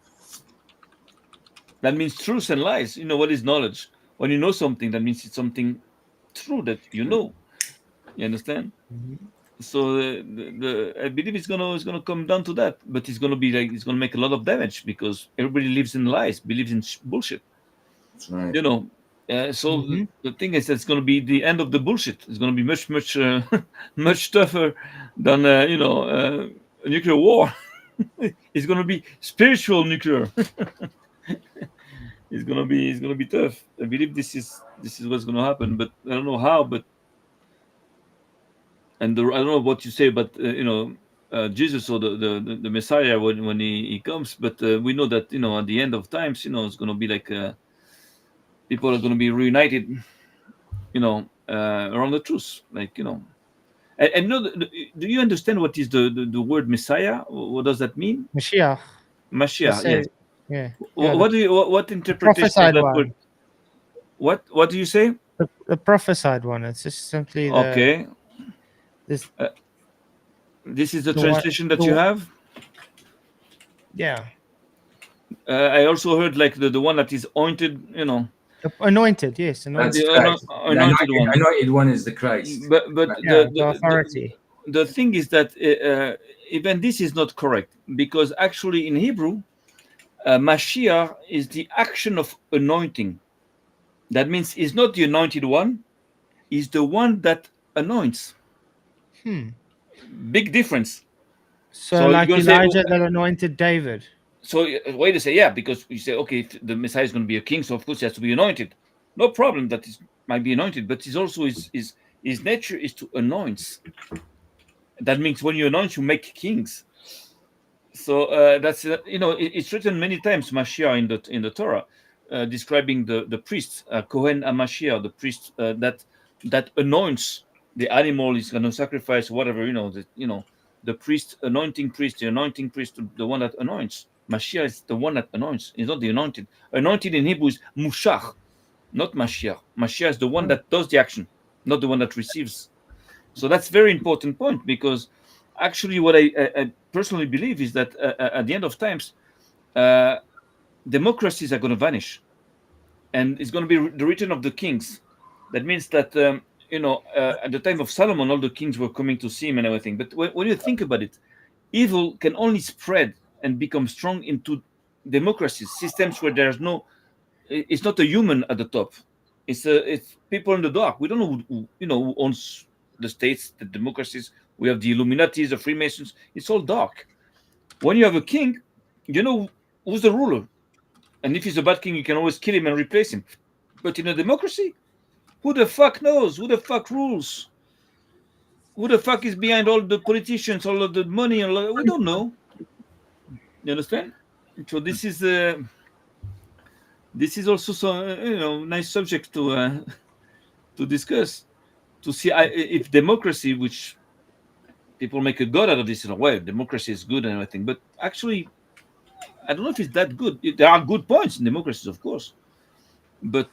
G: That means truth and lies. What is knowledge? When you know something, that means it's something true that you know. You understand? So I believe it's gonna come down to that, but it's gonna make a lot of damage, because everybody lives in lies, believes in bullshit.
C: That's right.
G: So the thing is, it's gonna be the end of the bullshit. It's gonna be much much tougher than a nuclear war. It's gonna be spiritual nuclear. it's gonna be tough. I believe this is what's gonna happen, but I don't know how. But I don't know what you say, but Jesus or the Messiah when he comes, but we know that at the end of times, it's gonna be like people are gonna be reunited, around the truth, like And do you understand what is the word Messiah? What does that mean?
B: Mashiach.
G: Mashiach,
B: Say,
G: yes.
B: yeah.
G: What
B: The
G: interpretation of
B: prophesied
G: that word?
B: one.
G: What do you say?
B: The prophesied one. It's just simply the.
G: Okay.
B: This.
G: This is the
B: the one-
G: translation that
B: the-
G: you have.
B: Yeah.
G: I also heard like the one that is anointed.
B: Anointed, yes, anointed.
C: That's
G: The
C: Christ. The
G: anointed one.
C: anointed one is the Christ.
G: But
B: Yeah, the authority.
G: the thing is that even this is not correct, because actually in Hebrew, Mashiach is the action of anointing. That means he's not the anointed one, he's the one that anoints. Big difference.
B: So like
G: you're gonna
B: Elijah
G: say,
B: that anointed David.
G: so way to say, yeah, because you say, okay, if the Messiah is going to be a king, so of course he has to be anointed. No problem that he might be anointed, but he's also his nature is to anoint. That means when you anoint, you make kings. So that's it's written many times, Mashiach in the Torah, describing the priest, Kohen HaMashiach, the priest that anoints the animal is going to sacrifice, whatever the priest, the anointing priest, the one that anoints. Mashiach is the one that anoints. He's not the anointed. Anointed in Hebrew is Mushach, not Mashiach. Mashiach is the one that does the action, not the one that receives. So that's a very important point, because actually what I personally believe is that at the end of times, democracies are going to vanish, and it's going to be the return of the kings. That means that at the time of Solomon, all the kings were coming to see him and everything. But when you think about it, evil can only spread and become strong into democracies, systems where there's no, it's not a human at the top. It's people in the dark. We don't know who owns the states, the democracies. We have the Illuminatis, the Freemasons. It's all dark. When you have a king, you know who's the ruler, and if he's a bad king, you can always kill him and replace him. But in a democracy, who the fuck knows? Who the fuck rules? Who the fuck is behind all the politicians, all of the money? We don't know. You understand? So this is also so nice subject to discuss, to see if democracy, which people make a god out of this, well, democracy is good and everything, but actually, I don't know if it's that good. There are good points in democracies, of course, but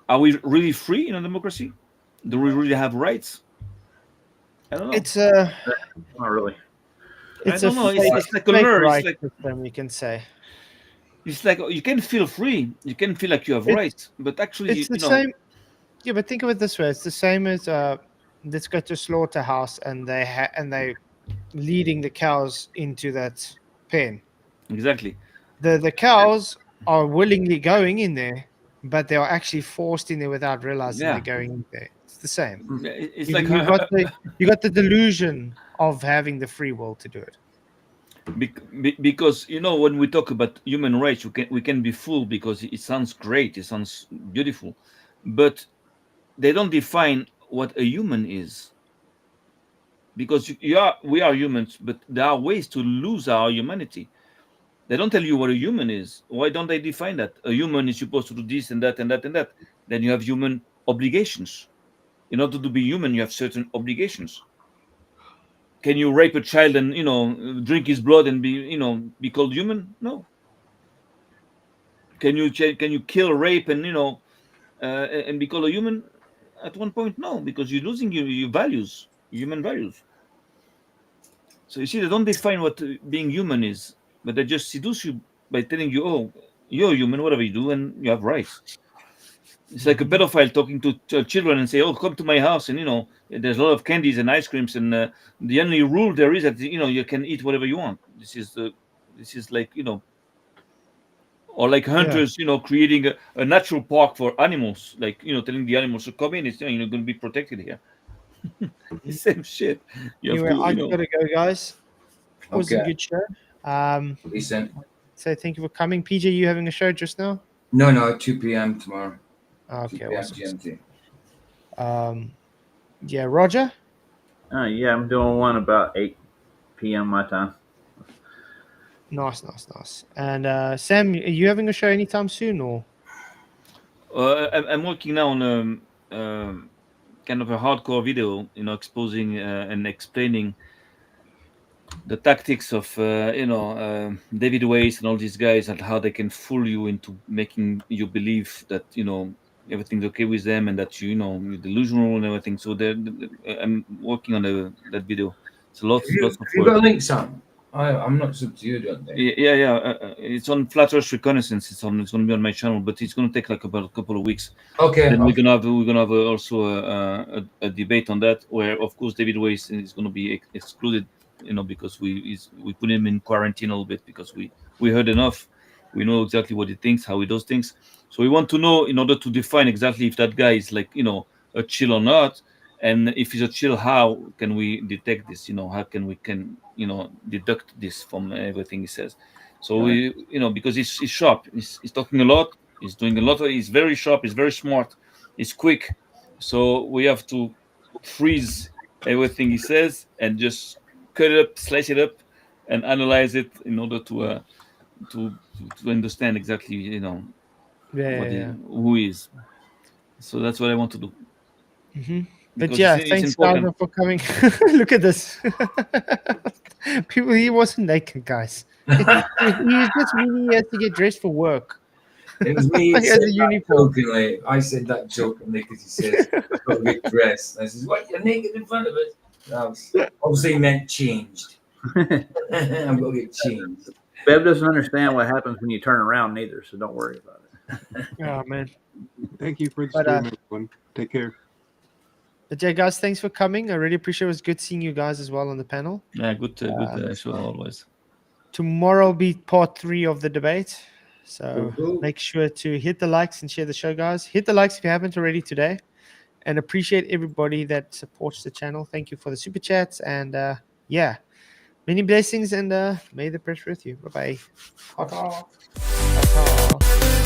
G: are we really free in a democracy? Do we really have rights? I don't know.
B: It's
T: not really.
B: It's
G: I don't know. It's like a
B: fake
G: lure.
B: right
G: It's like,
B: system, you can say.
G: it's like you can feel free. You can feel like you have rights, but actually,
B: It's the same. Yeah, but think of it this way: it's the same as let's go to a slaughterhouse and they leading the cows into that pen.
G: Exactly.
B: The cows are willingly going in there, but they are actually forced in there without realizing
G: Yeah.
B: they're going in there. It's the same.
G: It's
B: you,
G: like
B: you got the delusion of having the free will to do it.
G: Because when we talk about human rights, we can be fooled because it sounds great, it sounds beautiful, but they don't define what a human is. Because we are humans, but there are ways to lose our humanity. They don't tell you what a human is. Why don't they define that? A human is supposed to do this and that and that and that. Then you have human obligations. In order to be human, you have certain obligations. Can you rape a child and drink his blood and be called human? No. Can you kill, rape, and and be called a human? At one point, no, because you're losing your values, human values. So you see, they don't define what being human is, but they just seduce you by telling you, "Oh, you're human, whatever you do, and you have rights." It's like a pedophile talking to children and say, "Oh, come to my house, and there's a lot of candies and ice creams, and the only rule there is that you can eat whatever you want." This is like or like hunters, creating a natural park for animals, like telling the animals to come in. It's you're going to be protected here. The same shit. You have
B: Anyway, I
G: to,
B: gotta go, guys. It was a
C: Okay.
B: good show.
C: Decent.
B: So thank you for coming. PJ, you having a show just now?
C: No, 2 p.m. tomorrow.
B: Okay,
C: 2 p.m.
B: awesome.
C: GMT.
B: Yeah, Roger.
T: Yeah, I'm doing one about 8 p.m. my time.
B: Nice. And Sam, are you having a show anytime soon, or?
G: I'm working now on kind of a hardcore video, exposing and explaining the tactics of David Weiss and all these guys, and how they can fool you into making you believe that everything's okay with them, and that you're delusional and everything. So I'm working on that video. So lots of
C: Have you
G: work.
C: got a link, Sam? I'm not sub to you, don't they?
G: Yeah. It's on Flat Earth Reconnaissance. It's going to be on my channel, but it's going to take like about a couple of weeks.
C: Okay.
G: Then we're gonna have also a debate on that, where of course David Weiss is going to be excluded, because we put him in quarantine a little bit, because we heard enough. We know exactly what he thinks, how he does things. So we want to know, in order to define exactly if that guy is like a chill or not. And if he's a chill, how can we detect this? How can we deduct this from everything he says? So
C: Right.
G: because he's sharp, he's talking a lot, he's doing a lot. He's very sharp, he's very smart, he's quick. So we have to freeze everything he says and just cut it up, slice it up, and analyze it in order to understand exactly who he is. So that's what I want to do.
B: Mm-hmm. But
G: Because
B: yeah,
G: it's
B: thanks
G: important.
B: guys for coming. Look at this. People, he wasn't naked, guys. He was just really has to get dressed for work.
C: It was me.
B: He has a uniform.
C: Jokingly. I said that jokingly because he says, I've got to get dressed. And I says, what, you're naked in front of us? That was obviously meant changed. I'm going to get changed.
T: Bev doesn't understand what happens when you turn around neither, so don't worry about it.
B: Oh, man.
D: Thank you for the
B: But,
D: stream, everyone. Take care.
B: But yeah, guys, thanks for coming. I really appreciate it. It was good seeing you guys as well on the panel.
G: Yeah, good show always.
B: Tomorrow will be part 3 of the debate. So
C: Cool.
B: make sure to hit the likes and share the show, guys. Hit the likes if you haven't already today. And appreciate everybody that supports the channel. Thank you for the super chats. And yeah, many blessings, and may the press with you. Bye-bye.
C: Ta-ta.
B: Ta-ta.